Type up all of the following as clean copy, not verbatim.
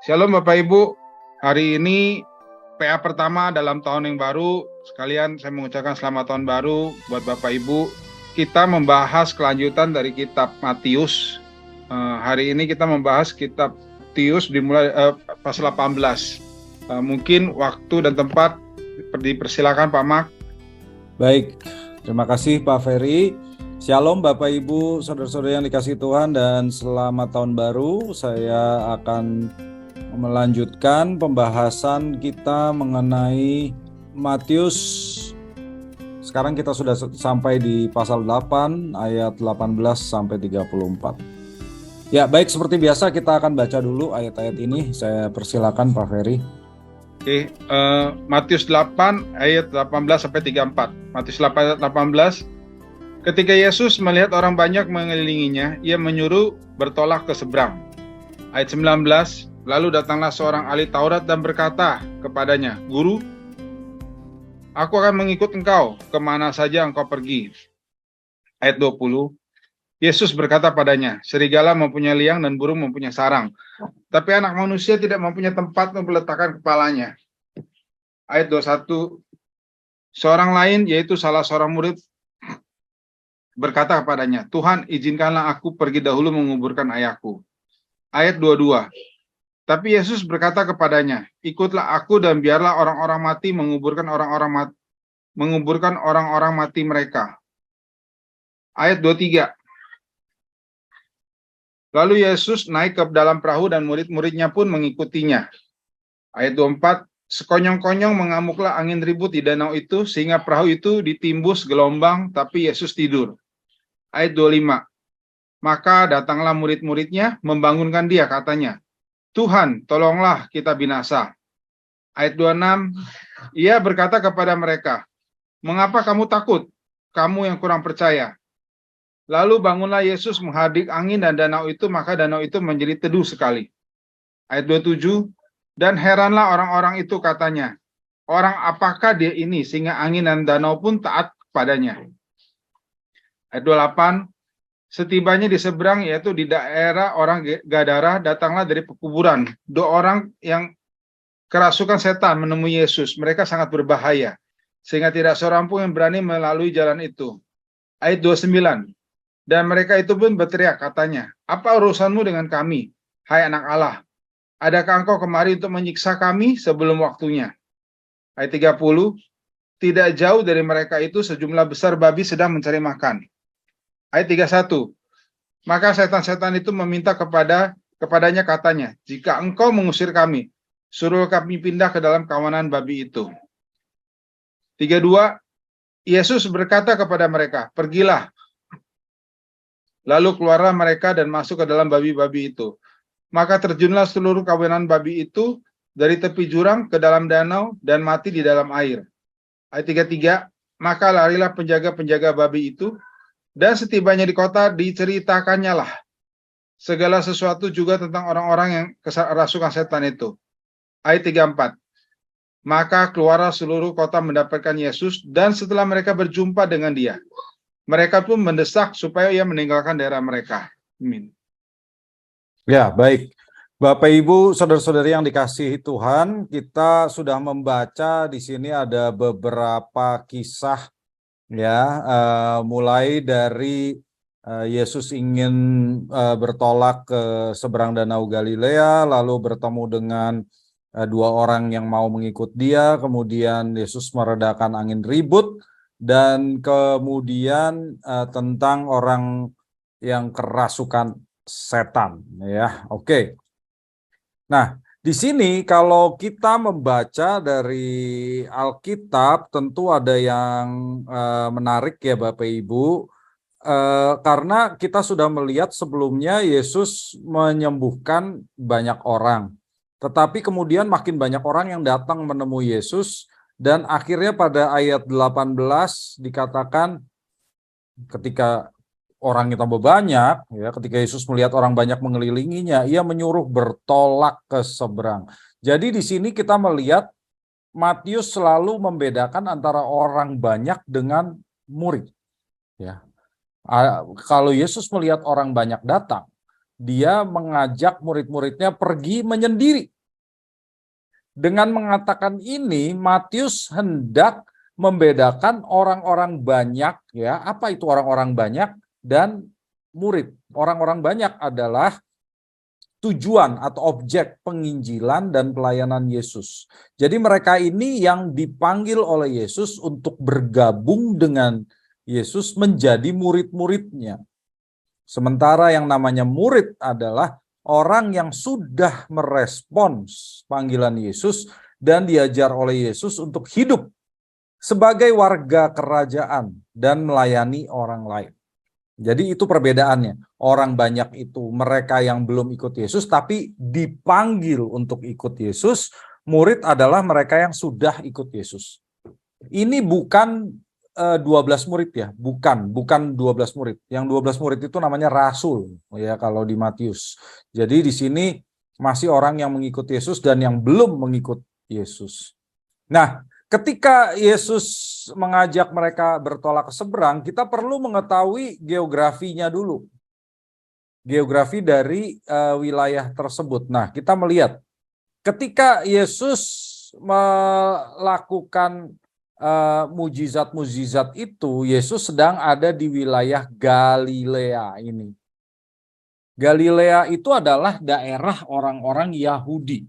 Shalom Bapak Ibu, hari ini PA pertama dalam tahun yang baru. Sekalian saya mengucapkan selamat tahun baru buat Bapak Ibu. Kita membahas kelanjutan dari kitab Matius. Hari ini kita membahas kitab Matius dimulai pasal 18. Mungkin waktu dan tempat dipersilakan Pak Mak. Baik, terima kasih Pak Ferry. Shalom Bapak Ibu, saudara-saudara yang dikasihi Tuhan, dan selamat tahun baru. Saya akan melanjutkan pembahasan kita mengenai Matius. Sekarang kita sudah sampai di pasal 8 ayat 18 sampai 34. Ya, baik, seperti biasa kita akan baca dulu ayat-ayat ini. Saya persilakan Pak Ferry. Oke, Matius 8 ayat 18 sampai 34. Matius 8 ayat 18. Ketika Yesus melihat orang banyak mengelilinginya, ia menyuruh bertolak ke seberang. Ayat 19, lalu datanglah seorang ahli Taurat dan berkata kepadanya, Guru, aku akan mengikut engkau kemana saja engkau pergi. Ayat 20, Yesus berkata padanya, serigala mempunyai liang dan burung mempunyai sarang, tapi anak manusia tidak mempunyai tempat untuk meletakkan kepalanya. Ayat 21, seorang lain, yaitu salah seorang murid, berkata kepadanya, Tuhan, izinkanlah aku pergi dahulu menguburkan ayahku. Ayat 22, tapi Yesus berkata kepadanya, ikutlah aku dan biarlah orang-orang mati menguburkan orang-orang mati mereka. Ayat 23, lalu Yesus naik ke dalam perahu dan murid-muridnya pun mengikutinya. Ayat 24, sekonyong-konyong mengamuklah angin ribut di danau itu, sehingga perahu itu ditimbus gelombang, tapi Yesus tidur. Ayat 25, maka datanglah murid-muridnya membangunkan dia, katanya, Tuhan, tolonglah kita binasa. Ayat 26, ia berkata kepada mereka, mengapa kamu takut, kamu yang kurang percaya? Lalu bangunlah Yesus menghadik angin dan danau itu, maka danau itu menjadi teduh sekali. Ayat 27, dan heranlah orang-orang itu, katanya, orang apakah dia ini sehingga angin dan danau pun taat kepadanya. Ayat 28, setibanya di seberang, yaitu di daerah orang Gadara, datanglah dari pekuburan 2 orang yang kerasukan setan menemui Yesus. Mereka sangat berbahaya, sehingga tidak seorang pun yang berani melalui jalan itu. Ayat 29, dan mereka itu pun berteriak, katanya, apa urusanmu dengan kami, hai anak Allah? Adakah engkau kemari untuk menyiksa kami sebelum waktunya? Ayat 30, tidak jauh dari mereka itu sejumlah besar babi sedang mencari makan. Ayat 31, maka setan-setan itu meminta kepadanya, katanya, jika engkau mengusir kami, suruh kami pindah ke dalam kawanan babi itu. 32, Yesus berkata kepada mereka, pergilah. Lalu keluarlah mereka dan masuk ke dalam babi-babi itu. Maka terjunlah seluruh kawanan babi itu dari tepi jurang ke dalam danau dan mati di dalam air. Ayat 33, maka larilah penjaga-penjaga babi itu, dan setibanya di kota diceritakannya lah segala sesuatu juga tentang orang-orang yang kerasukan setan itu. Ayat 34, maka keluarlah seluruh kota mendapatkan Yesus, dan setelah mereka berjumpa dengan dia, mereka pun mendesak supaya ia meninggalkan daerah mereka. Amin. Ya, baik. Bapak Ibu, saudara-saudari yang dikasihi Tuhan, kita sudah membaca di sini ada beberapa kisah, ya, mulai dari Yesus ingin bertolak ke seberang Danau Galilea, lalu bertemu dengan 2 orang yang mau mengikut dia, kemudian Yesus meredakan angin ribut, dan kemudian tentang orang yang kerasukan setan, ya. Oke. Nah, di sini kalau kita membaca dari Alkitab, tentu ada yang menarik ya Bapak Ibu, karena kita sudah melihat sebelumnya Yesus menyembuhkan banyak orang, tetapi kemudian makin banyak orang yang datang menemui Yesus, dan akhirnya pada ayat 18 dikatakan ketika orang tambah banyak, ya, ketika Yesus melihat orang banyak mengelilinginya, ia menyuruh bertolak ke seberang. Jadi di sini kita melihat Matius selalu membedakan antara orang banyak dengan murid. Ya, kalau Yesus melihat orang banyak datang, dia mengajak murid-muridnya pergi menyendiri. Dengan mengatakan ini, Matius hendak membedakan orang-orang banyak, ya, apa itu orang-orang banyak dan murid. Orang-orang banyak adalah tujuan atau objek penginjilan dan pelayanan Yesus. Jadi mereka ini yang dipanggil oleh Yesus untuk bergabung dengan Yesus menjadi murid-muridnya. Sementara yang namanya murid adalah orang yang sudah merespons panggilan Yesus dan diajar oleh Yesus untuk hidup sebagai warga kerajaan dan melayani orang lain. Jadi itu perbedaannya. Orang banyak itu mereka yang belum ikut Yesus tapi dipanggil untuk ikut Yesus. Murid adalah mereka yang sudah ikut Yesus. Ini bukan 12 murid ya, bukan 12 murid. Yang 12 murid itu namanya rasul ya kalau di Matius. Jadi di sini masih orang yang mengikut Yesus dan yang belum mengikut Yesus. Nah, ketika Yesus mengajak mereka bertolak ke seberang, kita perlu mengetahui geografinya dulu. Geografi dari wilayah tersebut. Nah, kita melihat ketika Yesus melakukan mujizat-mujizat itu, Yesus sedang ada di wilayah Galilea ini. Galilea itu adalah daerah orang-orang Yahudi.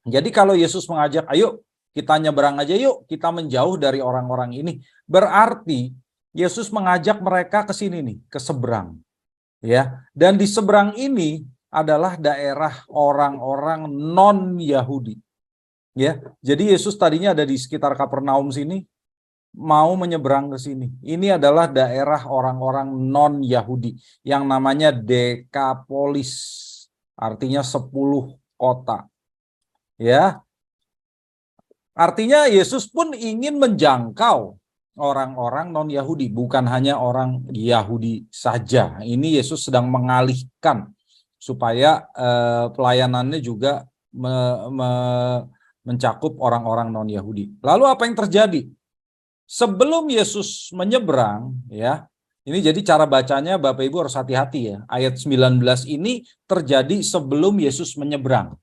Jadi kalau Yesus mengajak, ayo kita nyeberang aja yuk, kita menjauh dari orang-orang ini. Berarti Yesus mengajak mereka ke sini nih, ke seberang. Ya, dan di seberang ini adalah daerah orang-orang non-Yahudi. Ya, jadi Yesus tadinya ada di sekitar Kapernaum sini, mau menyeberang ke sini. Ini adalah daerah orang-orang non-Yahudi yang namanya Dekapolis, artinya 10 kota. Ya, artinya Yesus pun ingin menjangkau orang-orang non-Yahudi, bukan hanya orang Yahudi saja. Ini Yesus sedang mengalihkan supaya pelayanannya juga mencakup orang-orang non-Yahudi. Lalu apa yang terjadi? Sebelum Yesus menyeberang, ya, ini jadi cara bacanya Bapak Ibu harus hati-hati ya. Ayat 19 ini terjadi sebelum Yesus menyeberang.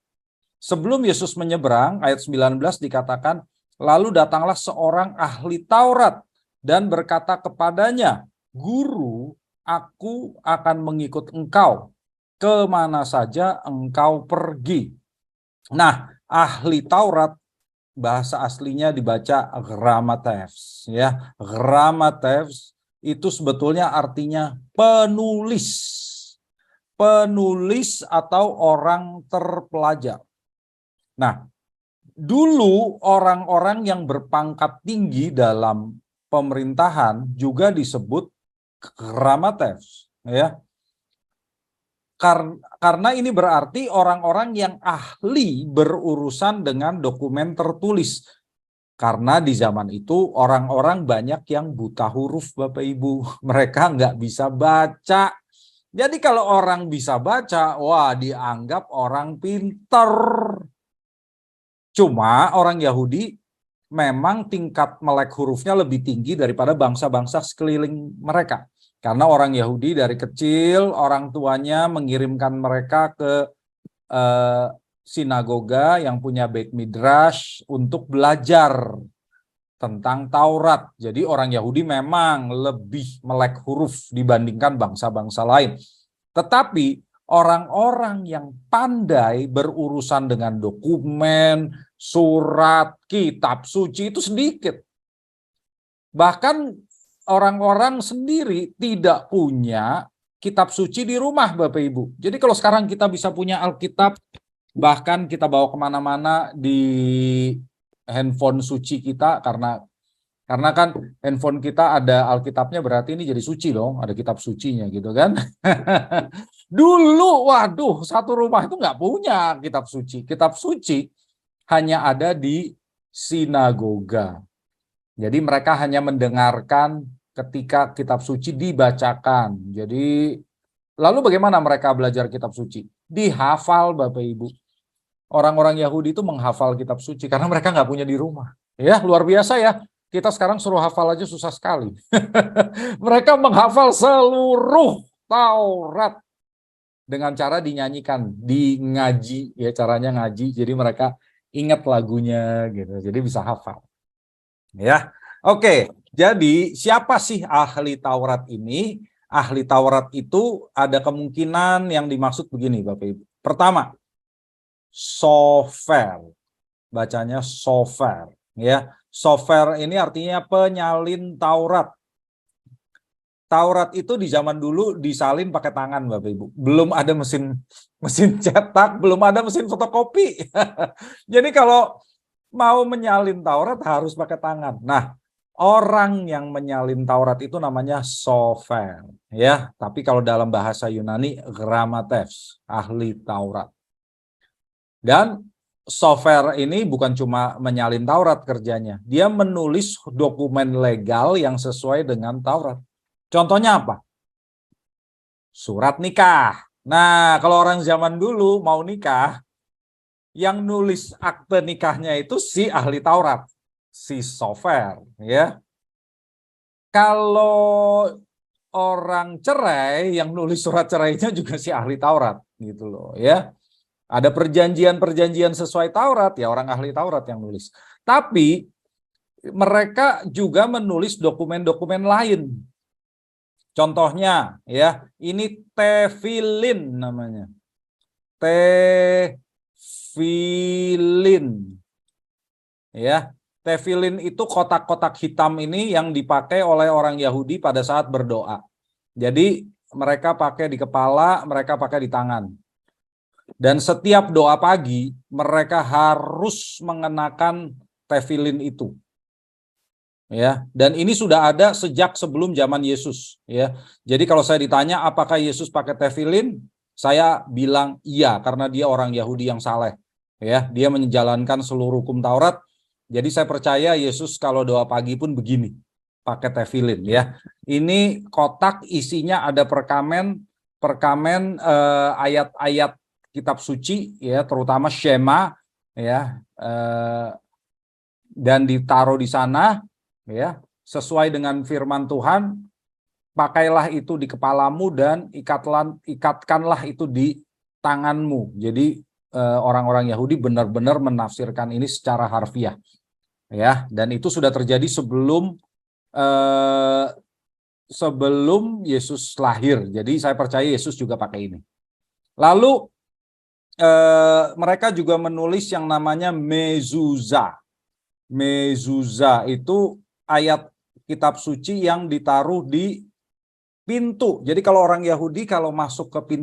Sebelum Yesus menyeberang, ayat 19 dikatakan, lalu datanglah seorang ahli Taurat dan berkata kepadanya, Guru, aku akan mengikut engkau kemana saja engkau pergi. Nah, ahli Taurat bahasa aslinya dibaca grammateus, ya. Grammateus itu sebetulnya artinya penulis. Penulis atau orang terpelajar. Nah, dulu orang-orang yang berpangkat tinggi dalam pemerintahan juga disebut grammateus, ya. Karena ini berarti orang-orang yang ahli berurusan dengan dokumen tertulis. Karena di zaman itu orang-orang banyak yang buta huruf, Bapak Ibu. Mereka nggak bisa baca. Jadi kalau orang bisa baca, wah dianggap orang pinter. Cuma orang Yahudi memang tingkat melek hurufnya lebih tinggi daripada bangsa-bangsa sekeliling mereka. Karena orang Yahudi dari kecil, orang tuanya mengirimkan mereka ke sinagoga yang punya Beit Midrash untuk belajar tentang Taurat. Jadi orang Yahudi memang lebih melek huruf dibandingkan bangsa-bangsa lain. Tetapi orang-orang yang pandai berurusan dengan dokumen, surat, kitab suci itu sedikit. Bahkan orang-orang sendiri tidak punya kitab suci di rumah, Bapak Ibu. Jadi kalau sekarang kita bisa punya Alkitab, bahkan kita bawa kemana-mana di handphone suci kita, karena kan handphone kita ada Alkitabnya, berarti ini jadi suci dong, ada kitab sucinya gitu kan. Dulu, waduh, satu rumah itu nggak punya kitab suci. Kitab suci hanya ada di sinagoga. Jadi mereka hanya mendengarkan ketika kitab suci dibacakan. Jadi lalu bagaimana mereka belajar kitab suci? Dihafal, Bapak Ibu. Orang-orang Yahudi itu menghafal kitab suci karena mereka nggak punya di rumah. Ya, luar biasa ya. Kita sekarang suruh hafal aja susah sekali. Mereka menghafal seluruh Taurat dengan cara dinyanyikan, di ngaji, ya caranya ngaji. Jadi mereka ingat lagunya gitu. Jadi bisa hafal. Ya. Oke, jadi siapa sih ahli Taurat ini? Ahli Taurat itu ada kemungkinan yang dimaksud begini, Bapak Ibu. Pertama, sofer. Bacanya sofer, ya. Sofer ini artinya penyalin Taurat. Taurat itu di zaman dulu disalin pakai tangan, Bapak Ibu. Belum ada mesin cetak, belum ada mesin fotokopi. Jadi kalau mau menyalin Taurat harus pakai tangan. Nah, orang yang menyalin Taurat itu namanya sofer, ya. Tapi kalau dalam bahasa Yunani grammates, ahli Taurat. Dan sofer ini bukan cuma menyalin Taurat kerjanya, dia menulis dokumen legal yang sesuai dengan Taurat. Contohnya apa? Surat nikah. Nah, kalau orang zaman dulu mau nikah, yang nulis akte nikahnya itu si ahli Taurat, si sofer, ya. Kalau orang cerai, yang nulis surat cerainya juga si ahli Taurat, gitu loh, ya. Ada perjanjian-perjanjian sesuai Taurat, ya orang ahli Taurat yang nulis. Tapi mereka juga menulis dokumen-dokumen lain. Contohnya, ya, ini tefilin namanya. Tefilin. Ya, tefilin itu kotak-kotak hitam ini yang dipakai oleh orang Yahudi pada saat berdoa. Jadi mereka pakai di kepala, mereka pakai di tangan. Dan setiap doa pagi mereka harus mengenakan tefilin itu. Ya, dan ini sudah ada sejak sebelum zaman Yesus, ya. Jadi kalau saya ditanya apakah Yesus pakai tefilin, saya bilang iya karena dia orang Yahudi yang saleh. Ya, dia menjalankan seluruh hukum Taurat. Jadi saya percaya Yesus kalau doa pagi pun begini, pakai tefilin, ya. Ini kotak isinya ada perkamen ayat-ayat kitab suci, ya, terutama Shema, ya, dan ditaruh di sana, ya, sesuai dengan firman Tuhan. Pakailah itu di kepalamu dan ikatkanlah itu di tanganmu. Jadi orang-orang Yahudi benar-benar menafsirkan ini secara harfiah, ya, dan itu sudah terjadi sebelum Yesus lahir. Jadi saya percaya Yesus juga pakai ini. Lalu mereka juga menulis yang namanya mezuzah. Mezuzah itu ayat kitab suci yang ditaruh di pintu. Jadi kalau orang Yahudi kalau masuk ke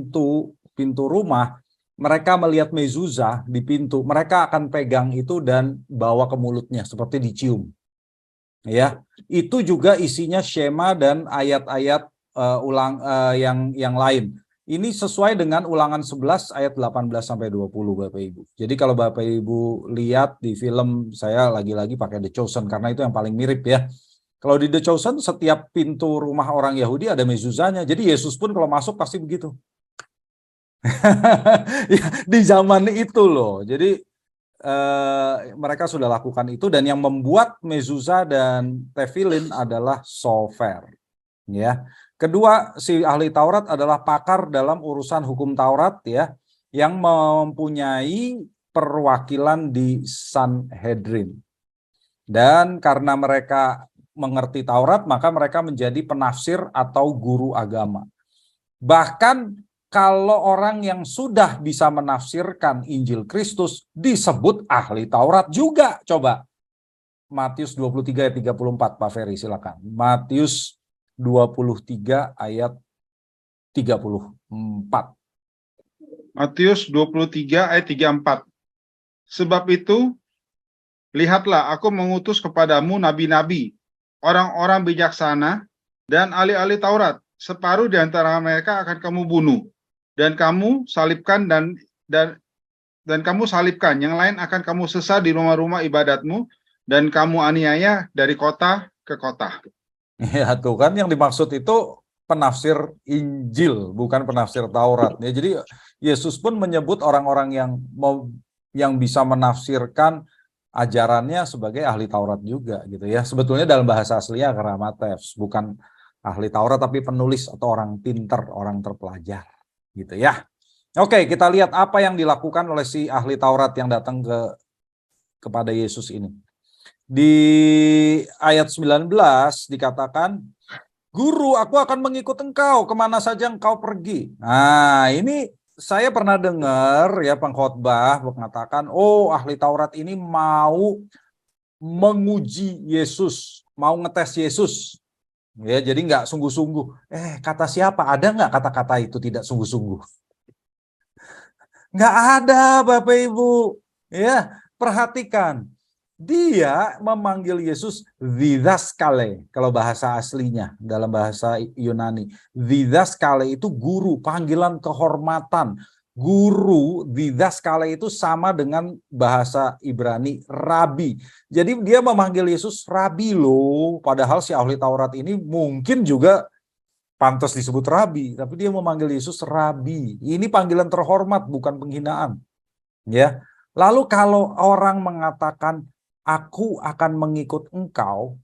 pintu rumah, mereka melihat mezuzah di pintu, mereka akan pegang itu dan bawa ke mulutnya seperti dicium. Ya, itu juga isinya Shema dan ayat-ayat yang lain. Ini sesuai dengan Ulangan 11 ayat 18 sampai 20, Bapak Ibu. Jadi kalau Bapak Ibu lihat di film, saya lagi-lagi pakai The Chosen karena itu yang paling mirip, ya. Kalau di The Chosen setiap pintu rumah orang Yahudi ada mezuzahnya. Jadi Yesus pun kalau masuk pasti begitu. Ya, di zaman itu loh. Jadi mereka sudah lakukan itu, dan yang membuat mezuzah dan tefilin adalah sofer, ya. Kedua, si ahli Taurat adalah pakar dalam urusan hukum Taurat, ya, yang mempunyai perwakilan di Sanhedrin. Dan karena mereka mengerti Taurat, maka mereka menjadi penafsir atau guru agama. Bahkan kalau orang yang sudah bisa menafsirkan Injil Kristus disebut ahli Taurat juga. Coba Matius 23 ayat 34, Pak Ferry, silakan. Matius 23 ayat 34. Matius 23 ayat 34. Sebab itu, lihatlah aku mengutus kepadamu nabi-nabi, orang-orang bijaksana, dan ahli-ahli Taurat. Separuh di antara mereka akan kamu bunuh, dan kamu salibkan dan kamu salibkan. Yang lain akan kamu sesat di rumah-rumah ibadatmu, dan kamu aniaya dari kota ke kota. Ya, tuh kan yang dimaksud itu penafsir Injil, bukan penafsir Taurat. Ya, jadi Yesus pun menyebut orang-orang yang bisa menafsirkan ajarannya sebagai ahli Taurat juga, gitu ya. Sebetulnya dalam bahasa aslinya grammates, bukan ahli Taurat tapi penulis atau orang pinter, orang terpelajar, gitu ya. Oke, kita lihat apa yang dilakukan oleh si ahli Taurat yang datang ke kepada Yesus ini. Di ayat 19 dikatakan, Guru, aku akan mengikut engkau kemana saja engkau pergi. Nah, ini saya pernah dengar ya pengkhotbah mengatakan, oh ahli Taurat ini mau menguji Yesus, mau ngetes Yesus. Ya, jadi nggak sungguh-sungguh. Kata siapa? Ada nggak kata-kata itu tidak sungguh-sungguh? Nggak ada, Bapak Ibu. Ya, perhatikan. Dia memanggil Yesus didaskale, kalau bahasa aslinya, dalam bahasa Yunani. Didaskale itu guru, panggilan kehormatan. Guru, didaskale itu sama dengan bahasa Ibrani, rabi. Jadi dia memanggil Yesus rabi loh, padahal si ahli Taurat ini mungkin juga pantas disebut rabi, tapi dia memanggil Yesus rabi. Ini panggilan terhormat, bukan penghinaan. Ya. Lalu kalau orang mengatakan aku akan mengikut engkau,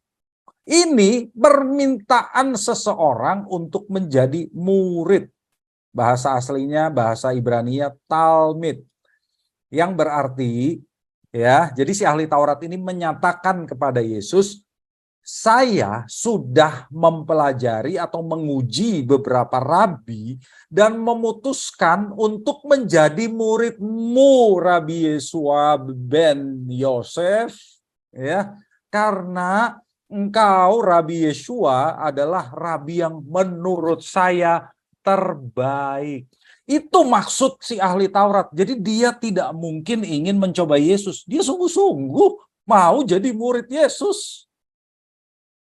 ini permintaan seseorang untuk menjadi murid. Bahasa aslinya, bahasa Ibrania, talmid. Yang berarti, ya, jadi si ahli Taurat ini menyatakan kepada Yesus, saya sudah mempelajari atau menguji beberapa rabi dan memutuskan untuk menjadi muridmu, Rabi Yesua ben Yosef, ya, karena engkau, Rabi Yesua, adalah rabi yang menurut saya terbaik. Itu maksud si ahli Taurat. Jadi dia tidak mungkin ingin mencoba Yesus. Dia sungguh-sungguh mau jadi murid Yesus.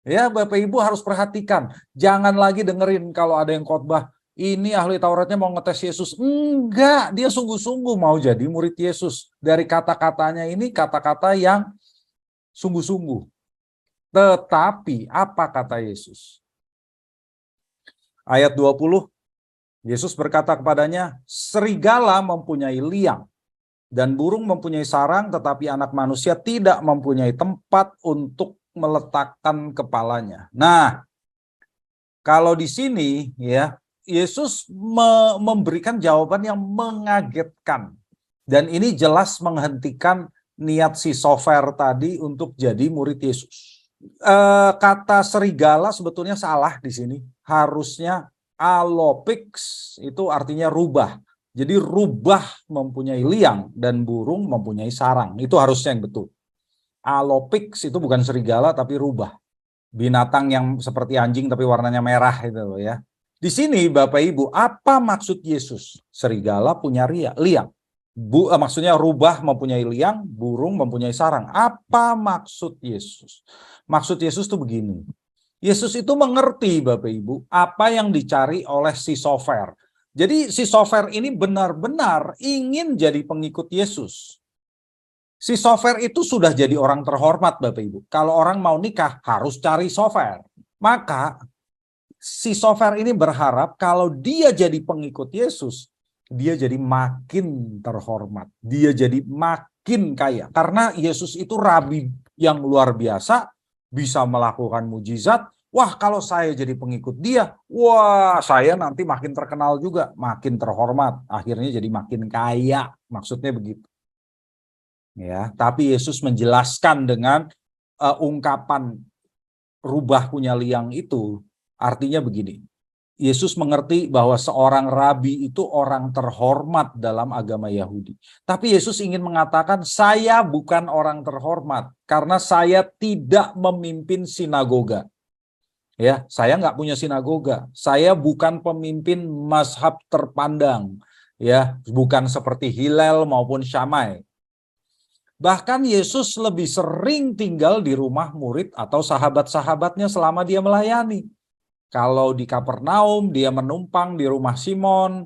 Ya, Bapak Ibu harus perhatikan. Jangan lagi dengerin kalau ada yang khotbah, ini ahli Tauratnya mau ngetes Yesus. Enggak, dia sungguh-sungguh mau jadi murid Yesus. Dari kata-katanya ini kata-kata yang sungguh-sungguh. Tetapi apa kata Yesus? Ayat 20, Yesus berkata kepadanya, serigala mempunyai liang dan burung mempunyai sarang, tetapi anak manusia tidak mempunyai tempat untuk meletakkan kepalanya. Nah, kalau di sini ya, Yesus memberikan jawaban yang mengagetkan. Dan ini jelas menghentikan niat si Sofer tadi untuk jadi murid Yesus. Kata serigala sebetulnya salah di sini. Harusnya alopix, itu artinya rubah. Jadi rubah mempunyai liang dan burung mempunyai sarang. Itu harusnya yang betul. Alopix itu bukan serigala tapi rubah. Binatang yang seperti anjing tapi warnanya merah itu loh ya. Di sini Bapak Ibu, apa maksud Yesus? Serigala punya liang. Maksudnya rubah mempunyai liang, burung mempunyai sarang. Apa maksud Yesus? Maksud Yesus itu begini. Yesus itu mengerti Bapak Ibu apa yang dicari oleh si Sofer. Jadi si Sofer ini benar-benar ingin jadi pengikut Yesus. Si Sofer itu sudah jadi orang terhormat Bapak Ibu. Kalau orang mau nikah harus cari Sofer. Maka si Sofer ini berharap kalau dia jadi pengikut Yesus, dia jadi makin terhormat. Dia jadi makin kaya. Karena Yesus itu rabi yang luar biasa, bisa melakukan mujizat. Wah, kalau saya jadi pengikut dia, wah saya nanti makin terkenal juga, makin terhormat. Akhirnya jadi makin kaya. Maksudnya begitu. Ya, tapi Yesus menjelaskan dengan ungkapan rubah punya liang itu, artinya begini. Yesus mengerti bahwa seorang rabi itu orang terhormat dalam agama Yahudi. Tapi Yesus ingin mengatakan, saya bukan orang terhormat karena saya tidak memimpin sinagoga. Ya, saya nggak punya sinagoga. Saya bukan pemimpin mazhab terpandang. Ya, bukan seperti Hillel maupun Shammai. Bahkan Yesus lebih sering tinggal di rumah murid atau sahabat-sahabatnya selama dia melayani. Kalau di Kapernaum dia menumpang di rumah Simon,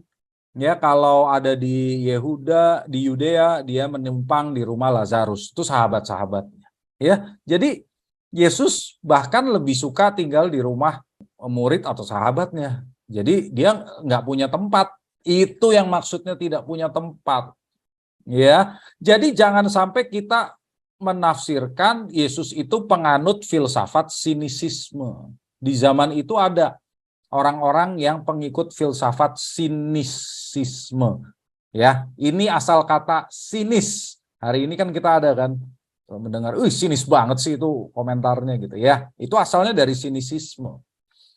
ya kalau ada di Yehuda, di Yudea dia menumpang di rumah Lazarus. Itu sahabat-sahabatnya. Ya, jadi Yesus bahkan lebih suka tinggal di rumah murid atau sahabatnya. Jadi dia nggak punya tempat. Itu yang maksudnya tidak punya tempat. Ya, jadi jangan sampai kita menafsirkan Yesus itu penganut filsafat sinisisme. Di zaman itu ada orang-orang yang pengikut filsafat sinisisme. Ya, ini asal kata sinis. Hari ini kan kita ada kan Kalau mendengar, sinis banget sih itu komentarnya gitu ya. Itu asalnya dari sinisisme.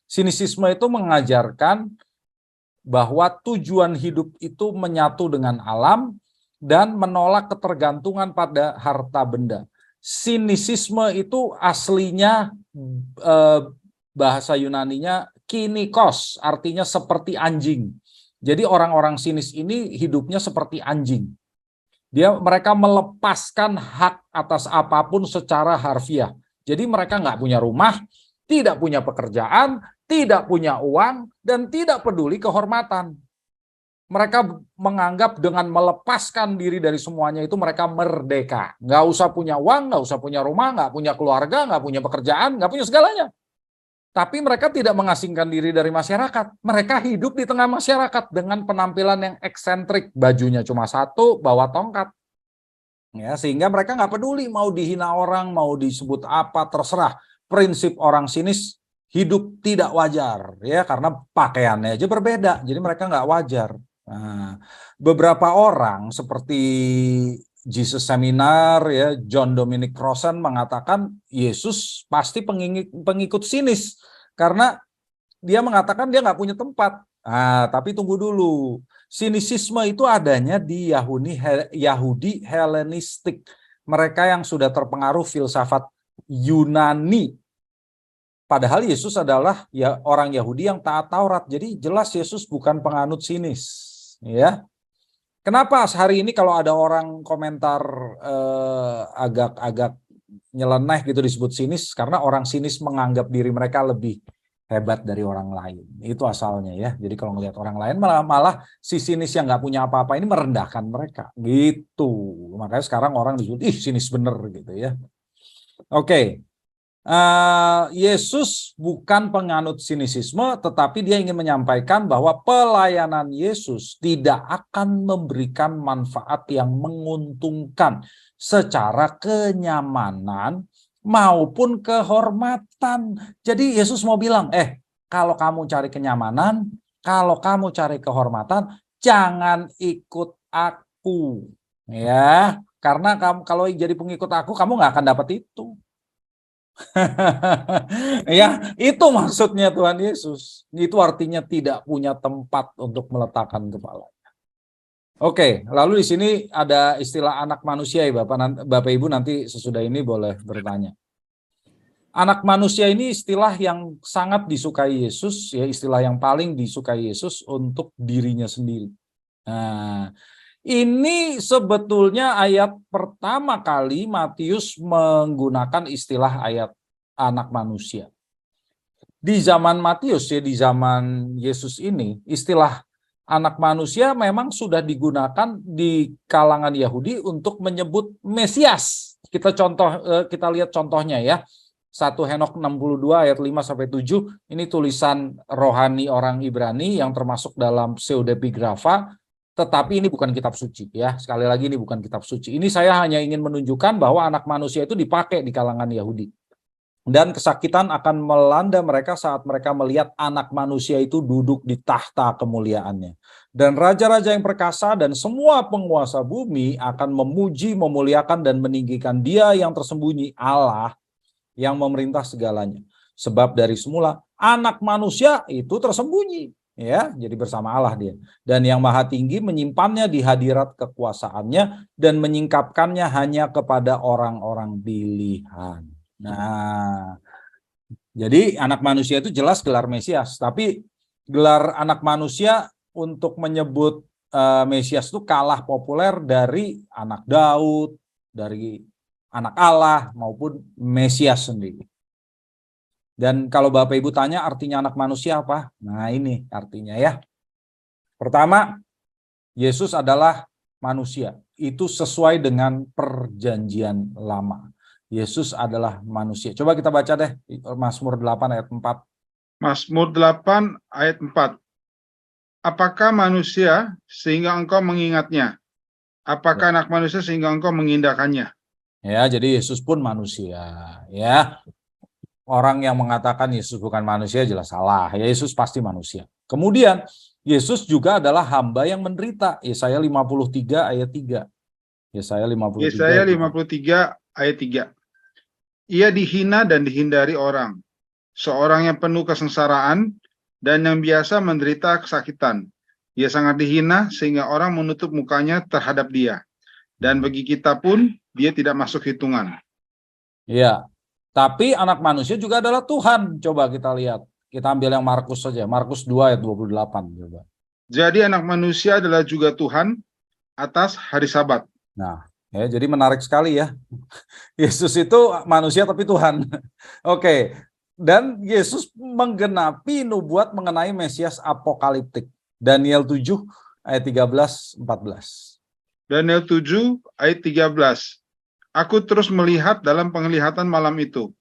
Sinisisme itu mengajarkan bahwa tujuan hidup itu menyatu dengan alam dan menolak ketergantungan pada harta benda. Sinisisme itu aslinya bahasa Yunaninya kinikos, artinya seperti anjing. Jadi orang-orang sinis ini hidupnya seperti anjing. Mereka melepaskan hak atas apapun secara harfiah. Jadi mereka nggak punya rumah, tidak punya pekerjaan, tidak punya uang, dan tidak peduli kehormatan. Mereka menganggap dengan melepaskan diri dari semuanya itu mereka merdeka. Nggak usah punya uang, nggak usah punya rumah, nggak punya keluarga, nggak punya pekerjaan, nggak punya segalanya. Tapi mereka tidak mengasingkan diri dari masyarakat. Mereka hidup di tengah masyarakat dengan penampilan yang eksentrik. Bajunya cuma satu, bawa tongkat. Ya, sehingga mereka nggak peduli mau dihina orang, mau disebut apa, terserah. Prinsip orang sinis, hidup tidak wajar. Ya, karena pakaiannya aja berbeda. Jadi mereka nggak wajar. Nah, beberapa orang seperti Jesus Seminar, ya, John Dominic Crossan mengatakan Yesus pasti pengikut sinis karena dia mengatakan dia nggak punya tempat. Nah, tapi tunggu dulu. Sinisisme itu adanya di Yahudi Helenistik. Mereka yang sudah terpengaruh filsafat Yunani. Padahal Yesus adalah ya orang Yahudi yang taat Taurat. Jadi jelas Yesus bukan penganut sinis. Ya. Kenapa hari ini kalau ada orang komentar agak-agak nyeleneh gitu disebut sinis, karena orang sinis menganggap diri mereka lebih hebat dari orang lain. Itu asalnya ya. Jadi kalau ngelihat orang lain malah si sinis yang nggak punya apa-apa ini merendahkan mereka. Gitu. Makanya sekarang orang disebut, sinis bener gitu ya. Oke. Yesus bukan penganut sinisisme, tetapi dia ingin menyampaikan bahwa pelayanan Yesus tidak akan memberikan manfaat yang menguntungkan secara kenyamanan maupun kehormatan. Jadi Yesus mau bilang, kalau kamu cari kenyamanan, kalau kamu cari kehormatan, jangan ikut aku. Ya, karena kamu kalau jadi pengikut aku, kamu nggak akan dapat itu. Ya, itu maksudnya Tuhan Yesus. Itu artinya tidak punya tempat untuk meletakkan kepala. Oke, lalu di sini ada istilah anak manusia ya Bapak Ibu, nanti sesudah ini boleh bertanya. Anak manusia ini istilah yang sangat disukai Yesus, ya, istilah yang paling disukai Yesus untuk dirinya sendiri. Nah, ini sebetulnya ayat pertama kali Matius menggunakan istilah ayat anak manusia. Di zaman Matius, ya, di zaman Yesus ini, istilah anak manusia memang sudah digunakan di kalangan Yahudi untuk menyebut Mesias. Kita lihat contohnya ya. 1 Henok 62 ayat 5-7, ini tulisan rohani orang Ibrani yang termasuk dalam pseudepigrafa. Tetapi ini bukan kitab suci ya. Sekali lagi ini bukan kitab suci. Ini saya hanya ingin menunjukkan bahwa anak manusia itu dipakai di kalangan Yahudi. Dan kesakitan akan melanda mereka saat mereka melihat anak manusia itu duduk di tahta kemuliaannya. Dan raja-raja yang perkasa dan semua penguasa bumi akan memuji, memuliakan dan meninggikan Dia yang tersembunyi, Allah yang memerintah segalanya. Sebab dari semula anak manusia itu tersembunyi. Ya, jadi bersama Allah dia. Dan yang maha tinggi menyimpannya di hadirat kekuasaannya dan menyingkapkannya hanya kepada orang-orang pilihan. Nah, jadi anak manusia itu jelas gelar Mesias, tapi gelar anak manusia untuk menyebut Mesias itu kalah populer dari anak Daud, dari anak Allah maupun Mesias sendiri. Dan kalau Bapak Ibu tanya artinya anak manusia apa? Nah, ini artinya ya. Pertama, Yesus adalah manusia. Itu sesuai dengan perjanjian lama. Yesus adalah manusia. Coba kita baca deh Mazmur 8 ayat 4. Mazmur 8 ayat 4. Apakah manusia sehingga engkau mengingatnya? Apakah anak manusia sehingga engkau mengindahkannya? Ya, jadi Yesus pun manusia. Ya, orang yang mengatakan Yesus bukan manusia jelas salah. Yesus pasti manusia. Kemudian Yesus juga adalah hamba yang menderita. Yesaya 53 ayat 3. Yesaya 53 ayat 3. Ia dihina dan dihindari orang, seorang yang penuh kesengsaraan dan yang biasa menderita kesakitan. Ia sangat dihina sehingga orang menutup mukanya terhadap dia. Dan bagi kita pun dia tidak masuk hitungan. Ya, tapi anak manusia juga adalah Tuhan. Coba kita lihat. Kita ambil yang Markus saja. Markus 2 ayat 28. Coba. Jadi anak manusia adalah juga Tuhan atas hari Sabat. Nah, ya, jadi menarik sekali ya. Yesus itu manusia tapi Tuhan. Oke. Dan Yesus menggenapi nubuat mengenai Mesias apokaliptik. Daniel 7 ayat 13-14. Daniel 7 ayat 13. Aku terus melihat dalam penglihatan malam itu.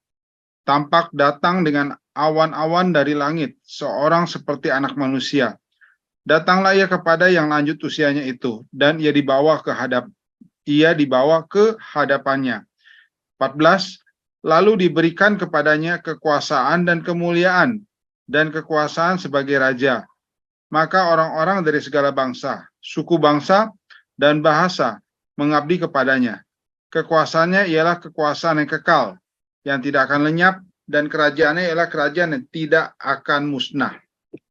Tampak datang dengan awan-awan dari langit, seorang seperti anak manusia. Datanglah ia kepada yang lanjut usianya itu, dan ia dibawa ke hadapannya. 14. Lalu diberikan kepadanya kekuasaan dan kemuliaan, dan kekuasaan sebagai raja. Maka orang-orang dari segala bangsa, suku bangsa, dan bahasa mengabdi kepadanya. Kekuasaannya ialah kekuasaan yang kekal, yang tidak akan lenyap, dan kerajaannya ialah kerajaan yang tidak akan musnah.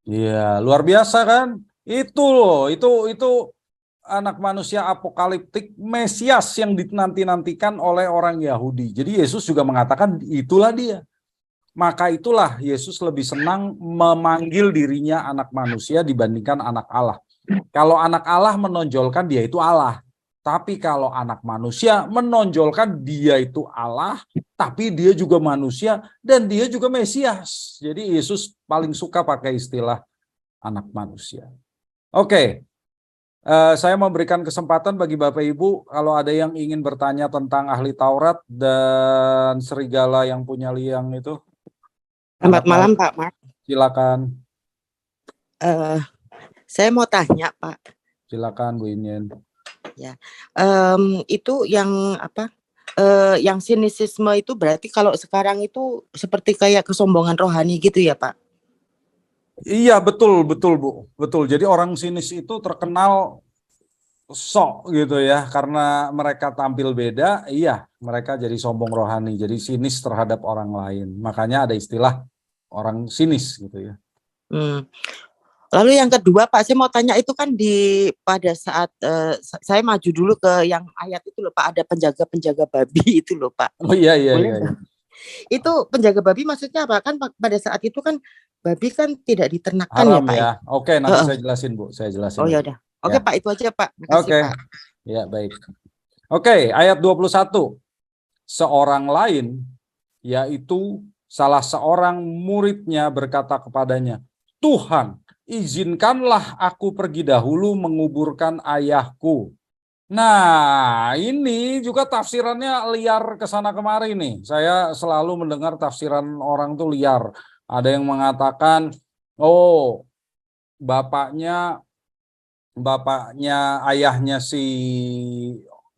Iya, luar biasa kan? Itu loh, itu anak manusia apokaliptik, Mesias yang dinanti-nantikan oleh orang Yahudi. Jadi Yesus juga mengatakan itulah dia. Maka itulah Yesus lebih senang memanggil dirinya anak manusia dibandingkan anak Allah. Kalau anak Allah menonjolkan dia itu Allah. Tapi kalau anak manusia menonjolkan dia itu Allah, tapi dia juga manusia dan dia juga Mesias. Jadi Yesus paling suka pakai istilah anak manusia. Oke. Saya memberikan kesempatan bagi Bapak Ibu kalau ada yang ingin bertanya tentang ahli Taurat dan serigala yang punya liang itu. Selamat malam Pak Mark. Silakan. Saya mau tanya Pak. Silakan Bu Inen. Ya, itu yang apa? Yang sinisisme itu berarti kalau sekarang itu seperti kayak kesombongan rohani gitu ya Pak? Iya betul Bu, betul. Jadi orang sinis itu terkenal sok gitu ya, karena mereka tampil beda. Iya, mereka jadi sombong rohani, jadi sinis terhadap orang lain. Makanya ada istilah orang sinis gitu ya. Lalu yang kedua Pak, saya mau tanya itu kan pada saat saya maju dulu ke yang ayat itu loh Pak, ada penjaga babi itu loh Pak. Oh iya. Itu penjaga babi maksudnya apa? Kan pada saat itu kan babi kan tidak diternakan haram ya Pak. Ya. Oke, nanti saya jelasin Bu, saya jelasin. Oh ya udah. Oke ya. Pak, itu aja Pak. Makasih Pak. Ya baik. Oke, ayat 21. Seorang lain, yaitu salah seorang muridnya berkata kepadanya, Tuhan, izinkanlah aku pergi dahulu menguburkan ayahku. Nah, ini juga tafsirannya liar ke sana kemari nih. Saya selalu mendengar tafsiran orang tuh liar. Ada yang mengatakan, oh, bapaknya ayahnya si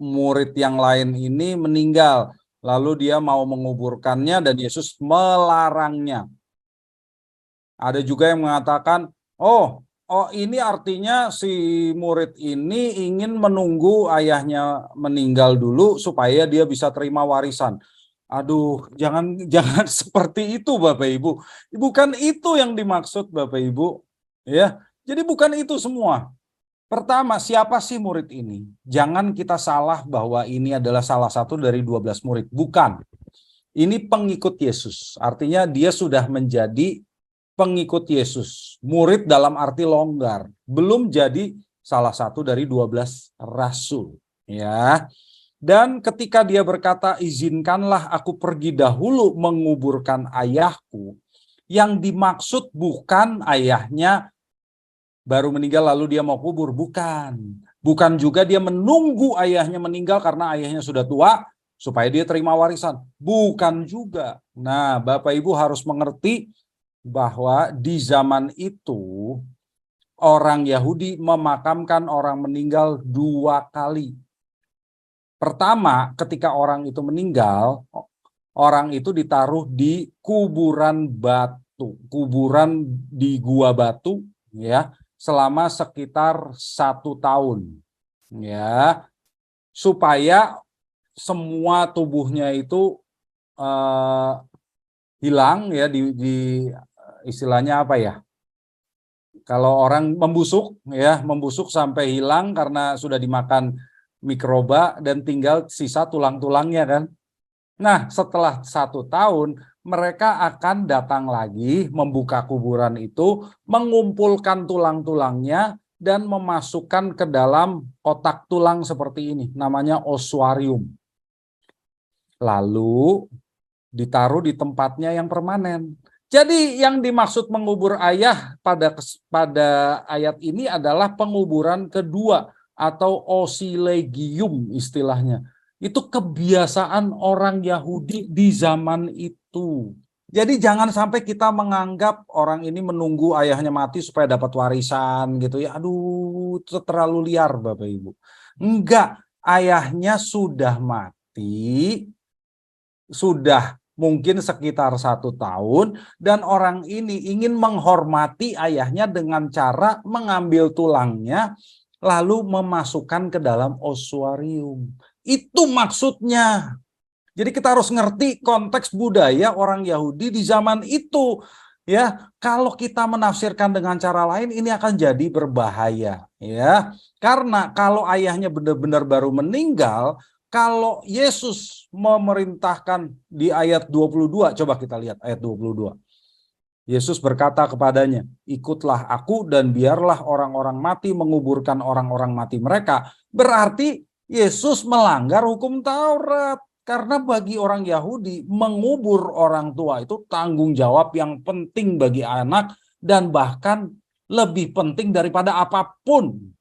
murid yang lain ini meninggal. Lalu dia mau menguburkannya dan Yesus melarangnya. Ada juga yang mengatakan, oh ini artinya si murid ini ingin menunggu ayahnya meninggal dulu supaya dia bisa terima warisan. Aduh, jangan seperti itu Bapak Ibu. Bukan itu yang dimaksud Bapak Ibu. Ya, jadi bukan itu semua. Pertama, siapa sih murid ini? Jangan kita salah bahwa ini adalah salah satu dari 12 murid. Bukan. Ini pengikut Yesus. Artinya dia sudah menjadi pengikut Yesus, murid dalam arti longgar, belum jadi salah satu dari 12 rasul, ya. Dan ketika dia berkata, izinkanlah aku pergi dahulu menguburkan ayahku, yang dimaksud bukan ayahnya baru meninggal lalu dia mau kubur, bukan. Bukan juga dia menunggu ayahnya meninggal karena ayahnya sudah tua supaya dia terima warisan, bukan juga. Nah, Bapak Ibu harus mengerti bahwa di zaman itu orang Yahudi memakamkan orang meninggal 2 kali. Pertama, ketika orang itu meninggal, orang itu ditaruh di kuburan batu, kuburan di gua batu, ya, selama sekitar 1 tahun, ya, supaya semua tubuhnya itu hilang ya, di istilahnya apa ya? Kalau orang membusuk ya, membusuk sampai hilang karena sudah dimakan mikroba dan tinggal sisa tulang-tulangnya kan. Nah, setelah 1 tahun mereka akan datang lagi membuka kuburan itu, mengumpulkan tulang-tulangnya dan memasukkan ke dalam kotak tulang seperti ini, namanya ossuarium. Lalu ditaruh di tempatnya yang permanen. Jadi yang dimaksud mengubur ayah pada ayat ini adalah penguburan kedua atau osilegium istilahnya. Itu kebiasaan orang Yahudi di zaman itu. Jadi jangan sampai kita menganggap orang ini menunggu ayahnya mati supaya dapat warisan gitu ya. Aduh, itu terlalu liar Bapak Ibu. Enggak, ayahnya sudah mati, sudah mungkin sekitar 1 tahun, dan orang ini ingin menghormati ayahnya dengan cara mengambil tulangnya lalu memasukkan ke dalam ossuarium. Itu maksudnya. Jadi kita harus ngerti konteks budaya orang Yahudi di zaman itu. Ya, kalau kita menafsirkan dengan cara lain ini akan jadi berbahaya, ya. Karena kalau ayahnya benar-benar baru meninggal, kalau Yesus memerintahkan di ayat 22, coba kita lihat ayat 22. Yesus berkata kepadanya, ikutlah aku dan biarlah orang-orang mati menguburkan orang-orang mati mereka. Berarti Yesus melanggar hukum Taurat. Karena bagi orang Yahudi, mengubur orang tua itu tanggung jawab yang penting bagi anak dan bahkan lebih penting daripada apapun.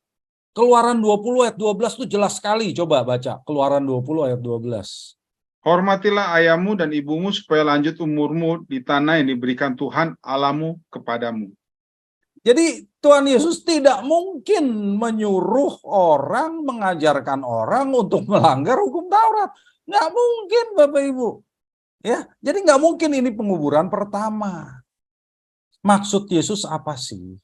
Keluaran 20 ayat 12 itu jelas sekali. Coba baca Keluaran 20 ayat 12. Hormatilah ayahmu dan ibumu supaya lanjut umurmu di tanah yang diberikan Tuhan Allahmu kepadamu. Jadi Tuhan Yesus tidak mungkin menyuruh orang, mengajarkan orang untuk melanggar hukum Taurat. Nggak mungkin Bapak Ibu. Ya, jadi nggak mungkin ini penguburan pertama. Maksud Yesus apa sih?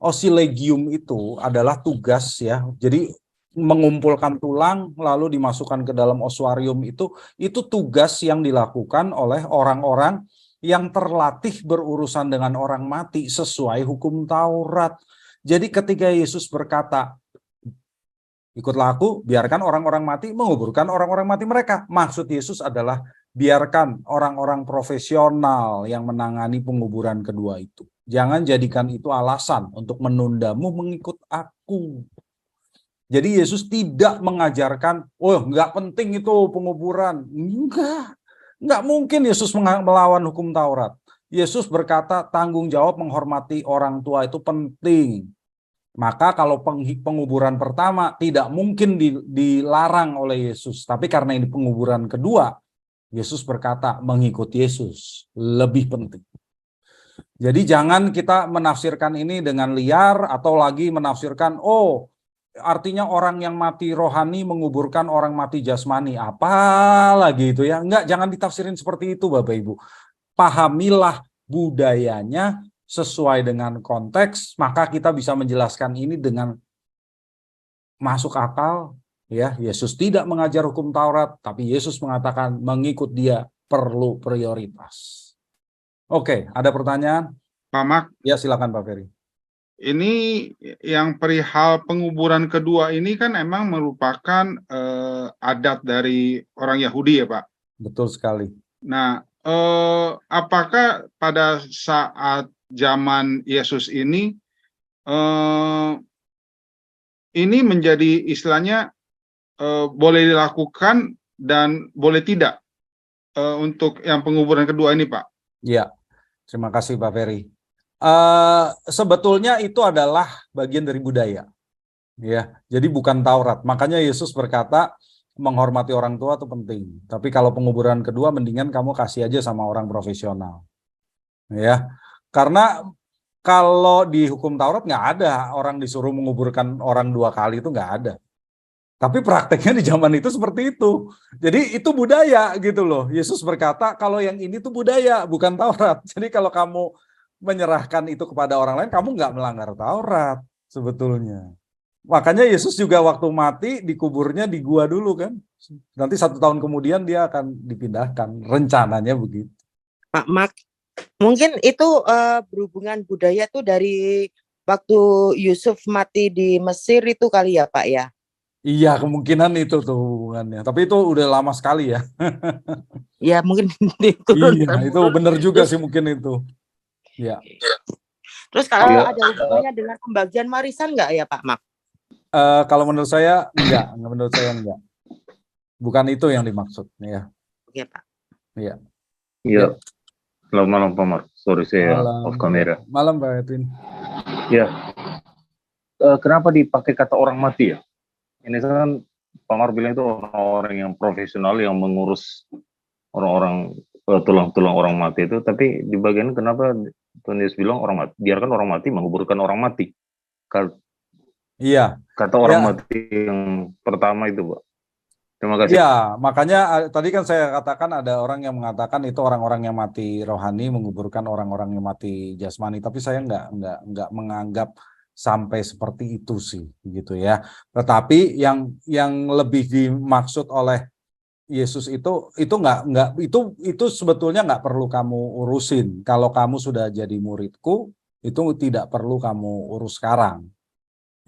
Osilegium itu adalah tugas ya. Jadi mengumpulkan tulang lalu dimasukkan ke dalam ossuarium itu tugas yang dilakukan oleh orang-orang yang terlatih berurusan dengan orang mati sesuai hukum Taurat. Jadi ketika Yesus berkata, ikutlah aku, biarkan orang-orang mati menguburkan orang-orang mati mereka. Maksud Yesus adalah biarkan orang-orang profesional yang menangani penguburan kedua itu. Jangan jadikan itu alasan untuk menundamu mengikut aku. Jadi Yesus tidak mengajarkan, oh nggak penting itu penguburan. Nggak mungkin Yesus melawan hukum Taurat. Yesus berkata tanggung jawab menghormati orang tua itu penting. Maka kalau penguburan pertama tidak mungkin dilarang oleh Yesus. Tapi karena ini penguburan kedua, Yesus berkata mengikut Yesus lebih penting. Jadi jangan kita menafsirkan ini dengan liar atau lagi menafsirkan, oh artinya orang yang mati rohani menguburkan orang mati jasmani. Apa lagi itu ya? Enggak, jangan ditafsirin seperti itu Bapak Ibu. Pahamilah budayanya sesuai dengan konteks, maka kita bisa menjelaskan ini dengan masuk akal. Ya, Yesus tidak mengajar hukum Taurat, tapi Yesus mengatakan mengikut dia perlu prioritas. Oke, ada pertanyaan? Pak Mak, Ya, silakan Pak Ferry. ini yang perihal penguburan kedua ini kan emang merupakan adat dari orang Yahudi ya Pak? Betul sekali. Nah, apakah pada saat zaman Yesus ini menjadi istilahnya boleh dilakukan dan boleh tidak untuk yang penguburan kedua ini Pak? Ya, terima kasih Pak Ferry. Sebetulnya itu adalah bagian dari budaya, ya. Jadi bukan Taurat. Makanya Yesus berkata menghormati orang tua itu penting. Tapi kalau penguburan kedua, mendingan kamu kasih aja sama orang profesional, ya. Karena kalau di hukum Taurat nggak ada orang disuruh menguburkan orang 2 kali, itu nggak ada. Tapi prakteknya di zaman itu seperti itu. Jadi itu budaya gitu loh. Yesus berkata kalau yang ini tuh budaya, bukan Taurat. Jadi kalau kamu menyerahkan itu kepada orang lain, kamu nggak melanggar Taurat sebetulnya. Makanya Yesus juga waktu mati dikuburnya di gua dulu kan. Nanti 1 tahun kemudian dia akan dipindahkan. Rencananya begitu. Pak Mak, mungkin itu berhubungan budaya tuh dari waktu Yusuf mati di Mesir itu kali ya Pak ya? Iya, kemungkinan itu tuh hubungannya. Tapi itu udah lama sekali ya. Ya mungkin turun Iya, itu temurun. bener juga Terus, sih mungkin itu. Ya. terus kalau Iya. ada hubungannya dengan pembagian warisan nggak ya Pak Mak? Kalau menurut saya enggak. Menurut saya enggak. Bukan itu yang dimaksud. Ya. Oke Pak. Iya. Iya. Selamat malam Pak Mar. Sorry saya off kamera. Malam Pak Edwin. Ya. Kenapa dipakai kata orang mati ya? Ini kan Pak Mar bilang itu orang-orang yang profesional yang mengurus orang-orang tulang-tulang orang mati itu, tapi di bagian kenapa Tuhan Yesus bilang orang mati? Biarkan orang mati menguburkan orang mati. Iya. Kata orang Ya. mati yang pertama itu, Pak. Terima kasih. Ya, makanya tadi kan saya katakan ada orang yang mengatakan itu orang-orang yang mati rohani menguburkan orang-orang yang mati jasmani, tapi saya nggak menganggap sampai seperti itu sih, gitu ya. Tetapi yang lebih dimaksud oleh Yesus itu itu sebetulnya nggak perlu kamu urusin. Kalau kamu sudah jadi muridku, itu tidak perlu kamu urus sekarang.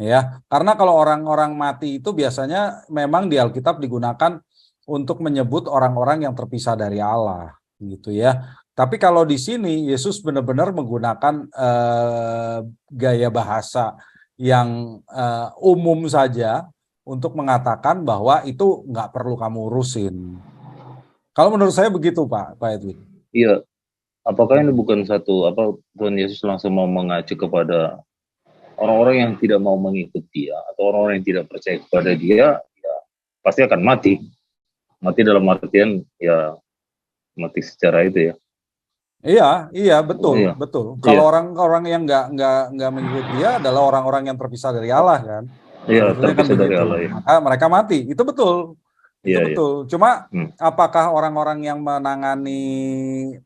Ya, karena kalau orang-orang mati itu biasanya memang di Alkitab digunakan untuk menyebut orang-orang yang terpisah dari Allah, gitu ya. Tapi kalau di sini Yesus benar-benar menggunakan gaya bahasa yang umum saja untuk mengatakan bahwa itu nggak perlu kamu urusin. Kalau menurut saya begitu, Pak Edwin. Iya. Apakah ini bukan satu Tuhan Yesus langsung mau mengacu kepada orang-orang yang tidak mau mengikuti dia atau orang-orang yang tidak percaya kepada dia, ya pasti akan mati. Mati dalam artian ya mati secara itu ya. Iya, betul, Iya. betul. Iya. Kalau orang-orang yang nggak mengikuti dia adalah orang-orang yang terpisah dari Allah kan. Iya, Sebetulnya kan terpisah dari begitu. Allah ya. Maka mereka mati. Itu betul. Itu Iya, betul. Cuma Hmm. apakah orang-orang yang menangani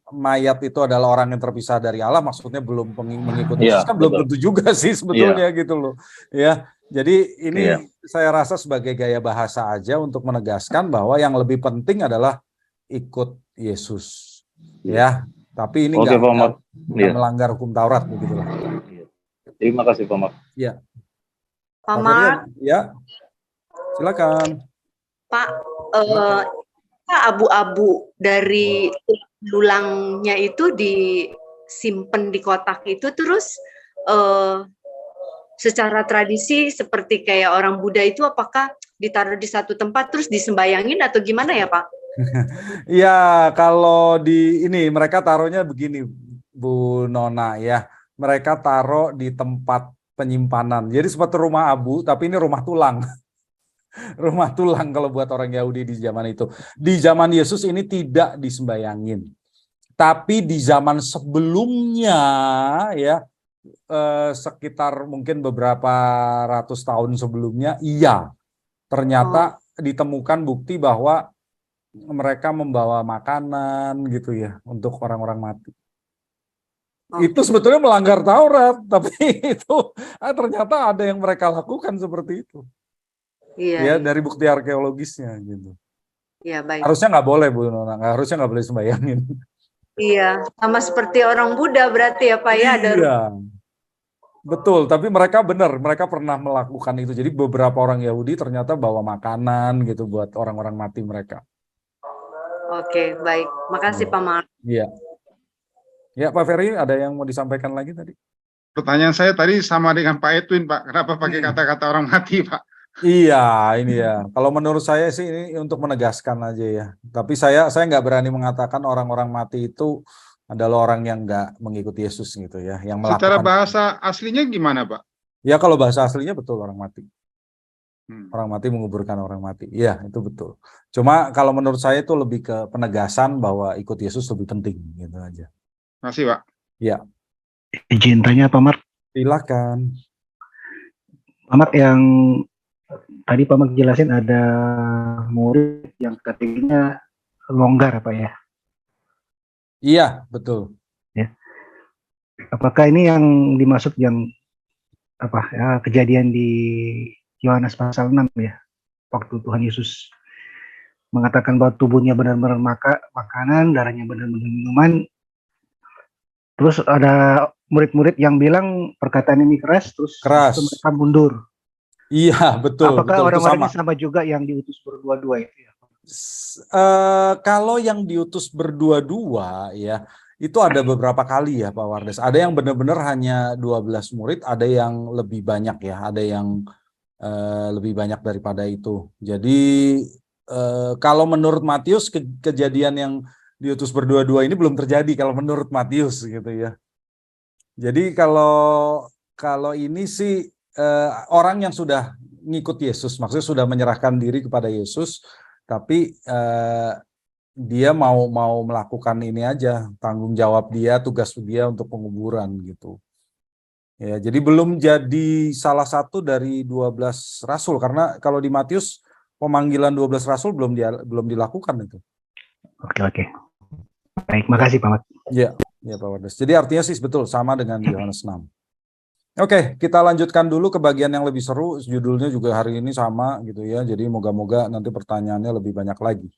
mayat itu adalah orang yang terpisah dari Allah? Maksudnya belum mengikuti Iya, Yesus kan belum betul. tentu juga sih sebetulnya gitu loh. Ya. Jadi ini Iya. saya rasa sebagai gaya bahasa aja untuk menegaskan bahwa yang lebih penting adalah ikut Yesus. Ya. Tapi ini Oke, Pak Mar. nggak Iya. melanggar hukum Taurat begitulah. Iya. Terima kasih Pak Mar. Iya. Pak Pak Mar, Ferian, ya. Silakan. Pak, abu-abu dari tulangnya itu disimpan di kotak itu terus secara tradisi seperti kayak orang Buddha itu apakah ditaruh di satu tempat terus disembayangin atau gimana ya Pak? Ya, kalau di ini mereka taruhnya begini, Bu Nona ya. Mereka taruh di tempat penyimpanan. Jadi seperti rumah abu, tapi ini rumah tulang. Rumah tulang kalau buat orang Yahudi di zaman itu. Di zaman Yesus ini tidak disembayangin. Tapi di zaman sebelumnya ya, sekitar mungkin beberapa ratus tahun sebelumnya, iya. Ternyata ditemukan bukti bahwa mereka membawa makanan gitu ya untuk orang-orang mati. Itu sebetulnya melanggar Taurat, tapi itu ternyata ada yang mereka lakukan seperti itu. Iya. Ya dari bukti arkeologisnya gitu. Iya, baik. Harusnya nggak boleh Bu Nona, harusnya nggak boleh sembayangin. Iya, sama seperti orang Buddha berarti ya Pak ya. Iya. Betul, tapi mereka benar, mereka pernah melakukan itu. Jadi beberapa orang Yahudi ternyata bawa makanan gitu buat orang-orang mati mereka. Oke, baik. Makasih Pak Mar. Iya. Ya Pak Ferry, ada yang mau disampaikan lagi tadi? Pertanyaan saya tadi sama dengan Pak Edwin, Pak. Kenapa pakai kata-kata orang mati, Pak? Iya, ini ya. Kalau menurut saya sih ini untuk menegaskan aja ya. Tapi saya nggak berani mengatakan orang-orang mati itu adalah orang yang nggak mengikuti Yesus gitu ya. Yang melakukan. Secara bahasa aslinya gimana, Pak? Ya kalau bahasa aslinya betul orang mati. Orang mati menguburkan orang mati. Iya, itu betul. Cuma kalau menurut saya itu lebih ke penegasan bahwa ikut Yesus lebih penting gitu aja. Terima kasih, Pak. Iya. Izin tanya Pak Mar. Silakan. Pak Mar, yang tadi Pak Mar jelasin ada murid yang katanya longgar Pak ya? Iya, betul. Ya. Apakah ini yang dimaksud yang apa ya, kejadian di Yohanes pasal 6 ya. Waktu Tuhan Yesus mengatakan bahwa tubuhnya benar-benar makanan, darahnya benar-benar minuman. Terus ada murid-murid yang bilang perkataan ini keras, terus Keras. mereka mundur. Iya, betul, Apakah betul, itu orang-orang sama. ini sama juga yang diutus berdua-dua itu ya? Kalau yang diutus berdua-dua ya, itu ada beberapa kali ya Pak Wardes. Ada yang benar-benar hanya 12 murid, ada yang lebih banyak ya, ada yang lebih banyak daripada itu. Jadi kalau menurut Matius kejadian yang diutus berdua-dua ini belum terjadi kalau menurut Matius gitu ya. Jadi kalau ini sih orang yang sudah ngikut Yesus, maksudnya sudah menyerahkan diri kepada Yesus, tapi dia mau melakukan ini aja, tanggung jawab dia, tugas dia untuk penguburan gitu. Ya, jadi belum jadi salah satu dari 12 rasul, karena kalau di Matius pemanggilan 12 rasul belum dilakukan itu. Oke. Baik, makasih Pak Mat. Ya Pak Wardes. Jadi artinya sih betul sama dengan Yohanes 6. Oke, kita lanjutkan dulu ke bagian yang lebih seru. Judulnya juga hari ini sama gitu ya. Jadi moga-moga nanti pertanyaannya lebih banyak lagi.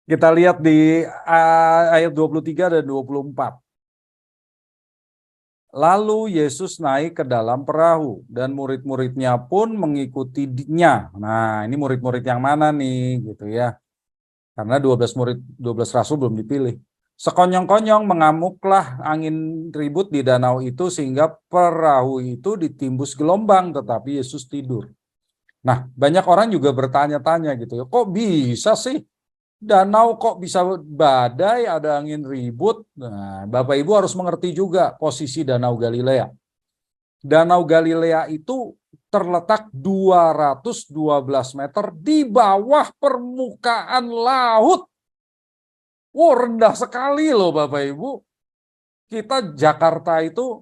Kita lihat di ayat 23 dan 24. Lalu Yesus naik ke dalam perahu dan murid-muridnya pun mengikutinya. Nah, ini murid-murid yang mana nih gitu ya. Karena 12 rasul belum dipilih. Sekonyong-konyong mengamuklah angin ribut di danau itu sehingga perahu itu ditimbus gelombang, tetapi Yesus tidur. Nah, banyak orang juga bertanya-tanya gitu ya, kok bisa sih danau kok bisa badai, ada angin ribut? Nah, Bapak Ibu harus mengerti juga posisi Danau Galilea. Danau Galilea itu terletak 212 meter di bawah permukaan laut. Wow, rendah sekali loh Bapak Ibu. Kita Jakarta itu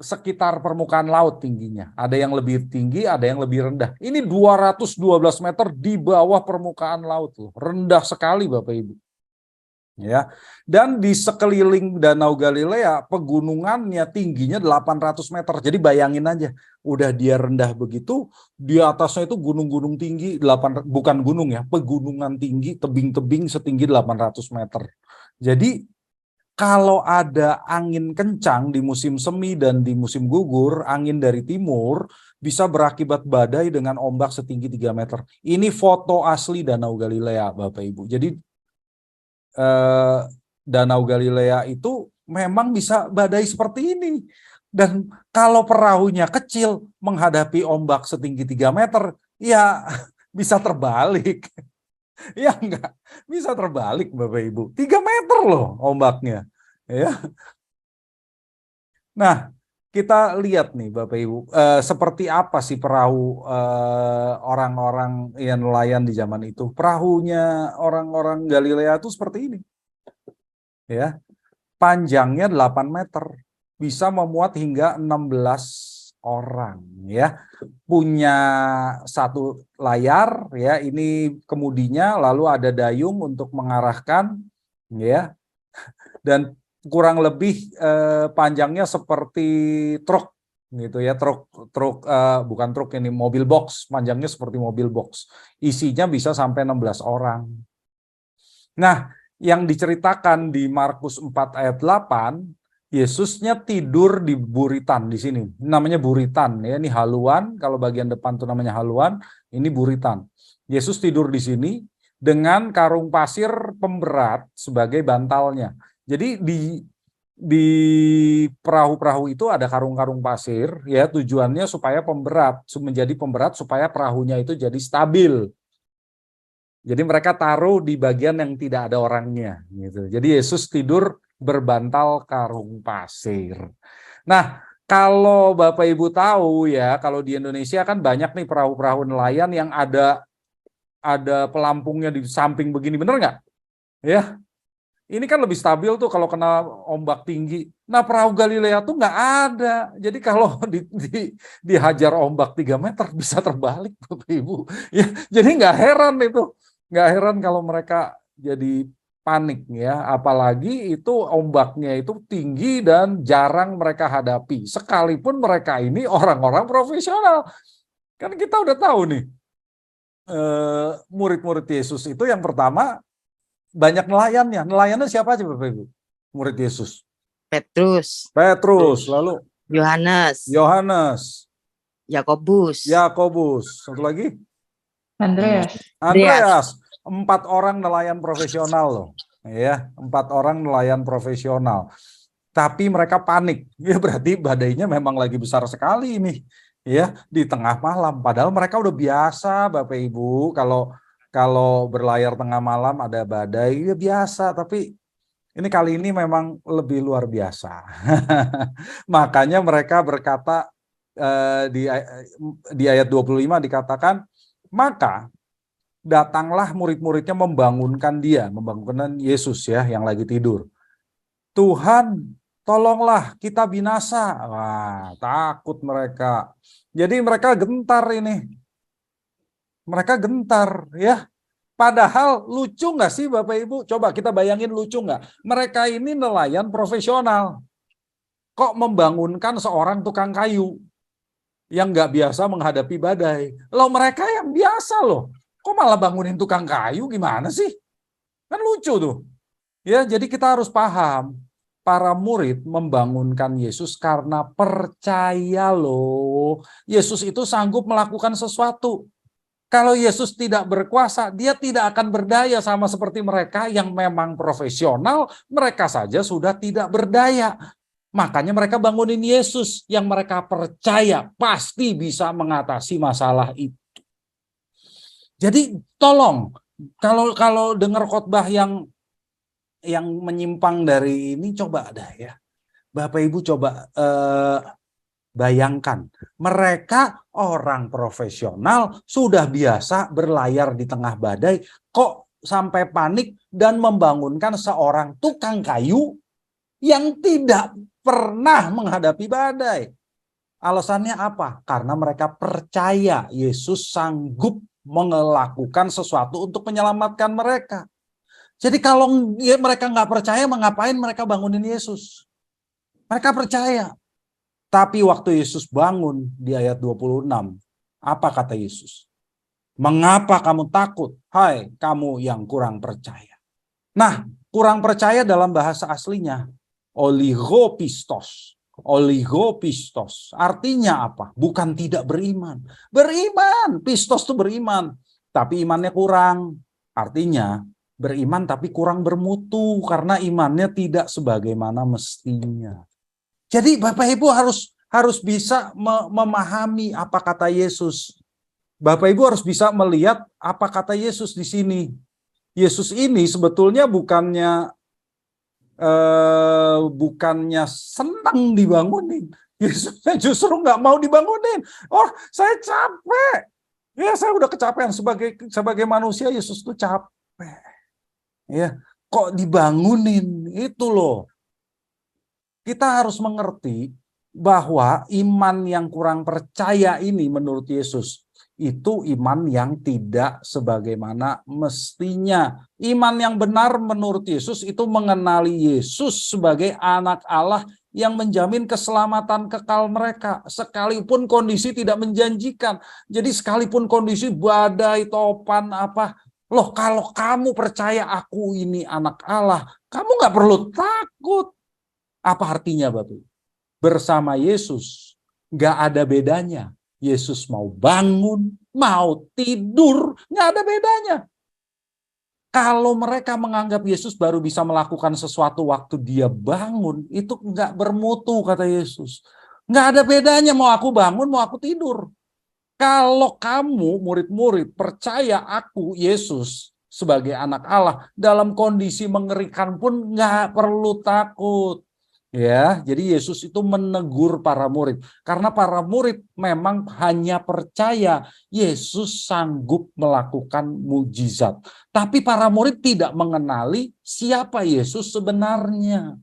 sekitar permukaan laut tingginya. Ada yang lebih tinggi, ada yang lebih rendah. Ini 212 meter di bawah permukaan laut loh. Rendah sekali Bapak Ibu. Ya. Dan di sekeliling Danau Galilea pegunungannya tingginya 800 meter. Jadi bayangin aja, udah dia rendah begitu, di atasnya itu gunung-gunung tinggi, bukan gunung ya, pegunungan tinggi, tebing-tebing setinggi 800 meter. Jadi kalau ada angin kencang di musim semi dan di musim gugur, angin dari timur bisa berakibat badai dengan ombak setinggi 3 meter. Ini foto asli Danau Galilea Bapak Ibu. Jadi Danau Galilea itu memang bisa badai seperti ini. Dan kalau perahunya kecil menghadapi ombak setinggi 3 meter, ya bisa terbalik. Ya enggak, bisa terbalik Bapak Ibu. 3 meter loh ombaknya. Ya. Nah, kita lihat nih Bapak Ibu, seperti apa sih perahu orang-orang yang nelayan di zaman itu. Perahunya orang-orang Galilea itu seperti ini. Ya. Panjangnya 8 meter. Bisa memuat hingga 16 orang ya. Punya satu layar ya, ini kemudinya, lalu ada dayung untuk mengarahkan ya. Dan kurang lebih panjangnya seperti truk gitu ya, bukan truk, ini mobil box, panjangnya seperti mobil box. Isinya bisa sampai 16 orang. Nah, yang diceritakan di Markus 4 ayat 8, Yesusnya tidur di buritan di sini. Namanya buritan ya, ini haluan, kalau bagian depan tuh namanya haluan, ini buritan. Yesus tidur di sini dengan karung pasir pemberat sebagai bantalnya. Jadi di perahu-perahu itu ada karung-karung pasir ya, tujuannya supaya menjadi pemberat supaya perahunya itu jadi stabil. Jadi mereka taruh di bagian yang tidak ada orangnya gitu. Jadi Yesus tidur berbantal karung pasir. Nah, kalau Bapak Ibu tahu ya, kalau di Indonesia kan banyak nih perahu-perahu nelayan yang ada pelampungnya di samping begini, bener nggak? Ya, ini kan lebih stabil tuh kalau kena ombak tinggi. Nah, perahu Galilea tuh nggak ada. Jadi kalau dihajar ombak 3 meter bisa terbalik Bapak Ibu. Ya, jadi nggak heran itu. Nggak heran kalau mereka jadi panik ya, apalagi itu ombaknya itu tinggi dan jarang mereka hadapi. Sekalipun mereka ini orang-orang profesional. Kan kita udah tahu nih, murid-murid Yesus itu yang pertama banyak nelayannya. Nelayannya siapa aja Bapak Ibu? Murid Yesus. Petrus, Petrus, lalu Yohanes, Yohanes, Yakobus, Yakobus, satu lagi Andreas. Andreas. 4 orang nelayan profesional loh, ya, 4 orang nelayan profesional. Tapi mereka panik, ya berarti badainya memang lagi besar sekali ini, ya, di tengah malam. Padahal mereka udah biasa, Bapak Ibu, kalau berlayar tengah malam ada badai, ya biasa. Tapi ini kali ini memang lebih luar biasa. Makanya mereka berkata di ayat 25 dikatakan, maka datanglah murid-muridnya membangunkan Yesus ya yang lagi tidur. Tuhan, tolonglah kita binasa. Wah, takut mereka. Jadi mereka gentar ini. Mereka gentar ya. Padahal lucu nggak sih Bapak Ibu? Coba kita bayangin, lucu nggak? Mereka ini nelayan profesional. Kok membangunkan seorang tukang kayu yang nggak biasa menghadapi badai? Loh mereka yang biasa loh. Kok malah bangunin tukang kayu, gimana sih? Kan lucu tuh. Ya, jadi kita harus paham, para murid membangunkan Yesus karena percaya loh. Yesus itu sanggup melakukan sesuatu. Kalau Yesus tidak berkuasa, dia tidak akan berdaya sama seperti mereka yang memang profesional, mereka saja sudah tidak berdaya. Makanya mereka bangunin Yesus yang mereka percaya pasti bisa mengatasi masalah itu. Jadi tolong, kalau dengar khotbah yang menyimpang dari ini, coba dah ya, Bapak Ibu coba bayangkan, mereka orang profesional sudah biasa berlayar di tengah badai, kok sampai panik dan membangunkan seorang tukang kayu yang tidak pernah menghadapi badai. Alasannya apa? Karena mereka percaya Yesus sanggup melakukan sesuatu untuk menyelamatkan mereka. Jadi kalau mereka nggak percaya, mengapain mereka bangunin Yesus? Mereka percaya. Tapi waktu Yesus bangun di ayat 26, apa kata Yesus? Mengapa kamu takut, hai kamu yang kurang percaya? Nah, kurang percaya dalam bahasa aslinya, oligopistos. Oligopistos artinya apa? Bukan tidak beriman. Beriman, pistos itu beriman, tapi imannya kurang. Artinya beriman tapi kurang bermutu karena imannya tidak sebagaimana mestinya. Jadi Bapak Ibu harus bisa memahami apa kata Yesus. Bapak Ibu harus bisa melihat apa kata Yesus di sini. Yesus ini sebetulnya bukannya senang dibangunin. Yesusnya justru nggak mau dibangunin. Oh, saya capek. Ya, saya udah kecapean sebagai manusia. Yesus tuh capek. Ya, kok dibangunin itu loh. Kita harus mengerti bahwa iman yang kurang percaya ini menurut Yesus itu iman yang tidak sebagaimana mestinya. Iman yang benar menurut Yesus itu mengenali Yesus sebagai anak Allah yang menjamin keselamatan kekal mereka. Sekalipun kondisi tidak menjanjikan. Jadi sekalipun kondisi badai, topan, apa. Loh kalau kamu percaya aku ini anak Allah, kamu nggak perlu takut. Apa artinya Bapak? Bersama Yesus nggak ada bedanya. Yesus mau bangun, mau tidur, nggak ada bedanya. Kalau mereka menganggap Yesus baru bisa melakukan sesuatu waktu dia bangun, itu nggak bermutu kata Yesus. Nggak ada bedanya mau aku bangun, mau aku tidur. Kalau kamu murid-murid percaya aku Yesus sebagai anak Allah, dalam kondisi mengerikan pun nggak perlu takut. Ya, jadi Yesus itu menegur para murid karena para murid memang hanya percaya Yesus sanggup melakukan mujizat. Tapi para murid tidak mengenali siapa Yesus sebenarnya.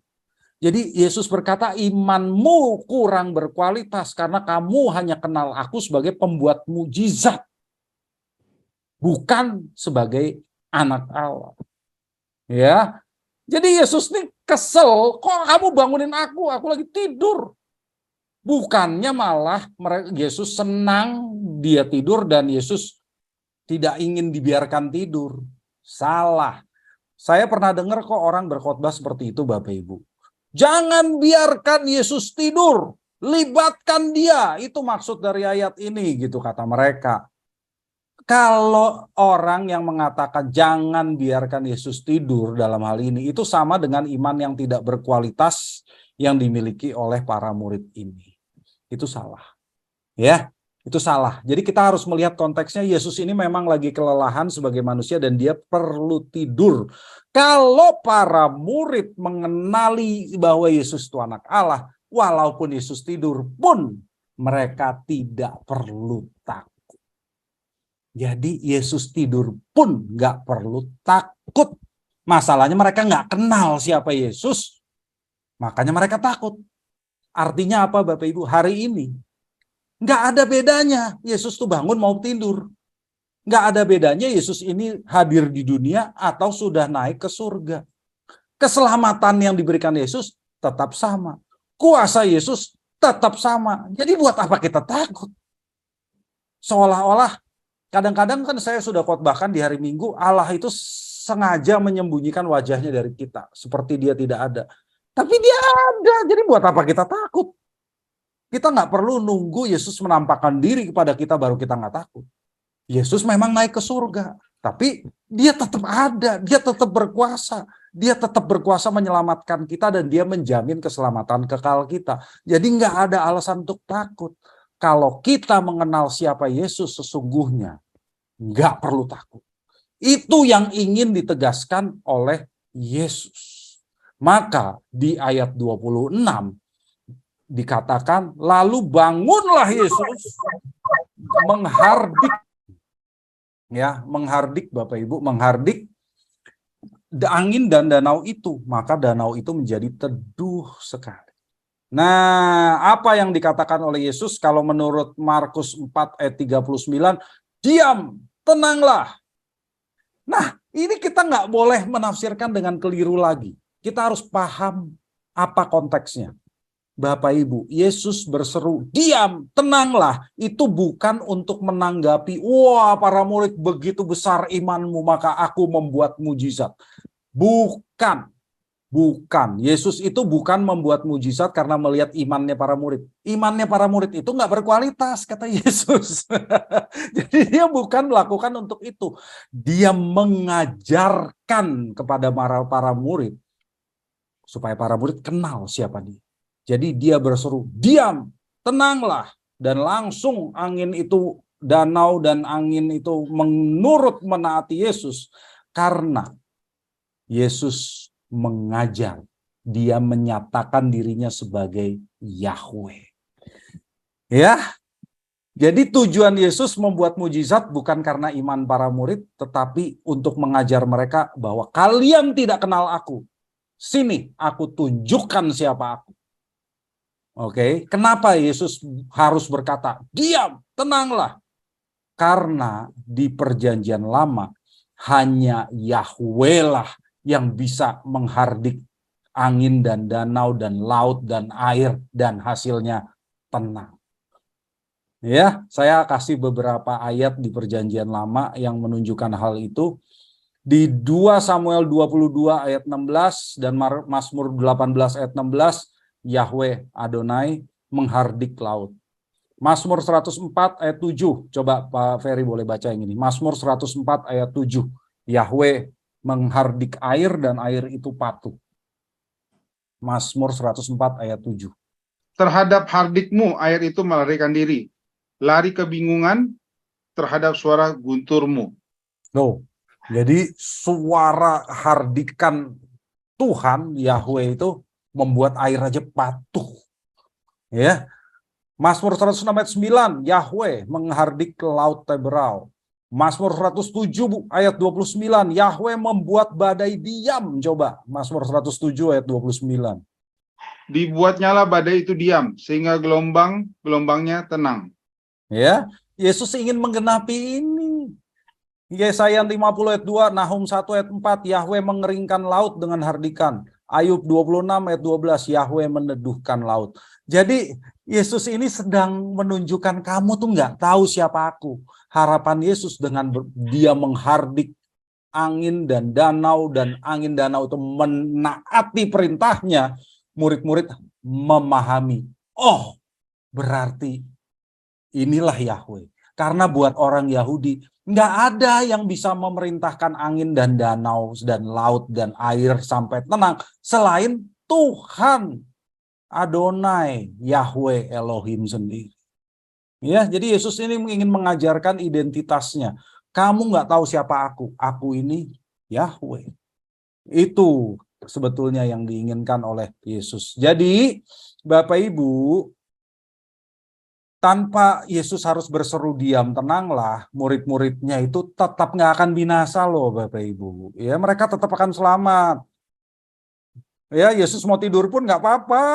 Jadi Yesus berkata, imanmu kurang berkualitas karena kamu hanya kenal aku sebagai pembuat mujizat, bukan sebagai anak Allah. Ya. Jadi Yesus nih kesel, kok kamu bangunin aku lagi tidur. Bukannya malah Yesus senang dia tidur dan Yesus tidak ingin dibiarkan tidur. Salah. Saya pernah dengar kok orang berkhotbah seperti itu, Bapak Ibu. Jangan biarkan Yesus tidur, libatkan dia. Itu maksud dari ayat ini gitu kata mereka. Kalau orang yang mengatakan jangan biarkan Yesus tidur dalam hal ini, itu sama dengan iman yang tidak berkualitas yang dimiliki oleh para murid ini. Itu salah. Ya, itu salah. Jadi kita harus melihat konteksnya, Yesus ini memang lagi kelelahan sebagai manusia dan dia perlu tidur. Kalau para murid mengenali bahwa Yesus itu anak Allah, walaupun Yesus tidur pun mereka tidak perlu takut. Jadi Yesus tidur pun nggak perlu takut. Masalahnya mereka nggak kenal siapa Yesus, makanya mereka takut. Artinya apa Bapak Ibu? Hari ini nggak ada bedanya Yesus tuh bangun mau tidur. Nggak ada bedanya Yesus ini hadir di dunia atau sudah naik ke surga. Keselamatan yang diberikan Yesus tetap sama. Kuasa Yesus tetap sama. Jadi buat apa kita takut? Seolah-olah kadang-kadang kan saya sudah khotbahkan di hari Minggu, Allah itu sengaja menyembunyikan wajahnya dari kita. Seperti dia tidak ada. Tapi dia ada, jadi buat apa kita takut? Kita nggak perlu nunggu Yesus menampakkan diri kepada kita baru kita nggak takut. Yesus memang naik ke surga, tapi dia tetap ada, dia tetap berkuasa. Dia tetap berkuasa menyelamatkan kita dan dia menjamin keselamatan kekal kita. Jadi nggak ada alasan untuk takut. Kalau kita mengenal siapa Yesus sesungguhnya, nggak perlu takut. Itu yang ingin ditegaskan oleh Yesus. Maka di ayat 26 dikatakan, lalu bangunlah Yesus menghardik. Ya, menghardik Bapak Ibu, menghardik angin dan danau itu. Maka danau itu menjadi teduh sekali. Nah, apa yang dikatakan oleh Yesus kalau menurut Markus 4 ayat 39, diam, tenanglah. Nah, ini kita nggak boleh menafsirkan dengan keliru lagi. Kita harus paham apa konteksnya. Bapak Ibu, Yesus berseru, diam, tenanglah. Itu bukan untuk menanggapi, wah para murid begitu besar imanmu maka aku membuat mujizat. Bukan. Bukan, Yesus itu bukan membuat mujizat karena melihat imannya para murid. Imannya para murid itu nggak berkualitas, kata Yesus. Jadi dia bukan melakukan untuk itu. Dia mengajarkan kepada para murid supaya para murid kenal siapa dia. Jadi dia berseru, diam, tenanglah. Dan langsung angin itu, danau dan angin itu menurut menaati Yesus. Karena Yesus mengajar, dia menyatakan dirinya sebagai Yahweh. Ya, jadi tujuan Yesus membuat mujizat bukan karena iman para murid, tetapi untuk mengajar mereka bahwa kalian tidak kenal aku. Sini, aku tunjukkan siapa aku. Oke, kenapa Yesus harus berkata, diam, tenanglah? Karena di perjanjian lama, hanya Yahweh lah yang bisa menghardik angin dan danau dan laut dan air dan hasilnya tenang. Ya, saya kasih beberapa ayat di perjanjian lama yang menunjukkan hal itu. Di 2 Samuel 22 ayat 16 dan Mazmur 18 ayat 16, Yahweh Adonai menghardik laut. Mazmur 104 ayat 7, coba Pak Ferry boleh baca yang ini. Mazmur 104 ayat 7, Yahweh menghardik air dan air itu patuh. Mazmur 104 ayat 7. Terhadap hardikmu air itu melarikan diri. Lari kebingungan terhadap suara gunturmu. No. Jadi suara hardikan Tuhan Yahweh itu membuat air aja patuh. Ya. Mazmur 106 ayat 9, Yahweh menghardik laut Teberau. Mazmur 107 ayat 29, Yahweh membuat badai diam. Coba, Mazmur 107 ayat 29. Dibuatnyalah badai itu diam, sehingga gelombangnya tenang. Ya, Yesus ingin menggenapi ini. Yesaya 50 ayat 2, Nahum 1 ayat 4, Yahweh mengeringkan laut dengan hardikan. Ayub 26 ayat 12, Yahweh meneduhkan laut. Jadi Yesus ini sedang menunjukkan kamu tuh nggak tahu siapa aku. Harapan Yesus dengan dia menghardik angin dan angin danau itu menaati perintahnya, murid-murid memahami. Oh, berarti inilah Yahweh. Karena buat orang Yahudi, nggak ada yang bisa memerintahkan angin dan danau dan laut dan air sampai tenang selain Tuhan Adonai Yahweh Elohim sendiri. Ya, jadi Yesus ini ingin mengajarkan identitasnya. Kamu nggak tahu siapa aku ini Yahweh. Itu sebetulnya yang diinginkan oleh Yesus. Jadi Bapak Ibu, tanpa Yesus harus berseru diam, tenanglah, murid-muridnya itu tetap nggak akan binasa loh Bapak Ibu. Ya, mereka tetap akan selamat. Ya, Yesus mau tidur pun nggak apa-apa.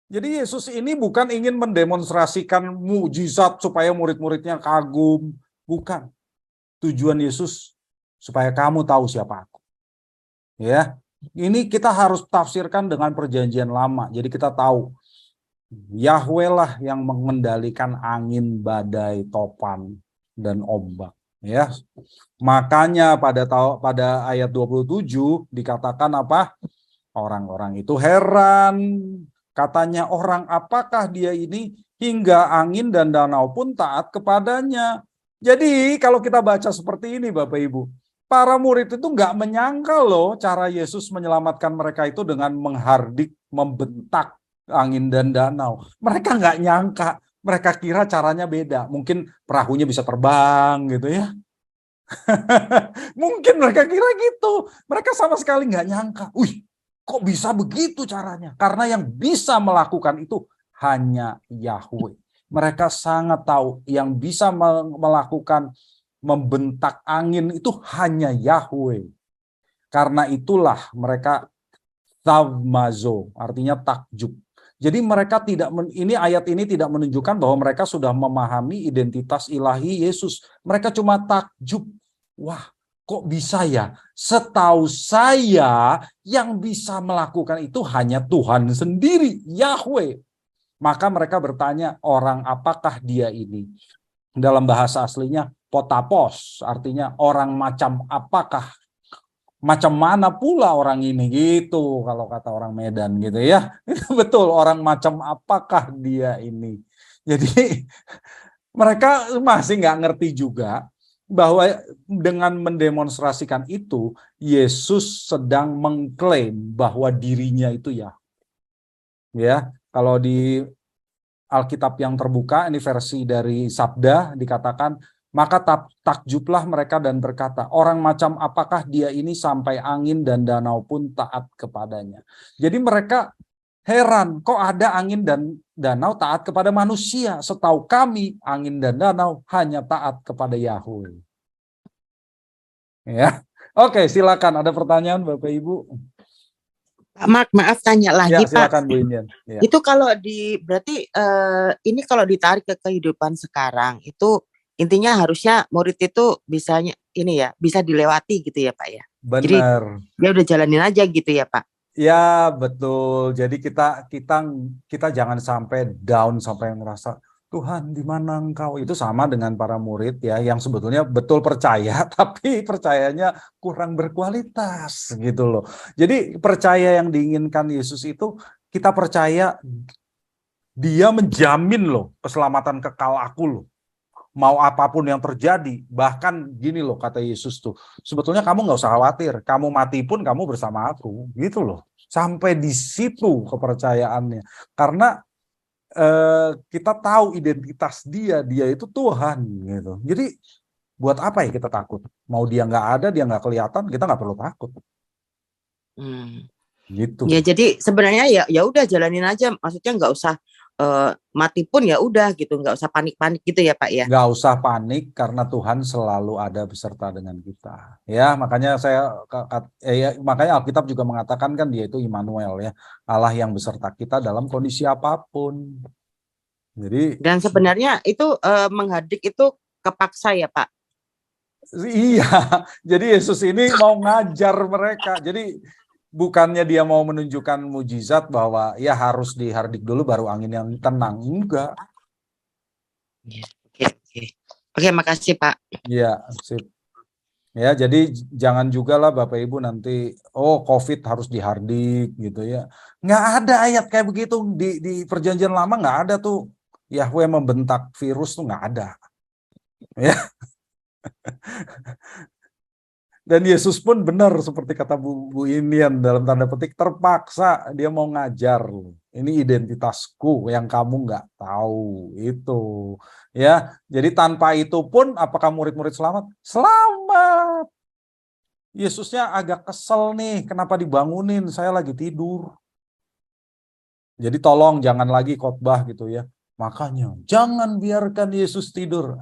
Jadi Yesus ini bukan ingin mendemonstrasikan mukjizat supaya murid-muridnya kagum. Bukan. Tujuan Yesus supaya kamu tahu siapa aku. Ya, ini kita harus tafsirkan dengan perjanjian lama. Jadi kita tahu Yahweh lah yang mengendalikan angin, badai, topan, dan ombak. Ya, makanya pada ayat 27 dikatakan apa? Orang-orang itu heran. Katanya, orang apakah dia ini hingga angin dan danau pun taat kepadanya. Jadi kalau kita baca seperti ini Bapak Ibu, para murid itu nggak menyangka loh cara Yesus menyelamatkan mereka itu dengan menghardik, membentak angin dan danau. Mereka nggak nyangka, mereka kira caranya beda. Mungkin perahunya bisa terbang gitu ya. Mungkin mereka kira gitu. Mereka sama sekali nggak nyangka. Wih, kok bisa begitu caranya? Karena yang bisa melakukan itu hanya Yahweh. Mereka sangat tahu yang bisa melakukan membentak angin itu hanya Yahweh. Karena itulah mereka tavmazo, artinya takjub. Jadi mereka ayat ini tidak menunjukkan bahwa mereka sudah memahami identitas ilahi Yesus. Mereka cuma takjub. Wah, kok bisa ya? Setahu saya yang bisa melakukan itu hanya Tuhan sendiri, Yahweh. Maka mereka bertanya, orang apakah dia ini? Dalam bahasa aslinya potapos, artinya orang macam apakah? Macam mana pula orang ini gitu, kalau kata orang Medan gitu ya. Betul, orang macam apakah dia ini. Jadi mereka masih nggak ngerti juga bahwa dengan mendemonstrasikan itu, Yesus sedang mengklaim bahwa dirinya itu ya. Kalau di Alkitab yang terbuka, ini versi dari Sabda, dikatakan, maka takjublah mereka dan berkata, orang macam apakah dia ini sampai angin dan danau pun taat kepadanya. Jadi mereka heran, kok ada angin dan danau taat kepada manusia? Setahu kami, angin dan danau hanya taat kepada Yahweh. Ya, oke, silakan. Ada pertanyaan Bapak Ibu? Pak Mark, maaf tanya lagi Ya, silakan Pak. Bu Indian. Ya. Itu kalau berarti ini kalau ditarik ke kehidupan sekarang itu intinya harusnya murid itu bisa dilewati gitu ya Pak ya. Benar. Jadi dia udah jalanin aja gitu ya Pak. Ya betul. Jadi kita jangan sampai down sampai merasa Tuhan di mana engkau? Itu sama dengan para murid ya yang sebetulnya betul percaya tapi percayanya kurang berkualitas gitu loh. Jadi percaya yang diinginkan Yesus itu kita percaya dia menjamin loh keselamatan kekal aku loh. Mau apapun yang terjadi, bahkan gini loh kata Yesus tuh, sebetulnya kamu nggak usah khawatir, kamu mati pun kamu bersama aku, gitu loh. Sampai di situ kepercayaannya, karena kita tahu identitas dia itu Tuhan, gitu. Jadi buat apa ya kita takut? Mau dia nggak ada, dia nggak kelihatan, kita nggak perlu takut. Gitu. Ya jadi sebenarnya ya udah jalanin aja, maksudnya nggak usah mati pun ya udah gitu, nggak usah panik-panik gitu ya Pak ya. Nggak usah panik karena Tuhan selalu ada beserta dengan kita. Ya makanya makanya Alkitab juga mengatakan kan dia itu Immanuel ya, Allah yang beserta kita dalam kondisi apapun. Jadi dan sebenarnya itu menghardik itu kepaksa ya Pak. Iya, jadi Yesus ini mau ngajar mereka. Jadi bukannya dia mau menunjukkan mujizat bahwa ya harus dihardik dulu baru angin yang tenang. Enggak. Oke, oke. Oke, makasih Pak. Iya, sip. Ya, jadi jangan juga lah Bapak Ibu nanti, oh COVID harus dihardik gitu ya. Nggak ada ayat kayak begitu di perjanjian lama, nggak ada tuh. Yahweh membentak virus tuh nggak ada. Ya. Dan Yesus pun benar seperti kata Bu Inian dalam tanda petik terpaksa dia mau ngajar. Ini identitasku yang kamu nggak tahu itu. Ya, jadi tanpa itu pun apakah murid-murid selamat? Selamat. Yesusnya agak kesel nih, kenapa dibangunin? Saya lagi tidur. Jadi tolong jangan lagi khotbah gitu ya. Makanya jangan biarkan Yesus tidur.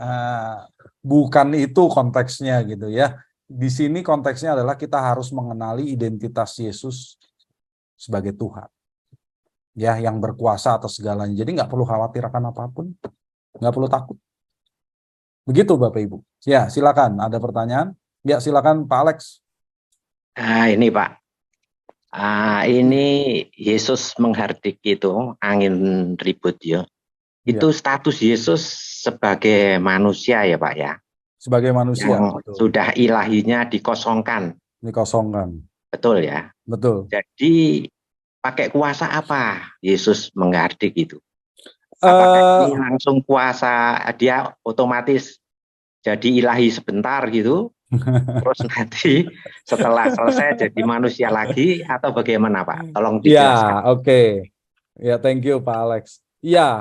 Bukan itu konteksnya gitu ya. Di sini konteksnya adalah kita harus mengenali identitas Yesus sebagai Tuhan. Ya, yang berkuasa atas segalanya. Jadi nggak perlu khawatir akan apapun. Nggak perlu takut. Begitu Bapak Ibu. Ya, silakan. Ada pertanyaan? Ya, silakan Pak Alex. Ini Pak. Ini Yesus menghardik itu angin ribut ya. Itu status Yesus sebagai manusia ya Pak ya. Sebagai manusia. Yang betul. sudah ilahinya dikosongkan. Dikosongkan. Betul ya. Betul. Jadi pakai kuasa apa Yesus menghardik itu? Apakah ini langsung kuasa dia otomatis jadi ilahi sebentar gitu? Terus nanti setelah selesai jadi manusia lagi atau bagaimana Pak? Tolong dijelaskan. Ya, oke. Ya, thank you Pak Alex. Ya,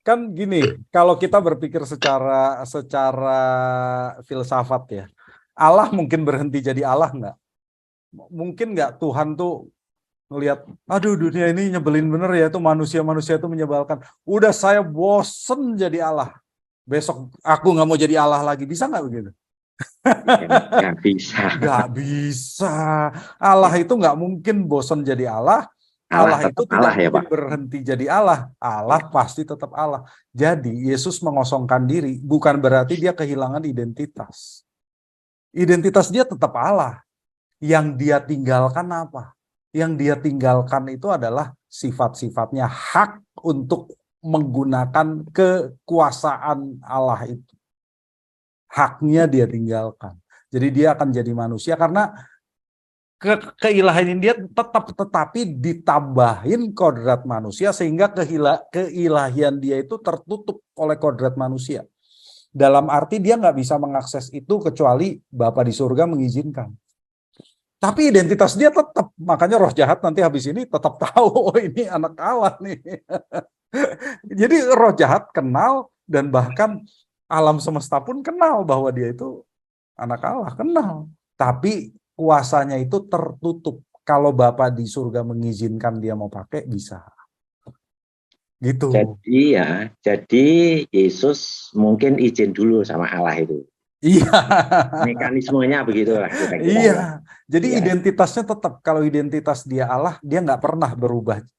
kan gini, kalau kita berpikir secara filsafat ya, Allah mungkin berhenti jadi Allah nggak? Mungkin nggak Tuhan tuh ngelihat, aduh dunia ini nyebelin bener ya, tuh manusia-manusia itu menyebalkan. Udah saya bosen jadi Allah. Besok aku nggak mau jadi Allah lagi. Bisa nggak begitu? Nggak bisa. Nggak bisa. Allah itu nggak mungkin bosen jadi Allah. Allah itu tidak Allah, ya, mungkin Pak. berhenti jadi Allah. Allah pasti tetap Allah. Jadi Yesus mengosongkan diri bukan berarti dia kehilangan identitas. Identitas dia tetap Allah. Yang dia tinggalkan apa? Yang dia tinggalkan itu adalah sifat-sifatnya, hak untuk menggunakan kekuasaan Allah itu. Haknya dia tinggalkan. Jadi dia akan jadi manusia karena keilahian dia tetapi ditambahin kodrat manusia sehingga keilahian dia itu tertutup oleh kodrat manusia. Dalam arti dia nggak bisa mengakses itu kecuali Bapa di surga mengizinkan. Tapi identitas dia tetap, makanya roh jahat nanti habis ini tetap tahu, oh ini anak Allah nih. Jadi roh jahat kenal dan bahkan alam semesta pun kenal bahwa dia itu anak Allah, kenal. Tapi kuasanya itu tertutup. Kalau Bapa di surga mengizinkan dia mau pakai, bisa. Gitu. Jadi Yesus mungkin izin dulu sama Allah itu. Iya. Mekanismenya begitulah kira-kira. Iya. Jadi iya. Identitasnya tetap. Kalau identitas dia Allah, dia nggak pernah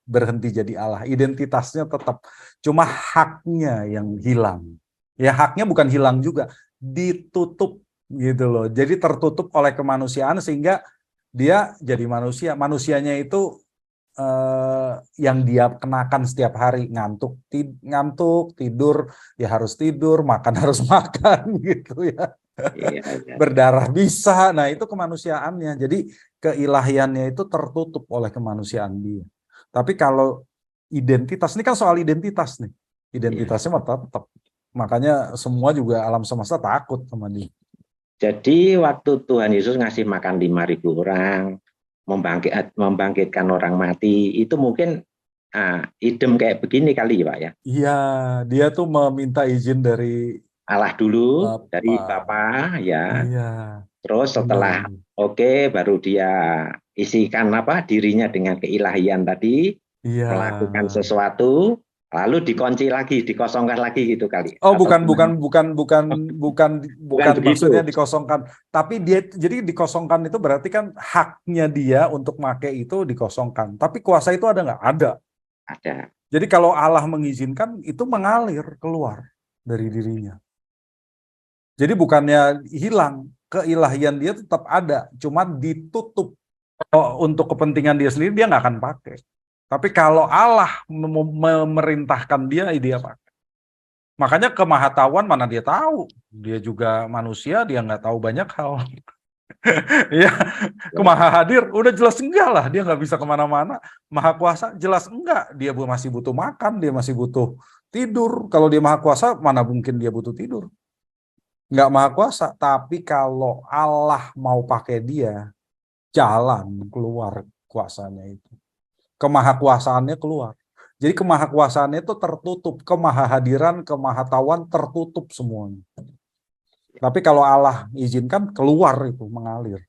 berhenti jadi Allah. Identitasnya tetap. Cuma haknya yang hilang. Ya haknya bukan hilang juga, ditutup gitu loh. Jadi tertutup oleh kemanusiaan sehingga dia jadi manusia. Manusianya itu yang dia kenakan setiap hari, ngantuk tidur ya harus tidur, makan harus makan gitu ya. Iya. Berdarah bisa. Nah, itu kemanusiaannya. Jadi keilahiannya itu tertutup oleh kemanusiaan dia. Tapi kalau identitas, ini kan soal identitas nih. Identitasnya tetap. Makanya semua juga alam semesta takut sama dia. Jadi waktu Tuhan Yesus ngasih makan 5.000 orang, membangkitkan orang mati, itu mungkin idem kayak begini kali Pak ya? Iya, dia tuh meminta izin dari Allah dulu, dari Bapa ya. Iya. Terus setelah oke, baru dia isikan dirinya dengan keilahian tadi, melakukan sesuatu. Lalu dikunci lagi, dikosongkan lagi gitu kali. Oh, bukan maksudnya dikosongkan. Tapi dia jadi dikosongkan itu berarti kan haknya dia untuk pakai itu dikosongkan. Tapi kuasa itu ada nggak? Ada. Ada. Jadi kalau Allah mengizinkan itu mengalir keluar dari dirinya. Jadi bukannya hilang, keilahian dia tetap ada, cuma ditutup. Untuk kepentingan dia sendiri dia nggak akan pakai. Tapi kalau Allah memerintahkan dia pakai. Makanya kemahatauan mana dia tahu? Dia juga manusia, dia nggak tahu banyak hal. Ya, kemaha hadir, udah jelas enggak lah, dia nggak bisa kemana-mana. Maha kuasa jelas enggak, dia masih butuh makan, dia masih butuh tidur. Kalau dia maha kuasa, mana mungkin dia butuh tidur? Nggak maha kuasa. Tapi kalau Allah mau pakai dia, jalan keluar kuasanya itu. Kemahakuasaannya keluar. Jadi kemahakuasaannya itu tertutup, kemahahadiran, kemahatauan tertutup semuanya. Tapi kalau Allah izinkan, keluar itu, mengalir.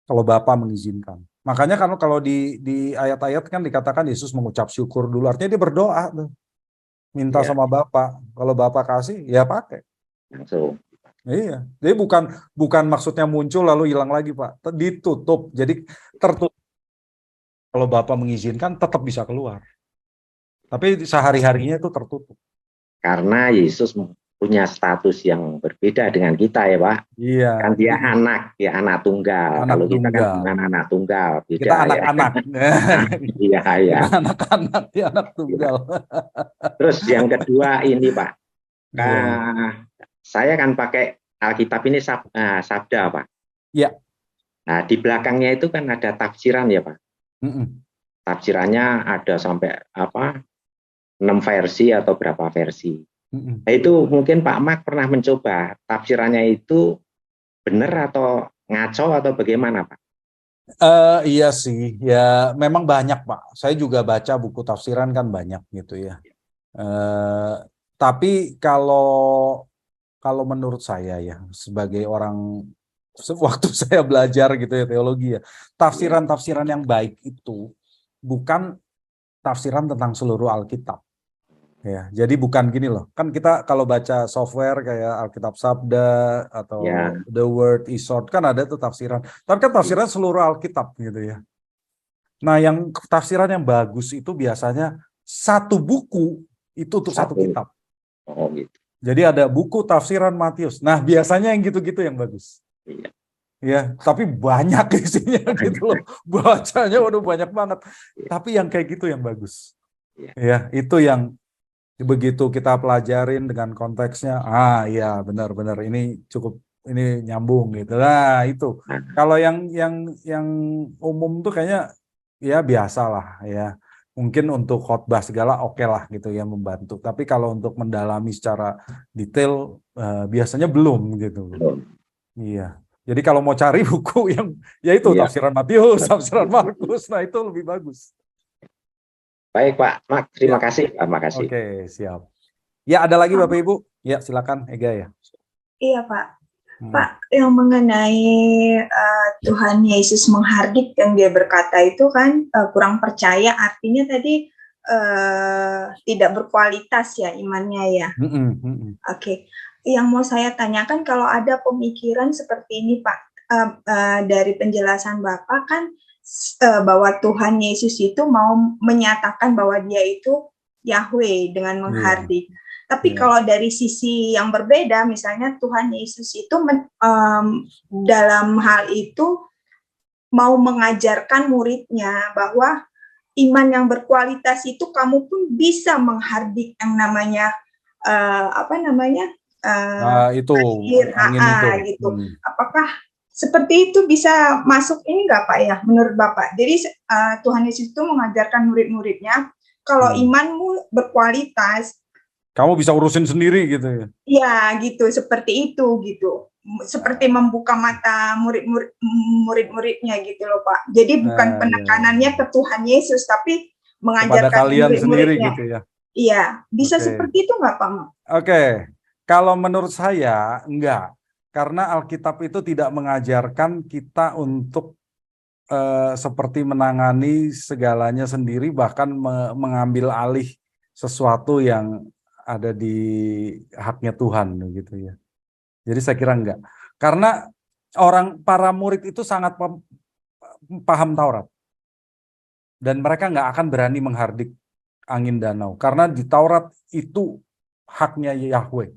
Kalau Bapa mengizinkan. Makanya kalau di ayat-ayat kan dikatakan Yesus mengucap syukur dulu. Artinya dia berdoa tuh. Minta sama Bapa. Kalau Bapa kasih, ya pakai. Langsung. Iya. Jadi bukan maksudnya muncul lalu hilang lagi, Pak. Ditutup. Jadi tertutup. Kalau Bapak mengizinkan tetap bisa keluar. Tapi sehari-harinya itu tertutup. Karena Yesus punya status yang berbeda dengan kita ya Pak. Iya. Kan dia anak tunggal. Kalau kita kan bukan anak tunggal. Beda, kita anak-anak. Iya, iya. Kita anak-anak, dia anak tunggal. Terus yang kedua ini Pak. Saya kan pakai Alkitab ini sabda Pak. Iya. Nah di belakangnya itu kan ada tafsiran ya Pak. Tafsirannya ada sampai 6 versi atau berapa versi. Nah, itu mungkin Pak Mak pernah mencoba tafsirannya itu benar atau ngaco atau bagaimana Pak? Iya sih, ya memang banyak Pak. Saya juga baca buku tafsiran kan banyak gitu ya. Tapi kalau menurut saya ya sebagai orang waktu saya belajar gitu ya teologi ya, tafsiran-tafsiran yang baik itu bukan tafsiran tentang seluruh Alkitab. Ya, jadi bukan gini loh. Kan kita kalau baca software kayak Alkitab Sabda atau The Word Isod kan ada tuh tafsiran. Tapi kan tafsiran seluruh Alkitab gitu ya. Nah, yang tafsiran yang bagus itu biasanya satu buku itu untuk satu kitab. Oh gitu. Jadi ada buku tafsiran Matius. Nah, biasanya yang gitu-gitu yang bagus. Iya. Ya, tapi banyak isinya gitu loh. Bacanya waduh banyak banget. Tapi yang kayak gitu yang bagus. Ya, itu yang begitu kita pelajarin dengan konteksnya, iya benar-benar ini cukup, ini nyambung gitu. Nah, itu. Kalau yang umum tuh kayaknya ya biasalah ya. Mungkin untuk khotbah segala oke lah gitu ya membantu. Tapi kalau untuk mendalami secara detail biasanya belum gitu. Iya. Jadi kalau mau cari buku yang ya itu tafsiran Matius, tafsiran Markus, nah itu lebih bagus. Baik Pak Mak, terima kasih. Terima kasih. Oke, siap. Ya, ada lagi Bapak Ibu? Ya, silakan Ega ya. Iya Pak. Pak, yang mengenai Tuhan Yesus menghardik yang dia berkata itu kan kurang percaya, artinya tadi tidak berkualitas ya imannya ya. Oke. Yang mau saya tanyakan kalau ada pemikiran seperti ini Pak, dari penjelasan Bapak kan bahwa Tuhan Yesus itu mau menyatakan bahwa dia itu Yahweh dengan menghardik. Tapi kalau dari sisi yang berbeda, misalnya Tuhan Yesus itu dalam hal itu mau mengajarkan muridnya bahwa iman yang berkualitas itu kamu pun bisa menghardik yang namanya itu angin itu. Gitu. Apakah seperti itu bisa masuk ini nggak Pak ya menurut Bapak? Jadi Tuhan Yesus itu mengajarkan murid-muridnya kalau imanmu berkualitas, kamu bisa urusin sendiri gitu ya? Ya gitu, seperti itu gitu. Seperti membuka mata murid-muridnya gitu loh Pak. Jadi bukan penekanannya ke Tuhan Yesus, tapi mengajarkan kepada kalian sendiri gitu ya? Iya, bisa seperti itu nggak Pak? Oke, kalau menurut saya enggak. Karena Alkitab itu tidak mengajarkan kita untuk seperti menangani segalanya sendiri, bahkan mengambil alih sesuatu yang ada di haknya Tuhan gitu ya. Jadi saya kira enggak. Karena para murid itu sangat paham Taurat. Dan mereka enggak akan berani menghardik angin danau. Karena di Taurat itu haknya Yahweh.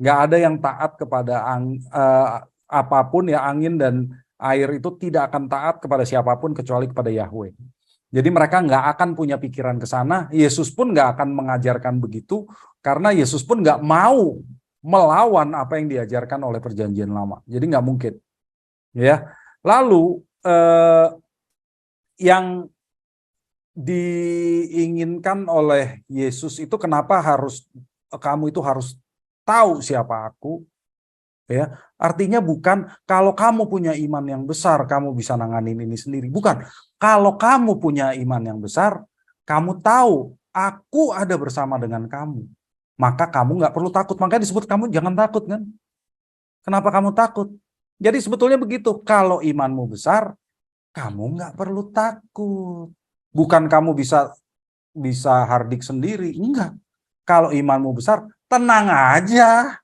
Nggak ada yang taat kepada apapun ya, angin dan air itu tidak akan taat kepada siapapun kecuali kepada Yahweh. Jadi mereka nggak akan punya pikiran ke sana. Yesus pun nggak akan mengajarkan begitu karena Yesus pun nggak mau melawan apa yang diajarkan oleh Perjanjian Lama. Jadi nggak mungkin. Ya. Lalu yang diinginkan oleh Yesus itu kenapa kamu itu harus tahu siapa aku, ya, artinya bukan kalau kamu punya iman yang besar kamu bisa nanganin ini sendiri, bukan. Kalau kamu punya iman yang besar, kamu tahu aku ada bersama dengan kamu, maka kamu nggak perlu takut. Makanya disebut kamu jangan takut, kan? Kenapa kamu takut? Jadi sebetulnya begitu, kalau imanmu besar kamu nggak perlu takut. Bukan kamu bisa hardik sendiri, enggak. Kalau imanmu besar, tenang aja.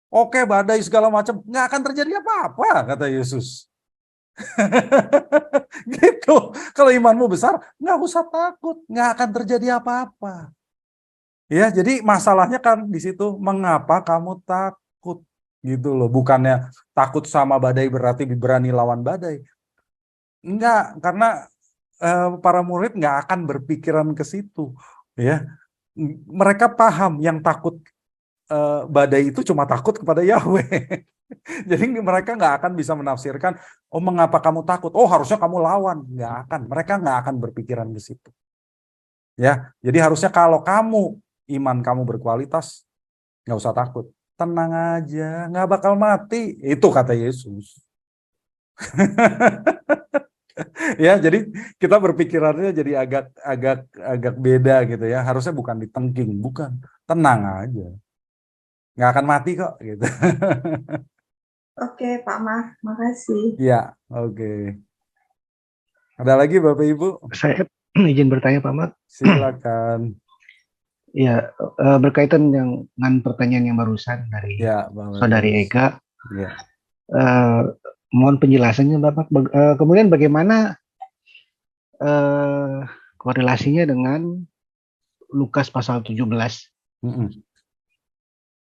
Oke, badai segala macam, nggak akan terjadi apa-apa, kata Yesus. Gitu. Kalau imanmu besar, nggak usah takut, nggak akan terjadi apa-apa. Ya, jadi masalahnya kan di situ, mengapa kamu takut? Gitu loh, bukannya takut sama badai berarti berani lawan badai. Enggak, karena para murid nggak akan berpikiran ke situ, ya. Mereka paham yang takut badai itu cuma takut kepada Yahweh. Jadi mereka nggak akan bisa menafsirkan, oh mengapa kamu takut? Oh harusnya kamu lawan. Nggak akan. Mereka nggak akan berpikiran ke situ. Ya, jadi harusnya kalau iman kamu berkualitas, nggak usah takut. Tenang aja, nggak bakal mati. Itu kata Yesus. Ya, jadi kita berpikirannya jadi agak beda gitu ya. Harusnya bukan ditengking, bukan. Tenang aja. Nggak akan mati kok gitu. Oke, Pak Mah, makasih. Ya, oke. Ada lagi Bapak Ibu? Saya izin bertanya Pak Mat. Silakan. Ya, berkaitan dengan pertanyaan yang barusan dari Ya, Bapak Saudari Ibu. Eka. Ya. Mohon penjelasannya Bapak. Kemudian bagaimana korelasinya dengan Lukas pasal 17?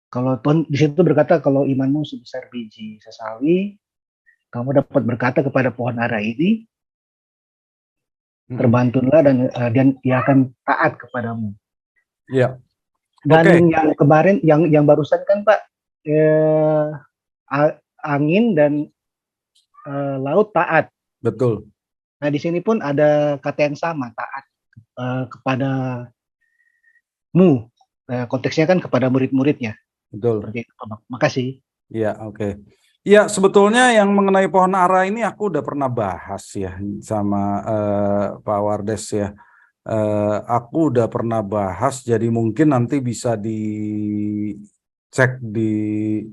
Kalau Tuhan di situ berkata, kalau imanmu sebesar biji sesawi, kamu dapat berkata kepada pohon ara ini, terbantulah dan dia akan taat kepadamu. Ya. Dan yang kemarin, yang barusan kan Pak, angin dan laut taat. Betul. Nah di sini pun ada kata yang sama, taat kepadamu. Konteksnya kan kepada murid-muridnya. Betul. Seperti itu, Pak. Makasih. Iya, oke. Ya, sebetulnya yang mengenai pohon ara ini aku udah pernah bahas ya sama Pak Wardes ya. Aku udah pernah bahas, jadi mungkin nanti bisa dicek di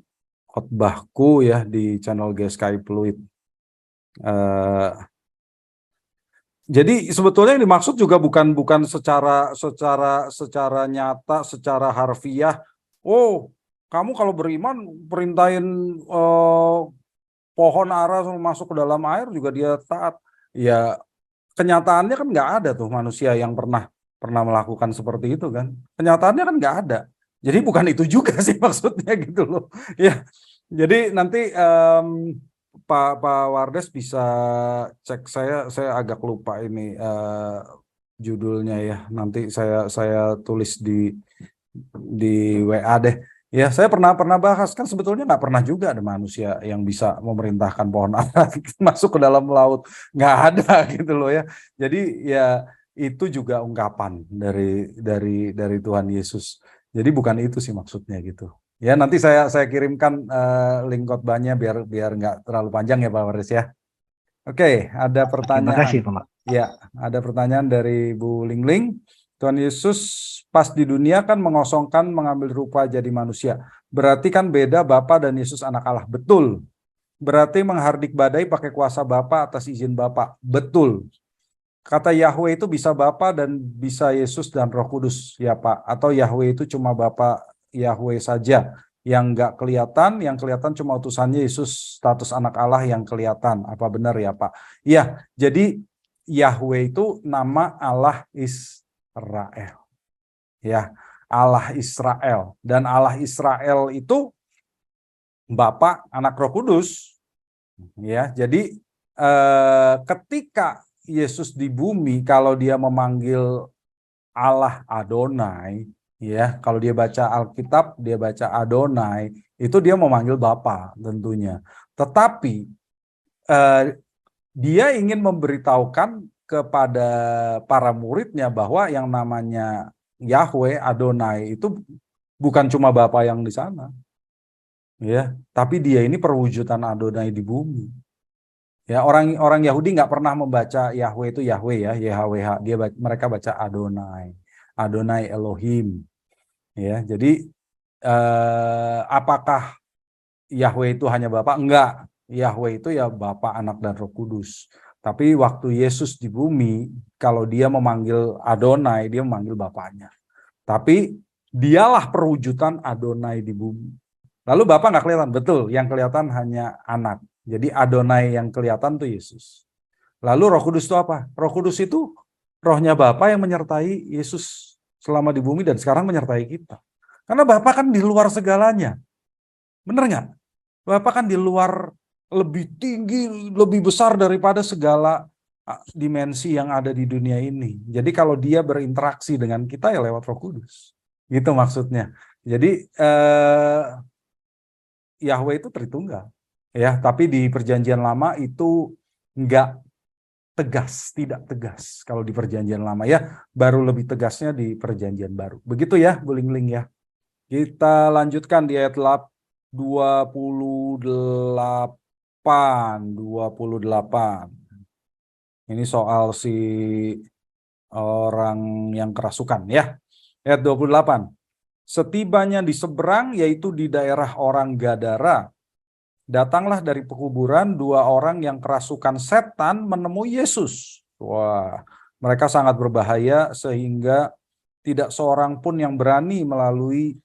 khotbahku ya di channel GSKI Pluit. Jadi sebetulnya yang dimaksud juga bukan secara nyata, secara harfiah. Oh, kamu kalau beriman perintahin pohon ara masuk ke dalam air juga dia taat. Ya kenyataannya kan nggak ada tuh manusia yang pernah melakukan seperti itu kan. Kenyataannya kan nggak ada. Jadi bukan itu juga sih maksudnya gitu loh. Ya, jadi nanti Pak Wardes bisa cek, saya agak lupa ini judulnya ya. Nanti saya tulis di WA deh. Ya, saya pernah bahas kan sebetulnya nggak pernah juga ada manusia yang bisa memerintahkan pohon ara masuk ke dalam laut, nggak ada gitu loh ya. Jadi ya itu juga ungkapan dari Tuhan Yesus. Jadi bukan itu sih maksudnya gitu. Ya nanti saya kirimkan link khotbahnya biar nggak terlalu panjang ya Pak Waris ya. Oke, ada pertanyaan. Terima kasih Pak. Ya, ada pertanyaan dari Bu Lingling. Tuhan Yesus pas di dunia kan mengosongkan, mengambil rupa jadi manusia. Berarti kan beda Bapa dan Yesus anak Allah. Betul. Berarti menghardik badai pakai kuasa Bapa atas izin Bapa. Betul. Kata Yahweh itu bisa Bapa dan bisa Yesus dan Roh Kudus, ya Pak. Atau Yahweh itu cuma Bapa Yahweh saja yang nggak kelihatan, yang kelihatan cuma utusannya Yesus, status anak Allah yang kelihatan. Apa benar ya Pak? Iya, jadi Yahweh itu nama Allah Israel. Ya, Allah Israel. Dan Allah Israel itu Bapa, Anak, Roh Kudus. Ya, jadi ketika Yesus di bumi, kalau dia memanggil Allah Adonai, ya, kalau dia baca Alkitab, dia baca Adonai, itu dia memanggil Bapa tentunya. Tetapi dia ingin memberitahukan kepada para muridnya bahwa yang namanya Yahweh Adonai itu bukan cuma Bapa yang di sana, ya, tapi dia ini perwujudan Adonai di bumi. Ya, orang Yahudi nggak pernah membaca Yahweh itu Yahweh ya, YHWH. Mereka baca Adonai, Adonai Elohim. Ya, jadi apakah Yahweh itu hanya Bapa? Enggak. Yahweh itu ya Bapa, Anak, dan Roh Kudus. Tapi waktu Yesus di bumi, kalau dia memanggil Adonai, dia memanggil Bapaknya. Tapi dialah perwujudan Adonai di bumi. Lalu Bapa nggak kelihatan, betul. Yang kelihatan hanya Anak. Jadi Adonai yang kelihatan tuh Yesus. Lalu Roh Kudus itu apa? Roh Kudus itu rohnya Bapa yang menyertai Yesus selama di bumi dan sekarang menyertai kita. Karena Bapa kan di luar segalanya. Bener nggak? Bapa kan di luar, lebih tinggi, lebih besar daripada segala dimensi yang ada di dunia ini. Jadi kalau dia berinteraksi dengan kita ya lewat Roh Kudus. Gitu maksudnya. Jadi Yahweh itu Tritunggal. Ya, tapi di Perjanjian Lama itu enggak tegas, tidak tegas kalau di Perjanjian Lama ya, baru lebih tegasnya di Perjanjian Baru. Begitu ya, Bu Lingling ya. Kita lanjutkan di ayat 28. Ini soal si orang yang kerasukan ya. Ayat 28. Setibanya di seberang, yaitu di daerah orang Gadara, datanglah dari pekuburan 2 orang yang kerasukan setan menemui Yesus. Wah, mereka sangat berbahaya sehingga tidak seorang pun yang berani melalui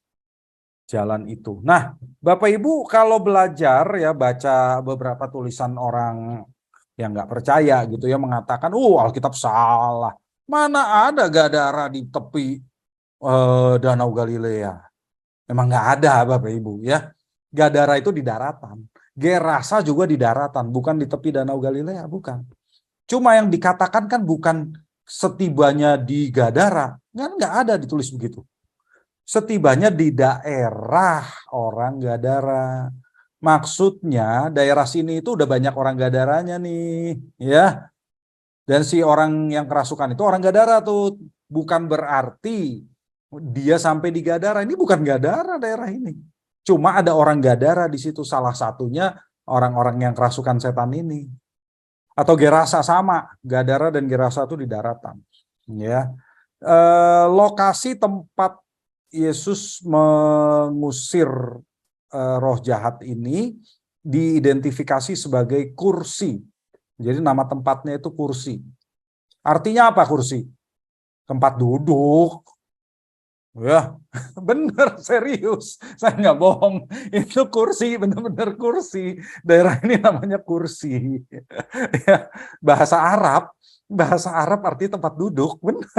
jalan itu. Nah, Bapak Ibu kalau belajar ya, baca beberapa tulisan orang yang nggak percaya gitu ya, mengatakan, Alkitab salah. Mana ada Gadara di tepi Danau Galilea. Memang nggak ada Bapak Ibu ya. Gadara itu di daratan. Gerasa juga di daratan, bukan di tepi Danau Galilea, bukan. Cuma yang dikatakan kan bukan setibanya di Gadara. Kan nggak ada ditulis begitu. Setibanya di daerah orang Gadara. Maksudnya daerah sini itu udah banyak orang Gadaranya nih, ya. Dan si orang yang kerasukan itu orang Gadara tuh. Bukan berarti dia sampai di Gadara. Ini bukan Gadara daerah ini. Cuma ada orang Gadara di situ, salah satunya orang-orang yang kerasukan setan ini. Atau Gerasa sama, Gadara dan Gerasa itu di daratan. Ya, lokasi tempat Yesus mengusir roh jahat ini diidentifikasi sebagai kursi. Jadi nama tempatnya itu kursi. Artinya apa kursi? Tempat duduk. Ya, bener, serius. Saya nggak bohong. Itu kursi, bener-bener kursi. Daerah ini namanya kursi. Ya, bahasa Arab artinya tempat duduk, bener.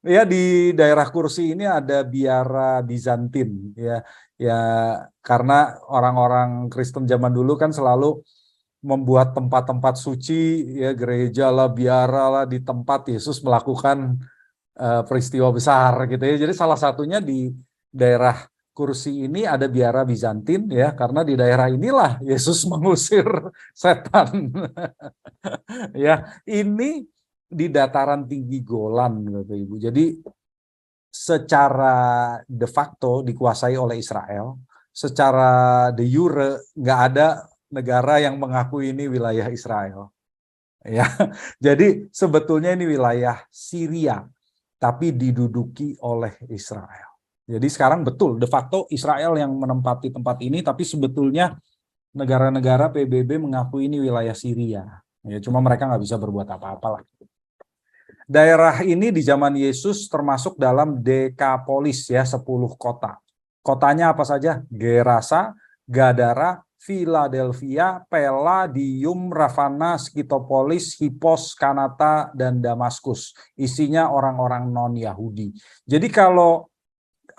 Ya, di daerah kursi ini ada biara Bizantin, ya. Ya, karena orang-orang Kristen zaman dulu kan selalu membuat tempat-tempat suci, ya, gereja lah, biara lah, di tempat Yesus melakukan peristiwa besar gitu ya. Jadi salah satunya di daerah kursi ini ada biara Bizantin ya, karena di daerah inilah Yesus mengusir setan. Ya, ini di dataran tinggi Golan Bapak Ibu. Jadi secara de facto dikuasai oleh Israel, secara de jure nggak ada negara yang mengakui ini wilayah Israel. Ya, jadi sebetulnya ini wilayah Syria, tapi diduduki oleh Israel. Jadi sekarang betul de facto Israel yang menempati tempat ini, tapi sebetulnya negara-negara PBB mengakui ini wilayah Syria. Ya, cuma mereka nggak bisa berbuat apa-apa lah. Daerah ini di zaman Yesus termasuk dalam Dekapolis ya, 10 kota. Kotanya apa saja? Gerasa, Gadara, Philadelphia, Palladium, Ravenna, Skytopolis, Hippos, Kanata, dan Damaskus. Isinya orang-orang non-Yahudi. Jadi kalau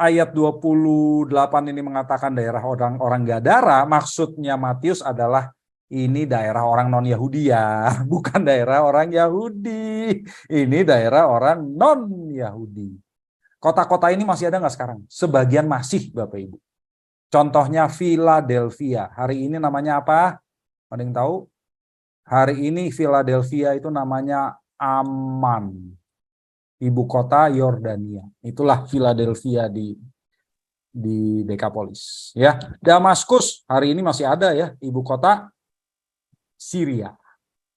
ayat 28 ini mengatakan daerah orang-orang Gadara, maksudnya Matius adalah ini daerah orang non-Yahudi ya, bukan daerah orang Yahudi. Ini daerah orang non-Yahudi. Kota-kota ini masih ada nggak sekarang? Sebagian masih, Bapak Ibu. Contohnya Philadelphia. Hari ini namanya apa? Ada yang tahu? Hari ini Philadelphia itu namanya Amman. Ibu kota Yordania. Itulah Philadelphia di Decapolis. Ya, Damaskus hari ini masih ada ya, ibu kota Syria.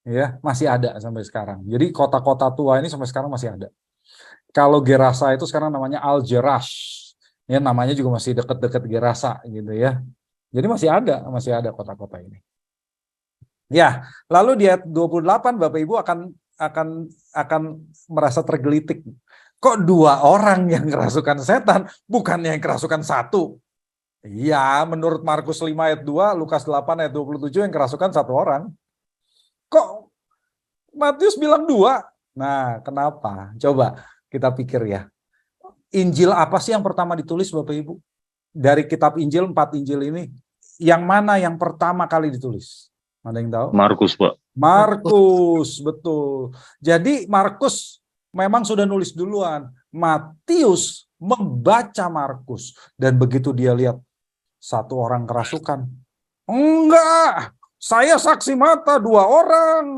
Ya, masih ada sampai sekarang. Jadi kota-kota tua ini sampai sekarang masih ada. Kalau Gerasa itu sekarang namanya Al-Jerash. Ya, namanya juga masih dekat-dekat Gerasa gitu ya. Jadi masih ada kota-kota ini. Ya, lalu di ayat 28 Bapak Ibu akan merasa tergelitik. Kok 2 orang yang kerasukan setan, bukannya yang kerasukan 1? Iya, menurut Markus 5 ayat 2, Lukas 8 ayat 27 yang kerasukan 1 orang. Kok Matius bilang 2? Nah, kenapa? Coba kita pikir ya. Injil apa sih yang pertama ditulis Bapak Ibu? Dari kitab Injil, 4 Injil ini, yang mana yang pertama kali ditulis? Ada yang tahu? Markus, Pak. Markus, betul. Jadi Markus memang sudah nulis duluan. Matius membaca Markus. Dan begitu dia lihat 1 orang kerasukan. Enggak, saya saksi mata 2 orang.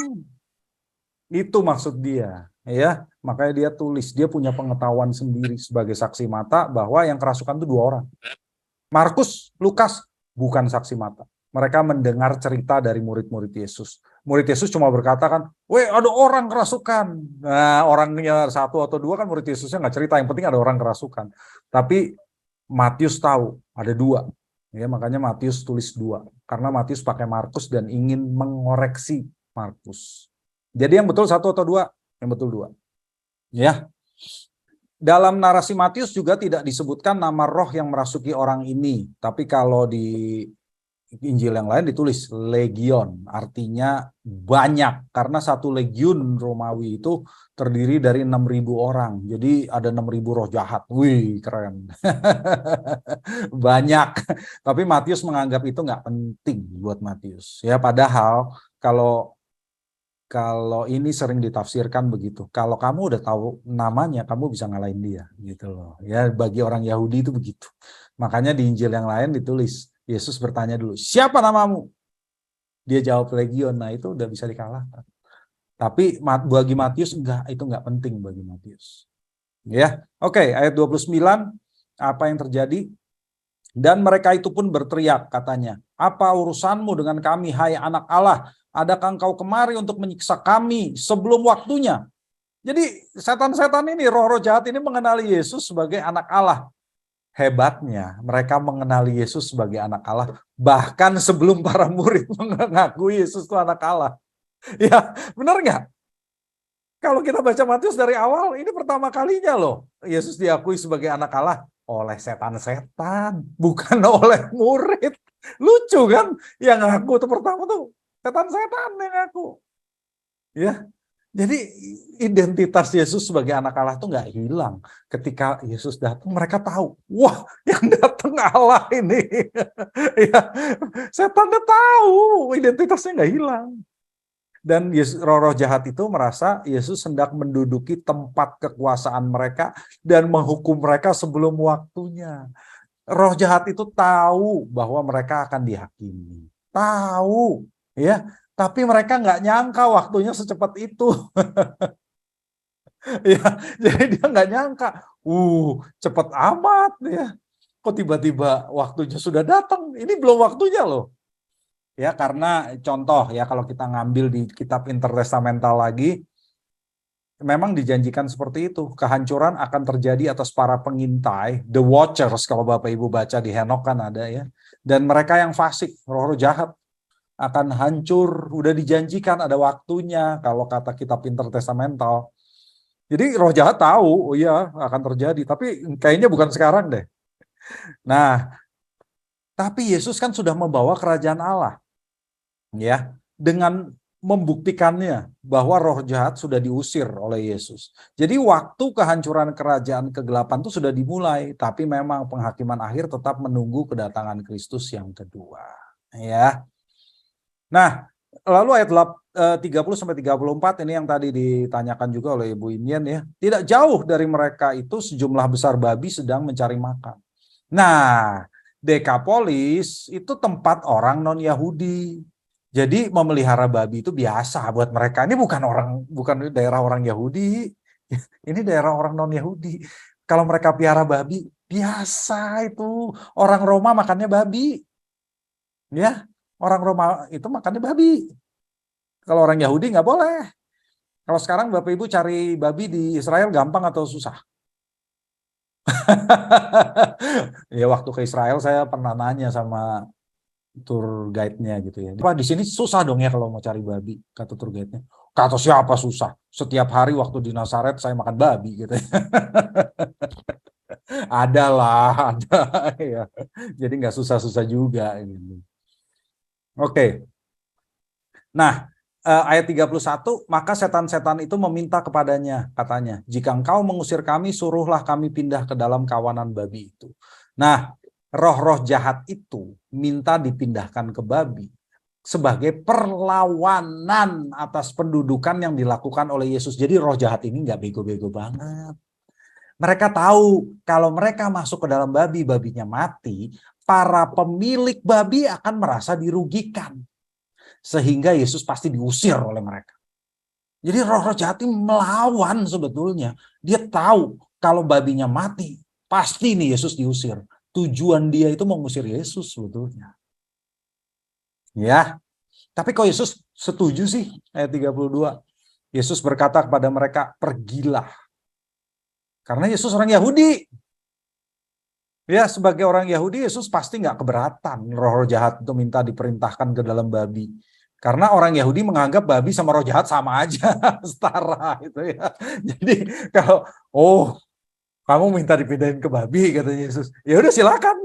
Itu maksud dia. Ya, makanya dia tulis, dia punya pengetahuan sendiri sebagai saksi mata bahwa yang kerasukan itu 2 orang. Markus, Lukas bukan saksi mata. Mereka mendengar cerita dari murid-murid Yesus. Murid Yesus cuma berkata kan, "Weh, ada orang kerasukan." Nah, orangnya 1 atau 2 kan murid Yesusnya nggak cerita, yang penting ada orang kerasukan. Tapi Matius tahu ada 2. Ya, makanya Matius tulis 2. Karena Matius pakai Markus dan ingin mengoreksi Markus. Jadi yang betul 1 atau 2? Yang betul 2. Ya. Dalam narasi Matius juga tidak disebutkan nama roh yang merasuki orang ini. Tapi kalau di Injil yang lain ditulis legion. Artinya banyak. Karena 1 legiun Romawi itu terdiri dari 6.000 orang. Jadi ada 6.000 roh jahat. Wih, keren. Banyak. Tapi Matius menganggap itu nggak penting buat Matius. Ya, padahal kalau ini sering ditafsirkan begitu. Kalau kamu udah tahu namanya, kamu bisa ngalahin dia, gitu loh. Ya, bagi orang Yahudi itu begitu. Makanya di Injil yang lain ditulis, Yesus bertanya dulu, "Siapa namamu?" Dia jawab legion. Nah, itu udah bisa dikalahkan. Tapi bagi Matius enggak, itu enggak penting bagi Matius. Ya. Oke, ayat 29 apa yang terjadi? Dan mereka itu pun berteriak katanya, "Apa urusanmu dengan kami, hai anak Allah? Adakah engkau kemari untuk menyiksa kami sebelum waktunya?" Jadi setan-setan ini, roh-roh jahat ini mengenali Yesus sebagai anak Allah. Hebatnya mereka mengenali Yesus sebagai anak Allah bahkan sebelum para murid mengakui Yesus itu anak Allah. Ya, benar nggak? Kalau kita baca Matius dari awal, ini pertama kalinya loh Yesus diakui sebagai anak Allah oleh setan-setan, bukan oleh murid. Lucu kan? Yang ngaku itu pertama tuh setan-setan yang ngaku. Ya, jadi identitas Yesus sebagai anak Allah itu nggak hilang. Ketika Yesus datang, mereka tahu, wah, yang datang Allah ini. Ya, setannya tahu, identitasnya nggak hilang. Dan roh-roh jahat itu merasa Yesus hendak menduduki tempat kekuasaan mereka dan menghukum mereka sebelum waktunya. Roh jahat itu tahu bahwa mereka akan dihakimi. Tahu, ya. Tapi mereka nggak nyangka waktunya secepat itu. Ya, jadi dia nggak nyangka. Cepat amat ya. Kok tiba-tiba waktunya sudah datang? Ini belum waktunya loh. Ya, karena contoh ya, kalau kita ngambil di kitab intertestamental lagi, memang dijanjikan seperti itu. Kehancuran akan terjadi atas para pengintai, the watchers, kalau Bapak Ibu baca di Henok kan ada ya. Dan mereka yang fasik, roh-roh jahat, akan hancur. Udah dijanjikan ada waktunya, kalau kata kitab intertestamental. Jadi roh jahat tahu, oh iya akan terjadi. Tapi kayaknya bukan sekarang deh. Nah, Tapi Yesus kan sudah membawa kerajaan Allah. Ya, dengan membuktikannya bahwa roh jahat sudah diusir oleh Yesus. Jadi waktu kehancuran kerajaan kegelapan itu sudah dimulai, tapi memang penghakiman akhir tetap menunggu kedatangan Kristus yang kedua. Ya. Nah, lalu ayat 30-34 ini yang tadi ditanyakan juga oleh Ibu Inian ya. Tidak jauh dari mereka itu sejumlah besar babi sedang mencari makan. Nah, Dekapolis itu tempat orang non-Yahudi. Jadi memelihara babi itu biasa buat mereka. Ini bukan daerah orang Yahudi. Ini daerah orang non-Yahudi. Kalau mereka pelihara babi, biasa itu. Orang Roma makannya babi. Ya, orang Roma itu makannya babi. Kalau orang Yahudi nggak boleh. Kalau sekarang Bapak Ibu cari babi di Israel gampang atau susah? Ya waktu ke Israel saya pernah nanya sama tour guide-nya gitu ya. Pak, di sini susah dong ya kalau mau cari babi, kata tour guide-nya. Kata siapa susah? Setiap hari waktu di Nazaret saya makan babi gitu. Ada lah, ada ya. Jadi nggak susah-susah juga gitu. Oke. Nah, ayat 31, maka setan-setan itu meminta kepadanya, katanya, jika engkau mengusir kami, suruhlah kami pindah ke dalam kawanan babi itu. Nah, roh-roh jahat itu minta dipindahkan ke babi sebagai perlawanan atas pendudukan yang dilakukan oleh Yesus. Jadi roh jahat ini nggak bego-bego banget. Mereka tahu kalau mereka masuk ke dalam babi, babinya mati, para pemilik babi akan merasa dirugikan. Sehingga Yesus pasti diusir oleh mereka. Jadi roh-roh jahat ini melawan sebetulnya. Dia tahu kalau babinya mati, pasti nih Yesus diusir. Tujuan dia itu mengusir Yesus sebetulnya. Ya, tapi kok Yesus setuju sih? Ayat 32. Yesus berkata kepada mereka, pergilah. Karena Yesus orang Yahudi. Ya, sebagai orang Yahudi, Yesus pasti nggak keberatan roh-roh jahat itu minta diperintahkan ke dalam babi. Karena orang Yahudi menganggap babi sama roh jahat sama aja, setara itu ya. Jadi kalau kamu minta dipindahin ke babi, katanya Yesus, ya udah silakan.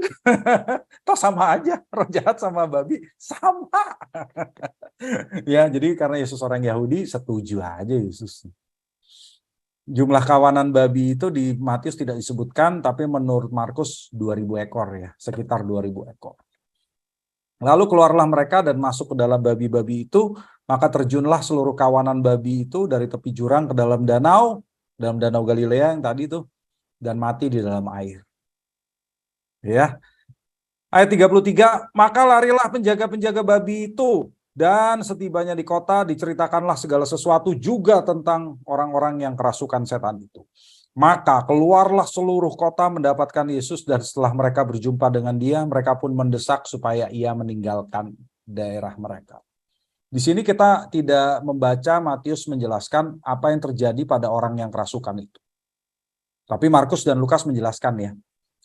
Toh sama aja, roh jahat sama babi sama. Ya, jadi karena Yesus orang Yahudi, setuju aja Yesus. Jumlah kawanan babi itu di Matius tidak disebutkan, tapi menurut Markus 2000 ekor ya, sekitar 2000 ekor. Lalu keluarlah mereka dan masuk ke dalam babi-babi itu, maka terjunlah seluruh kawanan babi itu dari tepi jurang ke dalam danau Galilea yang tadi itu, dan mati di dalam air. Ya. Ayat 33, maka larilah penjaga-penjaga babi itu, dan setibanya di kota diceritakanlah segala sesuatu juga tentang orang-orang yang kerasukan setan itu. Maka keluarlah seluruh kota mendapatkan Yesus, dan setelah mereka berjumpa dengan dia, mereka pun mendesak supaya ia meninggalkan daerah mereka. Di sini kita tidak membaca Matius menjelaskan apa yang terjadi pada orang yang kerasukan itu. Tapi Markus dan Lukas menjelaskan ya,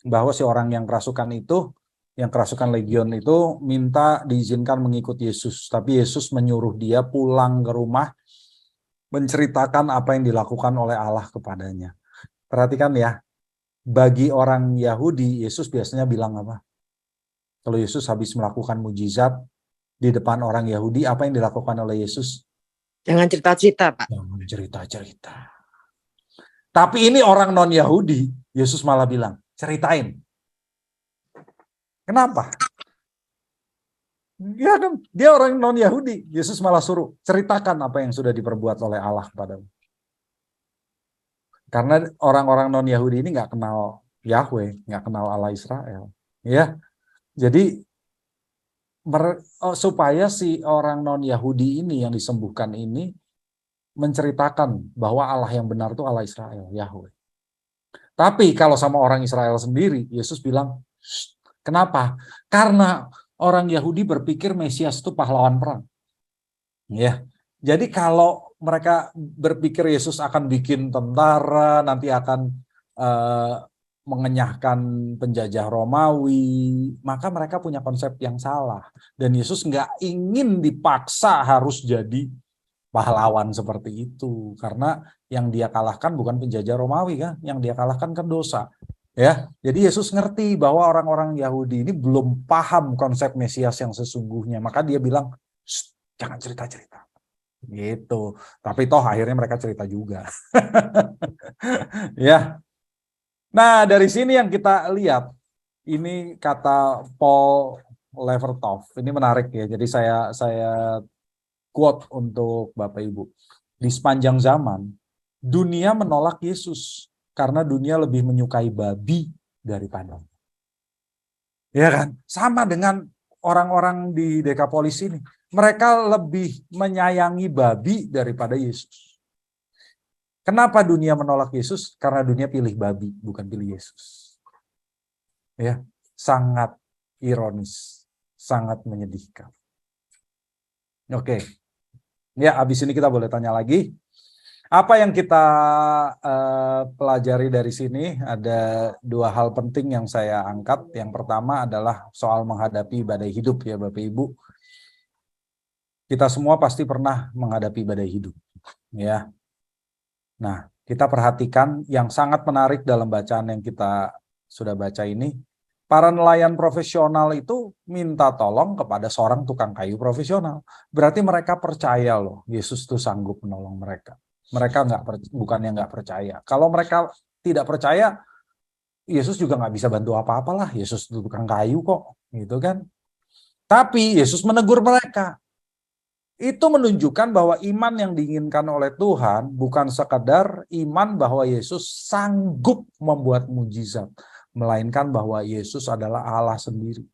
bahwa si orang yang kerasukan itu, yang kerasukan legion itu minta diizinkan mengikut Yesus. Tapi Yesus menyuruh dia pulang ke rumah, menceritakan apa yang dilakukan oleh Allah kepadanya. Perhatikan ya, bagi orang Yahudi, Yesus biasanya bilang apa? Kalau Yesus habis melakukan mujizat di depan orang Yahudi, apa yang dilakukan oleh Yesus? Jangan cerita-cerita, Pak. Jangan cerita-cerita. Tapi ini orang non-Yahudi, Yesus malah bilang, ceritain. Kenapa? Ya kan, dia orang non-Yahudi, Yesus malah suruh, ceritakan apa yang sudah diperbuat oleh Allah kepadamu. Karena orang-orang non-Yahudi ini nggak kenal Yahweh, nggak kenal Allah Israel. Ya, jadi supaya si orang non-Yahudi ini yang disembuhkan ini menceritakan bahwa Allah yang benar itu Allah Israel, Yahweh. Tapi kalau sama orang Israel sendiri, Yesus bilang, kenapa? Karena orang Yahudi berpikir Mesias itu pahlawan perang. Ya, jadi kalau mereka berpikir Yesus akan bikin tentara, nanti akan mengenyahkan penjajah Romawi, maka mereka punya konsep yang salah. Dan Yesus nggak ingin dipaksa harus jadi pahlawan seperti itu. Karena yang dia kalahkan bukan penjajah Romawi kan, yang dia kalahkan kan dosa. Ya, jadi Yesus ngerti bahwa orang-orang Yahudi ini belum paham konsep Mesias yang sesungguhnya. Maka dia bilang, "Shh, jangan cerita-cerita." Gitu. Tapi toh akhirnya mereka cerita juga. Ya. Nah, dari sini yang kita lihat, ini kata Paul Levertov. Ini menarik ya. Jadi saya quote untuk Bapak Ibu. Di sepanjang zaman, dunia menolak Yesus karena dunia lebih menyukai babi daripada. Ya kan? Sama dengan orang-orang di Dekapolis ini. Mereka lebih menyayangi babi daripada Yesus. Kenapa dunia menolak Yesus? Karena dunia pilih babi, bukan pilih Yesus. Ya, sangat ironis, sangat menyedihkan. Oke. Ya, habis ini kita boleh tanya lagi. Apa yang kita pelajari dari sini? Ada dua hal penting yang saya angkat. Yang pertama adalah soal menghadapi badai hidup ya Bapak Ibu. Kita semua pasti pernah menghadapi badai hidup. Ya. Nah, kita perhatikan yang sangat menarik dalam bacaan yang kita sudah baca ini. Para nelayan profesional itu minta tolong kepada seorang tukang kayu profesional. Berarti mereka percaya loh, Yesus tuh sanggup menolong mereka. Mereka bukannya nggak percaya. Kalau mereka tidak percaya, Yesus juga nggak bisa bantu apa-apalah. Yesus itu tukang kayu kok, gitu kan. Tapi Yesus menegur mereka. Itu menunjukkan bahwa iman yang diinginkan oleh Tuhan bukan sekadar iman bahwa Yesus sanggup membuat mujizat, melainkan bahwa Yesus adalah Allah sendiri.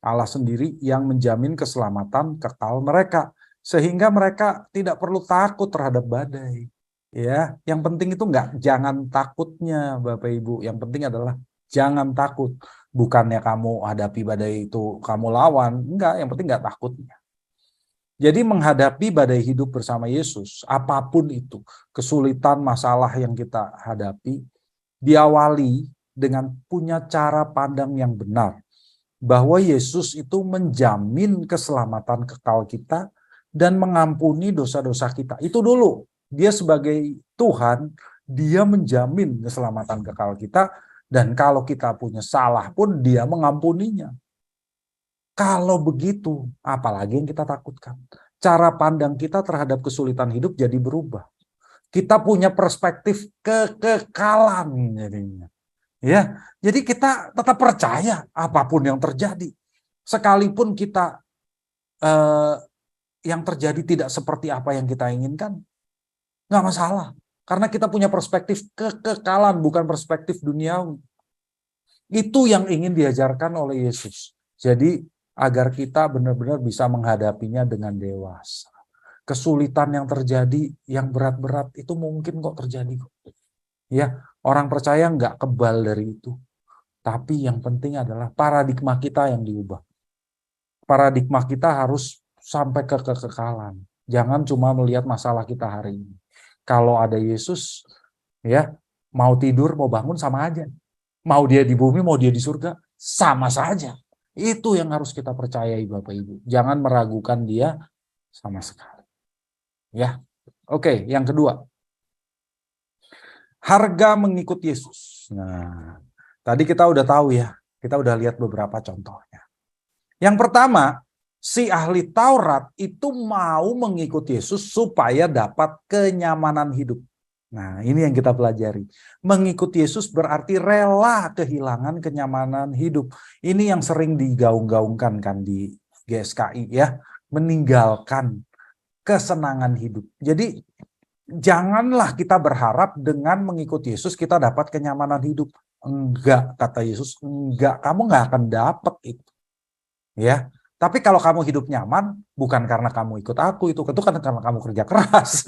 Allah sendiri yang menjamin keselamatan kekal mereka, sehingga mereka tidak perlu takut terhadap badai. Ya, yang penting itu jangan takutnya Bapak Ibu. Yang penting adalah jangan takut. Bukannya kamu hadapi badai itu kamu lawan, enggak. Yang penting enggak takutnya. Jadi menghadapi badai hidup bersama Yesus, apapun itu, kesulitan, masalah yang kita hadapi, diawali dengan punya cara pandang yang benar. Bahwa Yesus itu menjamin keselamatan kekal kita dan mengampuni dosa-dosa kita. Itu dulu, dia sebagai Tuhan, dia menjamin keselamatan kekal kita, dan kalau kita punya salah pun dia mengampuninya. Kalau begitu, apalagi yang kita takutkan. Cara pandang kita terhadap kesulitan hidup jadi berubah. Kita punya perspektif kekekalan jadinya. Ya, jadi kita tetap percaya apapun yang terjadi. Sekalipun kita yang terjadi tidak seperti apa yang kita inginkan, nggak masalah. Karena kita punya perspektif kekekalan, bukan perspektif duniawi. Itu yang ingin diajarkan oleh Yesus. Jadi agar kita benar-benar bisa menghadapinya dengan dewasa. Kesulitan yang terjadi, yang berat-berat, itu mungkin kok terjadi. Ya, orang percaya nggak kebal dari itu. Tapi yang penting adalah paradigma kita yang diubah. Paradigma kita harus sampai ke kekekalan. Jangan cuma melihat masalah kita hari ini. Kalau ada Yesus, ya mau tidur, mau bangun sama aja. Mau dia di bumi, mau dia di surga, sama saja. Itu yang harus kita percayai Bapak Ibu. Jangan meragukan dia sama sekali. Ya. Oke, yang kedua. Harga mengikut Yesus. Nah, tadi kita udah tahu ya. Kita udah lihat beberapa contohnya. Yang pertama, si ahli Taurat itu mau mengikut Yesus supaya dapat kenyamanan hidup. Nah, ini yang kita pelajari. Mengikuti Yesus berarti rela kehilangan kenyamanan hidup. Ini yang sering digaung-gaungkan kan di GSKI ya. Meninggalkan kesenangan hidup. Jadi janganlah kita berharap dengan mengikuti Yesus kita dapat kenyamanan hidup. Enggak, kata Yesus, enggak. Kamu enggak akan dapat itu. Ya. Tapi kalau kamu hidup nyaman, bukan karena kamu ikut aku, itu karena kamu kerja keras.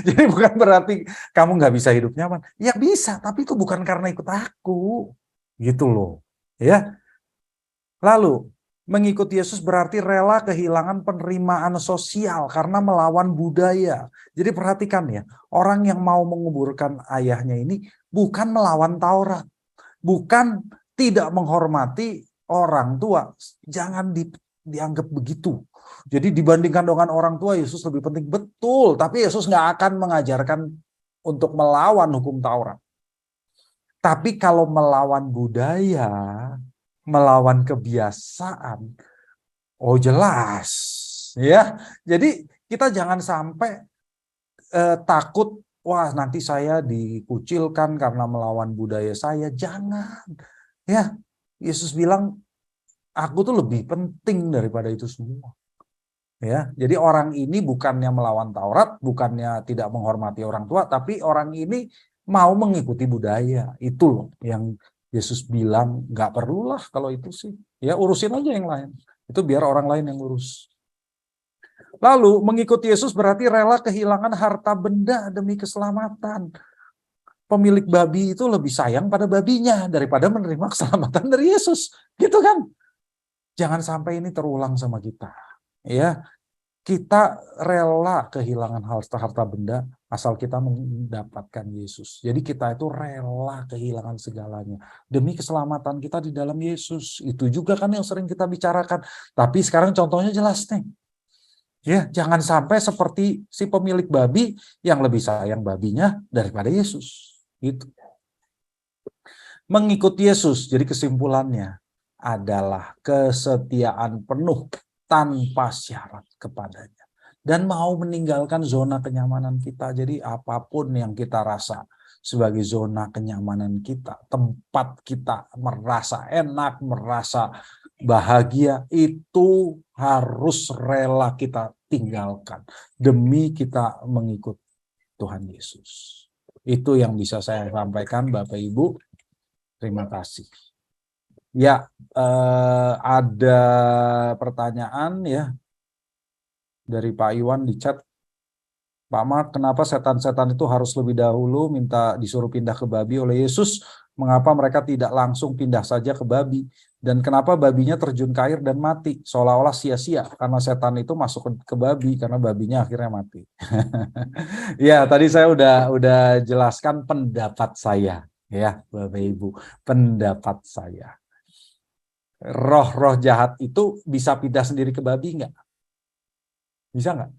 Jadi bukan berarti kamu nggak bisa hidup nyaman. Ya bisa, tapi itu bukan karena ikut aku. Gitu loh. Ya. Lalu, mengikuti Yesus berarti rela kehilangan penerimaan sosial karena melawan budaya. Jadi perhatikan ya, orang yang mau menguburkan ayahnya ini bukan melawan Taurat. Bukan tidak menghormati orang tua. Jangan dianggap begitu. Jadi dibandingkan dengan orang tua, Yesus lebih penting. Betul, tapi Yesus nggak akan mengajarkan untuk melawan hukum Taurat. Tapi kalau melawan budaya, melawan kebiasaan, oh jelas, ya. Jadi kita jangan sampai takut, wah nanti saya dikucilkan karena melawan budaya saya. Jangan, ya. Yesus bilang, aku tuh lebih penting daripada itu semua. Ya, jadi orang ini bukannya melawan Taurat, bukannya tidak menghormati orang tua, tapi orang ini mau mengikuti budaya. Itu loh yang Yesus bilang, nggak perlulah kalau itu sih. Ya urusin aja yang lain. Itu biar orang lain yang urus. Lalu mengikuti Yesus berarti rela kehilangan harta benda demi keselamatan. Pemilik babi itu lebih sayang pada babinya daripada menerima keselamatan dari Yesus. Gitu kan? Jangan sampai ini terulang sama kita. Ya, kita rela kehilangan harta benda asal kita mendapatkan Yesus. Jadi kita itu rela kehilangan segalanya demi keselamatan kita di dalam Yesus. Itu juga kan yang sering kita bicarakan. Tapi sekarang contohnya jelas nih. Ya, jangan sampai seperti si pemilik babi yang lebih sayang babinya daripada Yesus. Gitu. Mengikuti Yesus, jadi kesimpulannya adalah kesetiaan penuh tanpa syarat kepadanya. Dan mau meninggalkan zona kenyamanan kita. Jadi apapun yang kita rasa sebagai zona kenyamanan kita, tempat kita merasa enak, merasa bahagia, itu harus rela kita tinggalkan demi kita mengikut Tuhan Yesus. Itu yang bisa saya sampaikan, Bapak Ibu. Terima kasih. Ya, ada pertanyaan ya dari Pak Iwan di chat. Pak Mark, kenapa setan-setan itu harus lebih dahulu minta disuruh pindah ke babi oleh Yesus? Mengapa mereka tidak langsung pindah saja ke babi? Dan kenapa babinya terjun ke air dan mati? Seolah-olah sia-sia karena setan itu masuk ke babi karena babinya akhirnya mati. Ya, tadi saya udah jelaskan pendapat saya ya, Bapak Ibu. Pendapat saya. Roh-roh jahat itu bisa pindah sendiri ke babi nggak? Bisa nggak?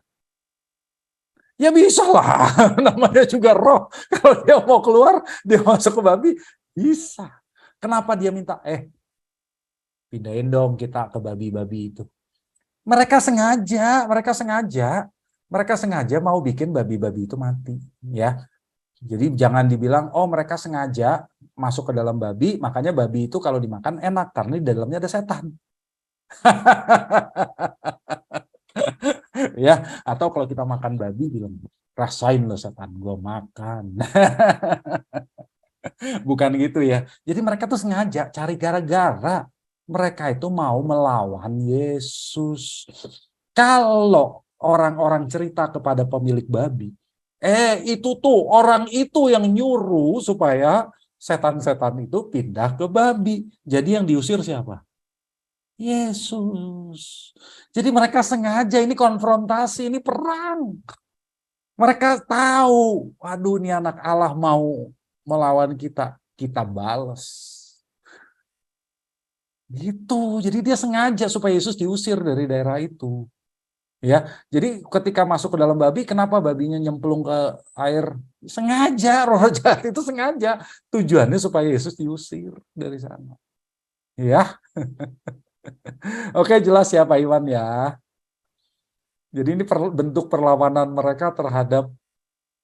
Ya bisa lah, namanya juga roh. Kalau dia mau keluar, dia masuk ke babi, bisa. Kenapa dia minta, pindahin dong kita ke babi-babi itu. Mereka sengaja mau bikin babi-babi itu mati. Ya, jadi jangan dibilang, oh mereka sengaja masuk ke dalam babi, makanya babi itu kalau dimakan enak, karena di dalamnya ada setan. Ya, atau kalau kita makan babi bilang, rasain loh setan, gue makan. Bukan gitu ya. Jadi mereka tuh sengaja cari gara-gara. Mereka itu mau melawan Yesus. Kalau orang-orang cerita kepada pemilik babi, itu tuh orang itu yang nyuruh supaya setan-setan itu pindah ke babi. Jadi yang diusir siapa? Yesus. Jadi mereka sengaja, ini konfrontasi, ini perang. Mereka tahu, waduh ini anak Allah mau melawan kita, kita balas. Gitu. Jadi dia sengaja supaya Yesus diusir dari daerah itu. Ya, jadi ketika masuk ke dalam babi, kenapa babinya nyemplung ke air? Sengaja, roh jahat itu sengaja. Tujuannya supaya Yesus diusir dari sana. Ya. Oke, jelas ya Pak Iwan ya. Jadi ini bentuk perlawanan mereka terhadap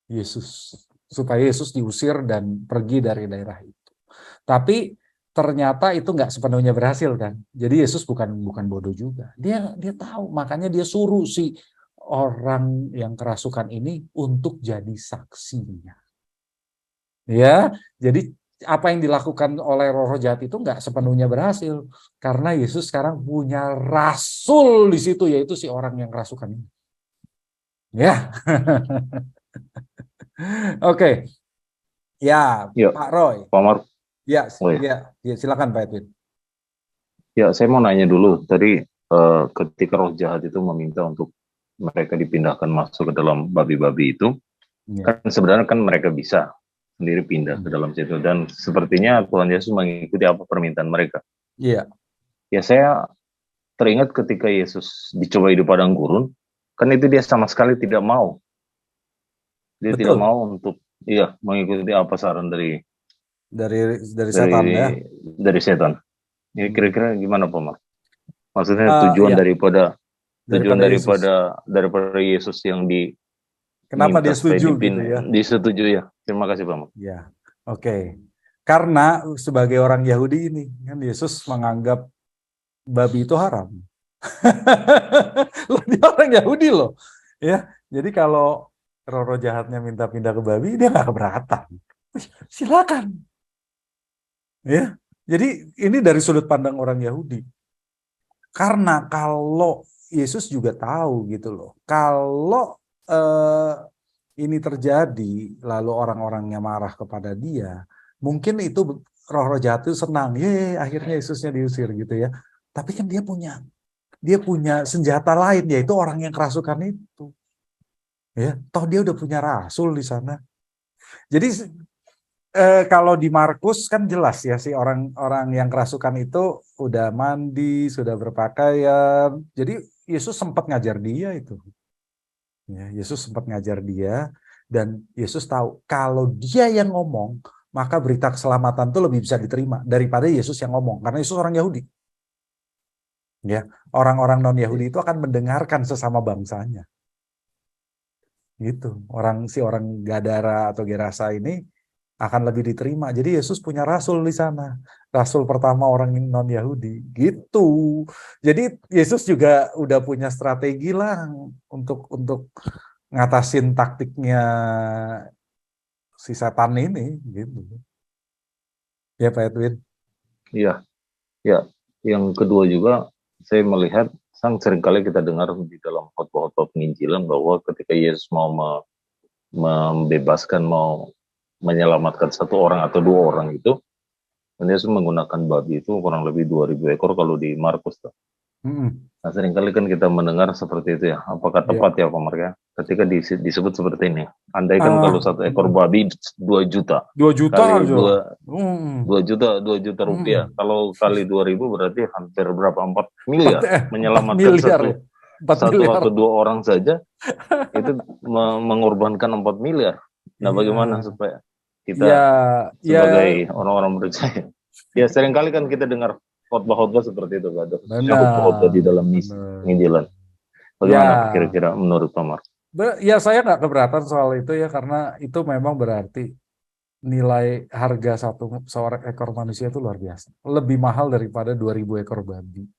Yesus. Supaya Yesus diusir dan pergi dari daerah itu. Tapi ternyata itu nggak sepenuhnya berhasil kan. Jadi Yesus bukan bodoh juga. Dia tahu, makanya dia suruh si orang yang kerasukan ini untuk jadi saksinya. Ya, jadi apa yang dilakukan oleh roh jahat itu nggak sepenuhnya berhasil karena Yesus sekarang punya rasul di situ, yaitu si orang yang kerasukan ini. Ya, oke. Ya, Pak Roy. Pak Mark. Ya, silakan Pak Edwin. Ya, saya mau nanya dulu. Tadi ketika roh jahat itu meminta untuk mereka dipindahkan masuk ke dalam babi-babi itu, kan sebenarnya kan mereka bisa sendiri pindah ke dalam situ, dan sepertinya Tuhan Yesus mengikuti apa permintaan mereka. Iya. Ya, saya teringat ketika Yesus dicobai di padang gurun, kan itu dia sama sekali tidak mau. Dia tidak mau untuk mengikuti apa saran dari dari setan ya. Dari setan. Ini kira-kira gimana Pak Mar? Maksudnya tujuan Iya. daripada Yesus. daripada Yesus yang Kenapa minta dia supaya setuju gitu ya? disetujui ya. Terima kasih Pak Mar. Ya, oke. Karena sebagai orang Yahudi ini kan Yesus menganggap babi itu haram. Loh, dia orang Yahudi loh, ya. Jadi kalau roh jahatnya minta pindah ke babi, dia nggak keberatan. Silakan, ya. Jadi ini dari sudut pandang orang Yahudi. Karena kalau Yesus juga tahu gitu loh, kalau ini terjadi, lalu orang-orangnya marah kepada dia, mungkin itu roh-roh jahat itu senang, akhirnya Yesusnya diusir gitu ya. Tapi kan dia punya senjata lain, yaitu orang yang kerasukan itu. Ya, toh dia udah punya rasul di sana. Jadi kalau di Markus kan jelas ya, si orang-orang yang kerasukan itu udah mandi, sudah berpakaian. Jadi Yesus sempat ngajar dia itu. Ya, Yesus sempat ngajar dia, dan Yesus tahu kalau dia yang ngomong, maka berita keselamatan itu lebih bisa diterima daripada Yesus yang ngomong, karena Yesus orang Yahudi. Ya, orang-orang non-Yahudi itu akan mendengarkan sesama bangsanya. Gitu. Orang Gadara atau Gerasa ini akan lebih diterima. Jadi Yesus punya rasul di sana. Rasul pertama orang non-Yahudi. Gitu. Jadi Yesus juga udah punya strategi lah untuk ngatasin taktiknya si setan ini gitu. Ya Pak Edwin. Iya. Ya, yang kedua juga saya melihat seringkali kita dengar di dalam khotbah-khotbah penginjilan bahwa ketika Yesus mau membebaskan, mau menyelamatkan satu orang atau dua orang itu, Yesus menggunakan babi itu kurang lebih 2.000 ekor kalau di Markus. Nah, seringkali kan kita mendengar seperti itu ya. Apakah tepat ya Pak Marga? Ketika disebut seperti ini. Andaikan kalau satu ekor babi 2 juta. 2 juta kali aja. 2 juta rupiah. Kalau kali 2.000 berarti hampir berapa? 4 miliar. Menyelamatkan satu atau dua orang saja itu mengorbankan 4 miliar. Nah, bagaimana supaya kita sebagai orang-orang percaya? Ya seringkali kan kita dengar khotbah-khotbah seperti itu, ada khotbah di dalam penginjilan. Bagaimana kira-kira menurut Pak Mar? Ya saya nggak keberatan soal itu ya, karena itu memang berarti nilai harga seorang ekor manusia itu luar biasa, lebih mahal daripada 2.000 ekor babi.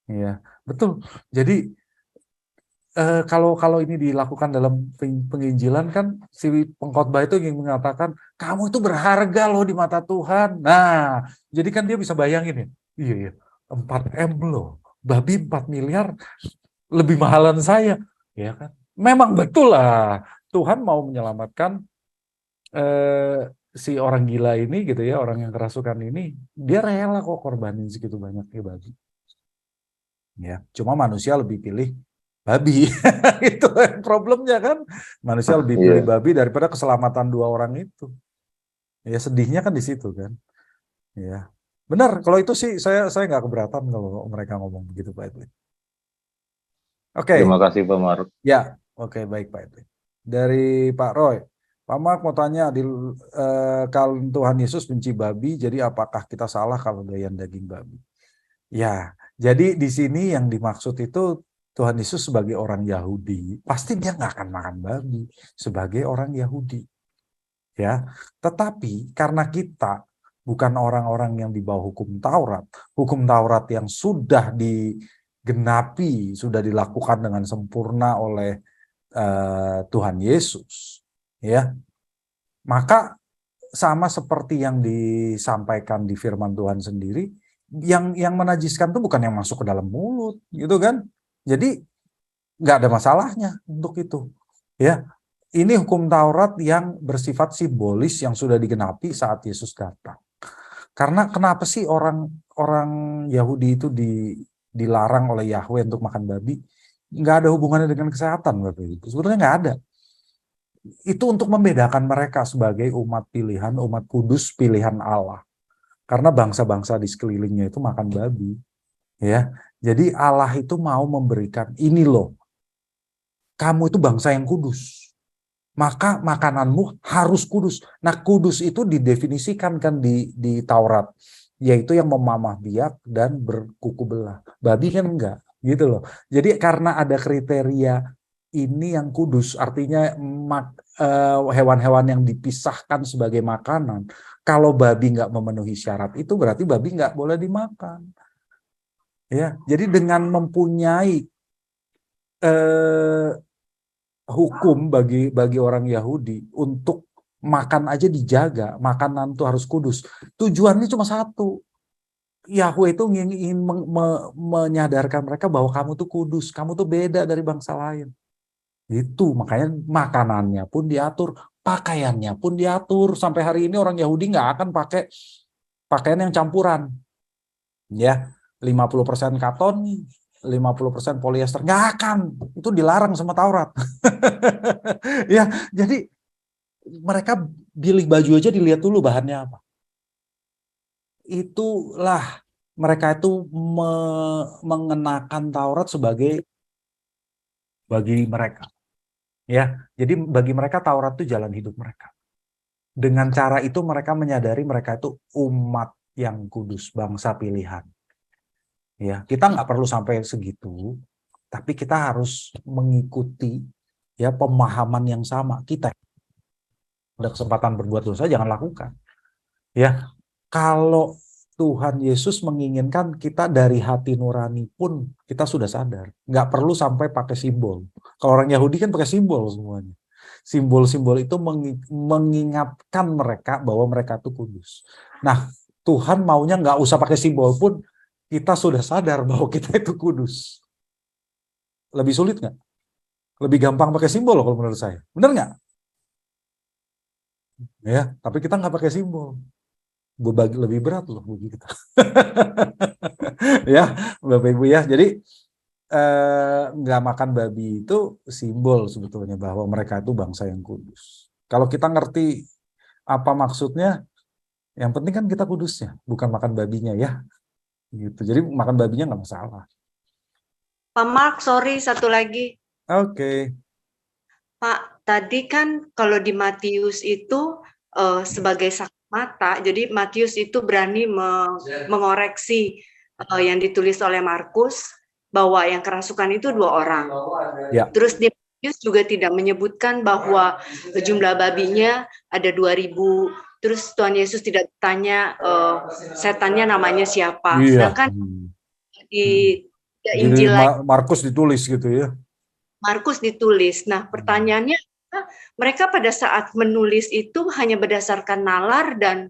Ya betul. Jadi kalau ini dilakukan dalam penginjilan kan si pengkhotbah itu ingin mengatakan kamu itu berharga loh di mata Tuhan. Nah, jadi kan dia bisa bayangin ya. Iya, 4M loh, babi 4 miliar lebih mahalan saya, ya kan? Memang betul lah, Tuhan mau menyelamatkan si orang gila ini gitu ya, orang yang kerasukan ini, dia rela kok korbanin segitu banyaknya babi. Ya, cuma manusia lebih pilih babi, itu problemnya kan, manusia lebih pilih babi daripada keselamatan 2 orang itu. Ya sedihnya kan di situ kan, ya. Benar, kalau itu sih saya nggak keberatan kalau mereka ngomong begitu Pak Edwin. Oke. Terima kasih Pak Mark. Ya, oke baik Pak Edwin. Dari Pak Roy, Pak Mark mau tanya, kalau Tuhan Yesus benci babi, jadi apakah kita salah kalau doyan daging babi? Ya, jadi di sini yang dimaksud itu Tuhan Yesus sebagai orang Yahudi, pasti dia nggak akan makan babi sebagai orang Yahudi. Ya, tetapi karena kita bukan orang-orang yang di bawah hukum Taurat yang sudah digenapi, sudah dilakukan dengan sempurna oleh Tuhan Yesus, ya, maka sama seperti yang disampaikan di firman Tuhan sendiri, yang menajiskan itu bukan yang masuk ke dalam mulut, gitu kan? Jadi nggak ada masalahnya untuk itu, ya. Ini hukum Taurat yang bersifat simbolis yang sudah digenapi saat Yesus datang. Karena kenapa sih orang Yahudi itu dilarang oleh Yahweh untuk makan babi? Nggak ada hubungannya dengan kesehatan, Bapak Ibu. Sebetulnya nggak ada. Itu untuk membedakan mereka sebagai umat pilihan, umat kudus pilihan Allah. Karena bangsa-bangsa di sekelilingnya itu makan babi. Ya, jadi Allah itu mau memberikan, ini loh, kamu itu bangsa yang kudus. maka makananmu harus kudus. Nah, kudus itu didefinisikan kan di Taurat, yaitu yang memamah biak dan berkuku belah. Babi kan enggak, gitu loh. Jadi karena ada kriteria ini yang kudus, artinya hewan-hewan yang dipisahkan sebagai makanan. Kalau babi nggak memenuhi syarat itu, berarti babi nggak boleh dimakan. Ya, jadi dengan mempunyai hukum bagi orang Yahudi untuk makan aja dijaga, makanan tuh harus kudus. Tujuannya cuma satu. Yahweh itu ingin menyadarkan mereka bahwa kamu tuh kudus, kamu tuh beda dari bangsa lain. Itu makanya makanannya pun diatur, pakaiannya pun diatur. Sampai hari ini orang Yahudi nggak akan pakai pakaian yang campuran. Ya, 50% katon, 50% polyester, nggak akan. Itu dilarang sama Taurat. Ya, jadi mereka pilih baju aja dilihat dulu bahannya apa. Itulah mereka itu mengenakan Taurat sebagai bagi mereka. Ya, jadi bagi mereka Taurat itu jalan hidup mereka. Dengan cara itu mereka menyadari mereka itu umat yang kudus, bangsa pilihan. Ya, kita nggak perlu sampai segitu, tapi kita harus mengikuti ya pemahaman yang sama. Kita ada kesempatan berbuat dosa, jangan lakukan. Ya, kalau Tuhan Yesus menginginkan kita dari hati nurani pun kita sudah sadar. Nggak perlu sampai pakai simbol. Kalau orang Yahudi kan pakai simbol semuanya. Simbol-simbol itu mengingatkan mereka bahwa mereka itu kudus. Nah, Tuhan maunya nggak usah pakai simbol pun kita sudah sadar bahwa kita itu kudus. Lebih sulit nggak? Lebih gampang pakai simbol loh kalau menurut saya. Benar nggak? Ya, tapi kita nggak pakai simbol. Lebih berat loh bagi kita. Ya, Bapak Ibu ya. Jadi nggak makan babi itu simbol sebetulnya bahwa mereka itu bangsa yang kudus. Kalau kita ngerti apa maksudnya, yang penting kan kita kudusnya, bukan makan babinya ya. Gitu. Jadi makan babinya nggak masalah. Pak Mark, sorry satu lagi. Oke. Pak, tadi kan kalau di Matius itu sebagai saksi mata, jadi Matius itu berani mengoreksi yang ditulis oleh Markus bahwa yang kerasukan itu 2 orang. Ya. Terus di Matius juga tidak menyebutkan bahwa jumlah babinya ada 2.000. Terus Tuhan Yesus tidak tanya setannya namanya siapa. Iya. Sedangkan di Injil Markus ditulis gitu ya. Markus ditulis. Nah, pertanyaannya, mereka pada saat menulis itu hanya berdasarkan nalar dan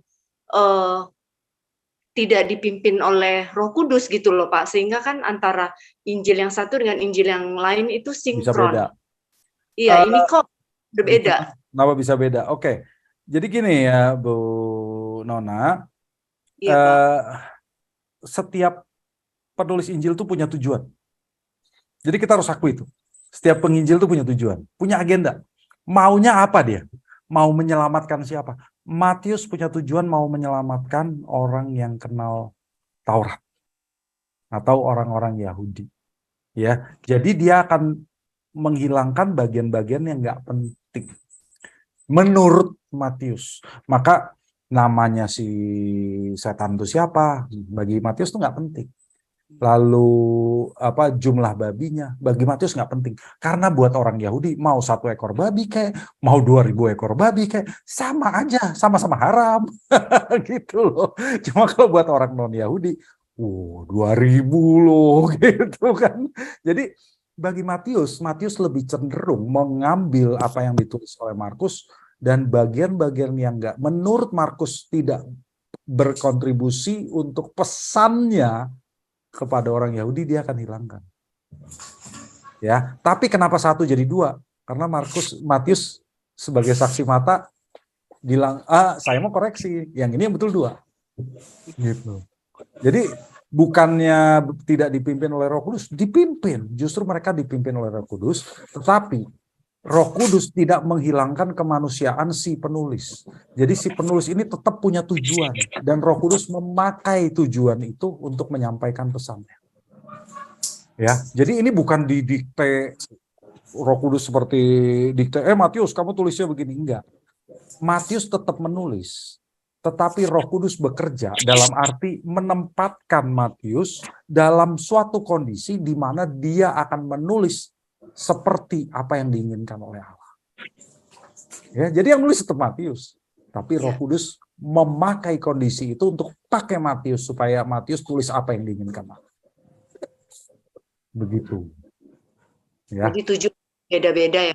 tidak dipimpin oleh Roh Kudus gitu loh, Pak. Sehingga kan antara Injil yang satu dengan Injil yang lain itu sinkron. Bisa beda. Iya, ini kok berbeda. Kenapa bisa beda? Oke. Jadi gini ya, Bu Nona. Iya, Pak. Setiap penulis Injil itu punya tujuan. Jadi kita harus akui itu. Setiap penginjil itu punya tujuan, punya agenda. Maunya apa dia? Mau menyelamatkan siapa? Matius punya tujuan mau menyelamatkan orang yang kenal Taurat atau orang-orang Yahudi. Ya, jadi dia akan menghilangkan bagian-bagian yang nggak penting. Menurut Matius, maka namanya si setan itu siapa? Bagi Matius itu nggak penting. Lalu apa jumlah babinya bagi Matius nggak penting karena buat orang Yahudi mau 1 ekor babi kayak mau 2.000 ekor babi kayak sama aja, sama-sama haram. Gitu loh. Cuma kalau buat orang non Yahudi 2.000 loh gitu kan. Jadi bagi Matius lebih cenderung mengambil apa yang ditulis oleh Markus dan bagian-bagian yang nggak menurut Markus tidak berkontribusi untuk pesannya kepada orang Yahudi dia akan hilangkan. Ya, tapi kenapa 1 jadi 2? Karena Matius sebagai saksi mata bilang, saya mau koreksi, yang ini yang betul 2. Gitu. Jadi bukannya tidak dipimpin oleh Roh Kudus, dipimpin. Justru mereka dipimpin oleh Roh Kudus, tetapi Roh Kudus tidak menghilangkan kemanusiaan si penulis. Jadi si penulis ini tetap punya tujuan dan Roh Kudus memakai tujuan itu untuk menyampaikan pesannya. Ya, jadi ini bukan didikte Roh Kudus seperti dikte, Matius kamu tulisnya begini, enggak. Matius tetap menulis, tetapi Roh Kudus bekerja dalam arti menempatkan Matius dalam suatu kondisi di mana dia akan menulis seperti apa yang diinginkan oleh Allah. Ya, jadi yang nulis tetap Matius, tapi Roh Kudus memakai kondisi itu untuk pakai Matius supaya Matius tulis apa yang diinginkan Allah. Begitu. Ya. Jadi tujuan beda-beda ya.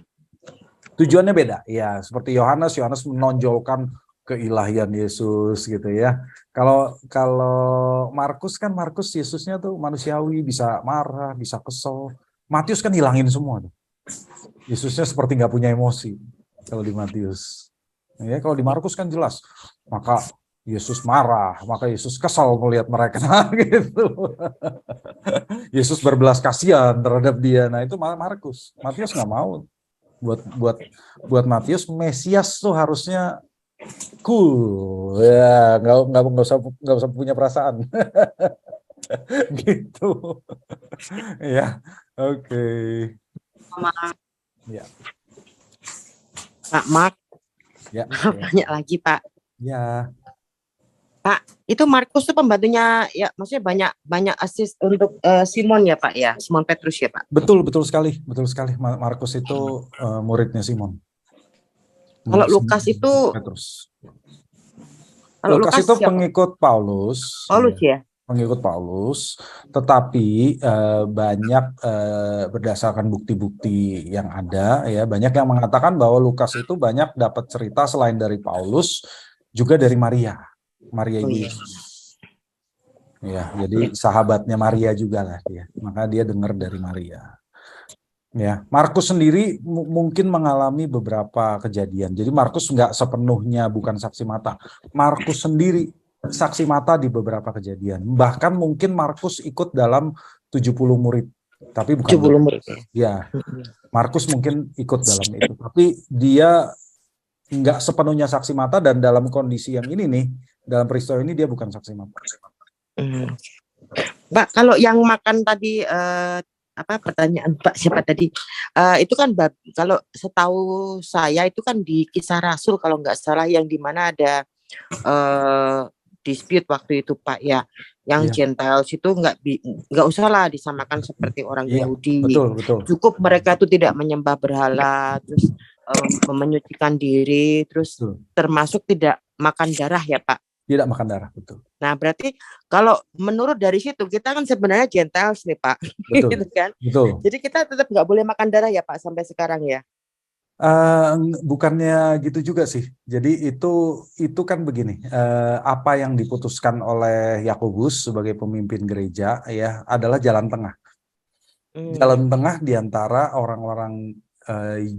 Tujuannya beda, ya seperti Yohanes menonjolkan keilahian Yesus gitu ya. Kalau Markus kan Yesusnya tuh manusiawi, bisa marah, bisa kesel. Matius kan hilangin semua tuh. Yesusnya seperti nggak punya emosi kalau di Matius. Ya, kalau di Markus kan jelas, maka Yesus marah, maka Yesus kesal melihat mereka gitu. Yesus berbelas kasihan terhadap dia. Nah itu Markus. Matius nggak mau. Buat Matius, Mesias tuh harusnya cool, ya nggak usah punya perasaan, gitu, ya, oke. Ya. Pak Mark, Ya. Tanya lagi Pak. Ya. Pak, itu Markus tuh pembantunya ya, maksudnya banyak asis untuk Simon ya Pak ya, Simon Petrus ya Pak. Betul sekali. Markus itu muridnya Simon. Kalau Lukas itu Petrus. Kalau Lukas itu siapa? pengikut Paulus. Paulus ya. Pengikut Paulus, tetapi banyak berdasarkan bukti-bukti yang ada ya, banyak yang mengatakan bahwa Lukas itu banyak dapat cerita selain dari Paulus, juga dari Maria ibu Yesus. Ya, jadi sahabatnya Maria juga lah dia. Maka dia dengar dari Maria. Ya, Markus sendiri mungkin mengalami beberapa kejadian. Jadi Markus nggak sepenuhnya bukan saksi mata. Markus sendiri saksi mata di beberapa kejadian. Bahkan mungkin Markus ikut dalam 70 murid. Tapi bukan 70 murid. Ya, Markus mungkin ikut dalam itu. Tapi dia nggak sepenuhnya saksi mata, dan dalam kondisi yang ini nih, dalam peristiwa ini dia bukan saksi mata. Mbak, kalau yang makan tadi pertanyaan Pak siapa tadi? Itu kan kalau setahu saya itu kan di Kisah Rasul kalau nggak salah, yang di mana ada dispute waktu itu Pak ya, yang Gentiles itu nggak usah lah disamakan seperti orang Yahudi. Betul. Cukup mereka itu tidak menyembah berhala, terus menyucikan diri, terus termasuk tidak makan darah ya Pak. Tidak makan darah, betul. Nah berarti kalau menurut dari situ kita kan sebenarnya Gentiles nih Pak, betul, gitu kan? Betul. Jadi kita tetap nggak boleh makan darah ya Pak sampai sekarang ya? Bukannya gitu juga sih. Jadi itu kan begini, apa yang diputuskan oleh Yakobus sebagai pemimpin gereja ya adalah jalan tengah. Jalan tengah diantara orang-orang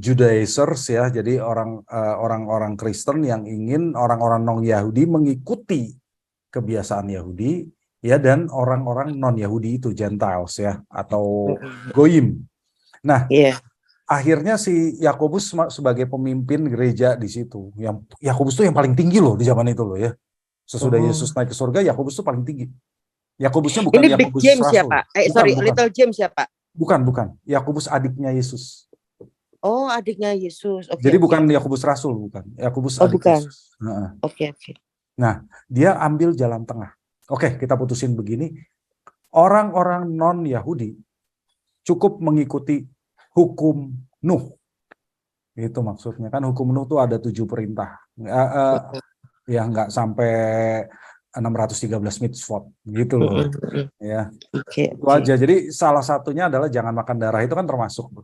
Judaizers ya, jadi orang-orang Kristen yang ingin orang-orang non-Yahudi mengikuti kebiasaan Yahudi ya, dan orang-orang non-Yahudi itu Gentiles ya, atau Goyim. Nah, akhirnya si Yakobus sebagai pemimpin gereja di situ. Yang Yakobus tuh yang paling tinggi loh di zaman itu loh ya. Sesudah Yesus naik ke surga, Yakobus tuh paling tinggi. Yakobusnya bukan ini Yakobus Big James Rasul. ya Pak? Bukan. Little James ya Pak? Bukan. Yakobus adiknya Yesus. Oh, adiknya Yesus. Jadi bukan Yakobus Rasul, bukan. Yakobus adik Yesus. Oke. Nah, dia ambil jalan tengah. Oke, kita putusin begini. Orang-orang non-Yahudi cukup mengikuti hukum Nuh. Itu maksudnya kan, hukum Nuh tuh ada 7 perintah. Ya nggak sampai 613 mitzvot gitu loh. Ya. Itu aja. Jadi salah satunya adalah jangan makan darah, itu kan termasuk.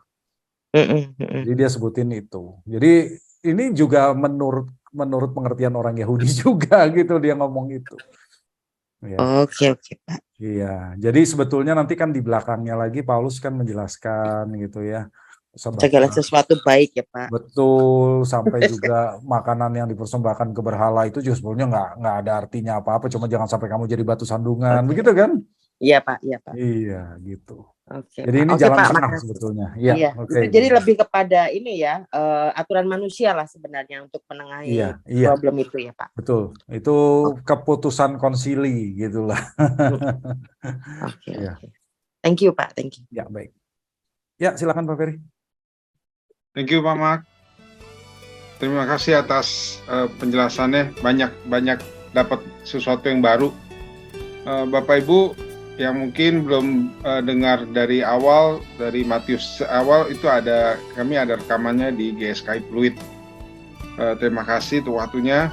Jadi dia sebutin itu. Jadi ini juga menurut pengertian orang Yahudi juga gitu dia ngomong itu. Ya. Oke Pak. Iya. Jadi sebetulnya nanti kan di belakangnya lagi Paulus kan menjelaskan gitu ya. Segala sesuatu baik ya Pak. Betul, sampai juga makanan yang dipersembahkan ke berhala itu juga sebetulnya nggak ada artinya apa-apa, cuma jangan sampai kamu jadi batu sandungan, begitu kan? Iya Pak. Iya gitu. Oke, jadi ini jalan tengah sebetulnya. Iya. Jadi lebih kepada ini ya, aturan manusia lah sebenarnya untuk menengahi problem itu ya Pak. Betul, itu keputusan konsili gitulah. Oke. Thank you Pak, thank you. Ya baik. Ya silakan Pak Ferry. Thank you Pak Mark. Terima kasih atas penjelasannya, banyak dapat sesuatu yang baru. Bapak Ibu yang mungkin belum dengar dari awal, dari Matius awal itu kami ada rekamannya di GSKI Pluit. Terima kasih untuk waktunya.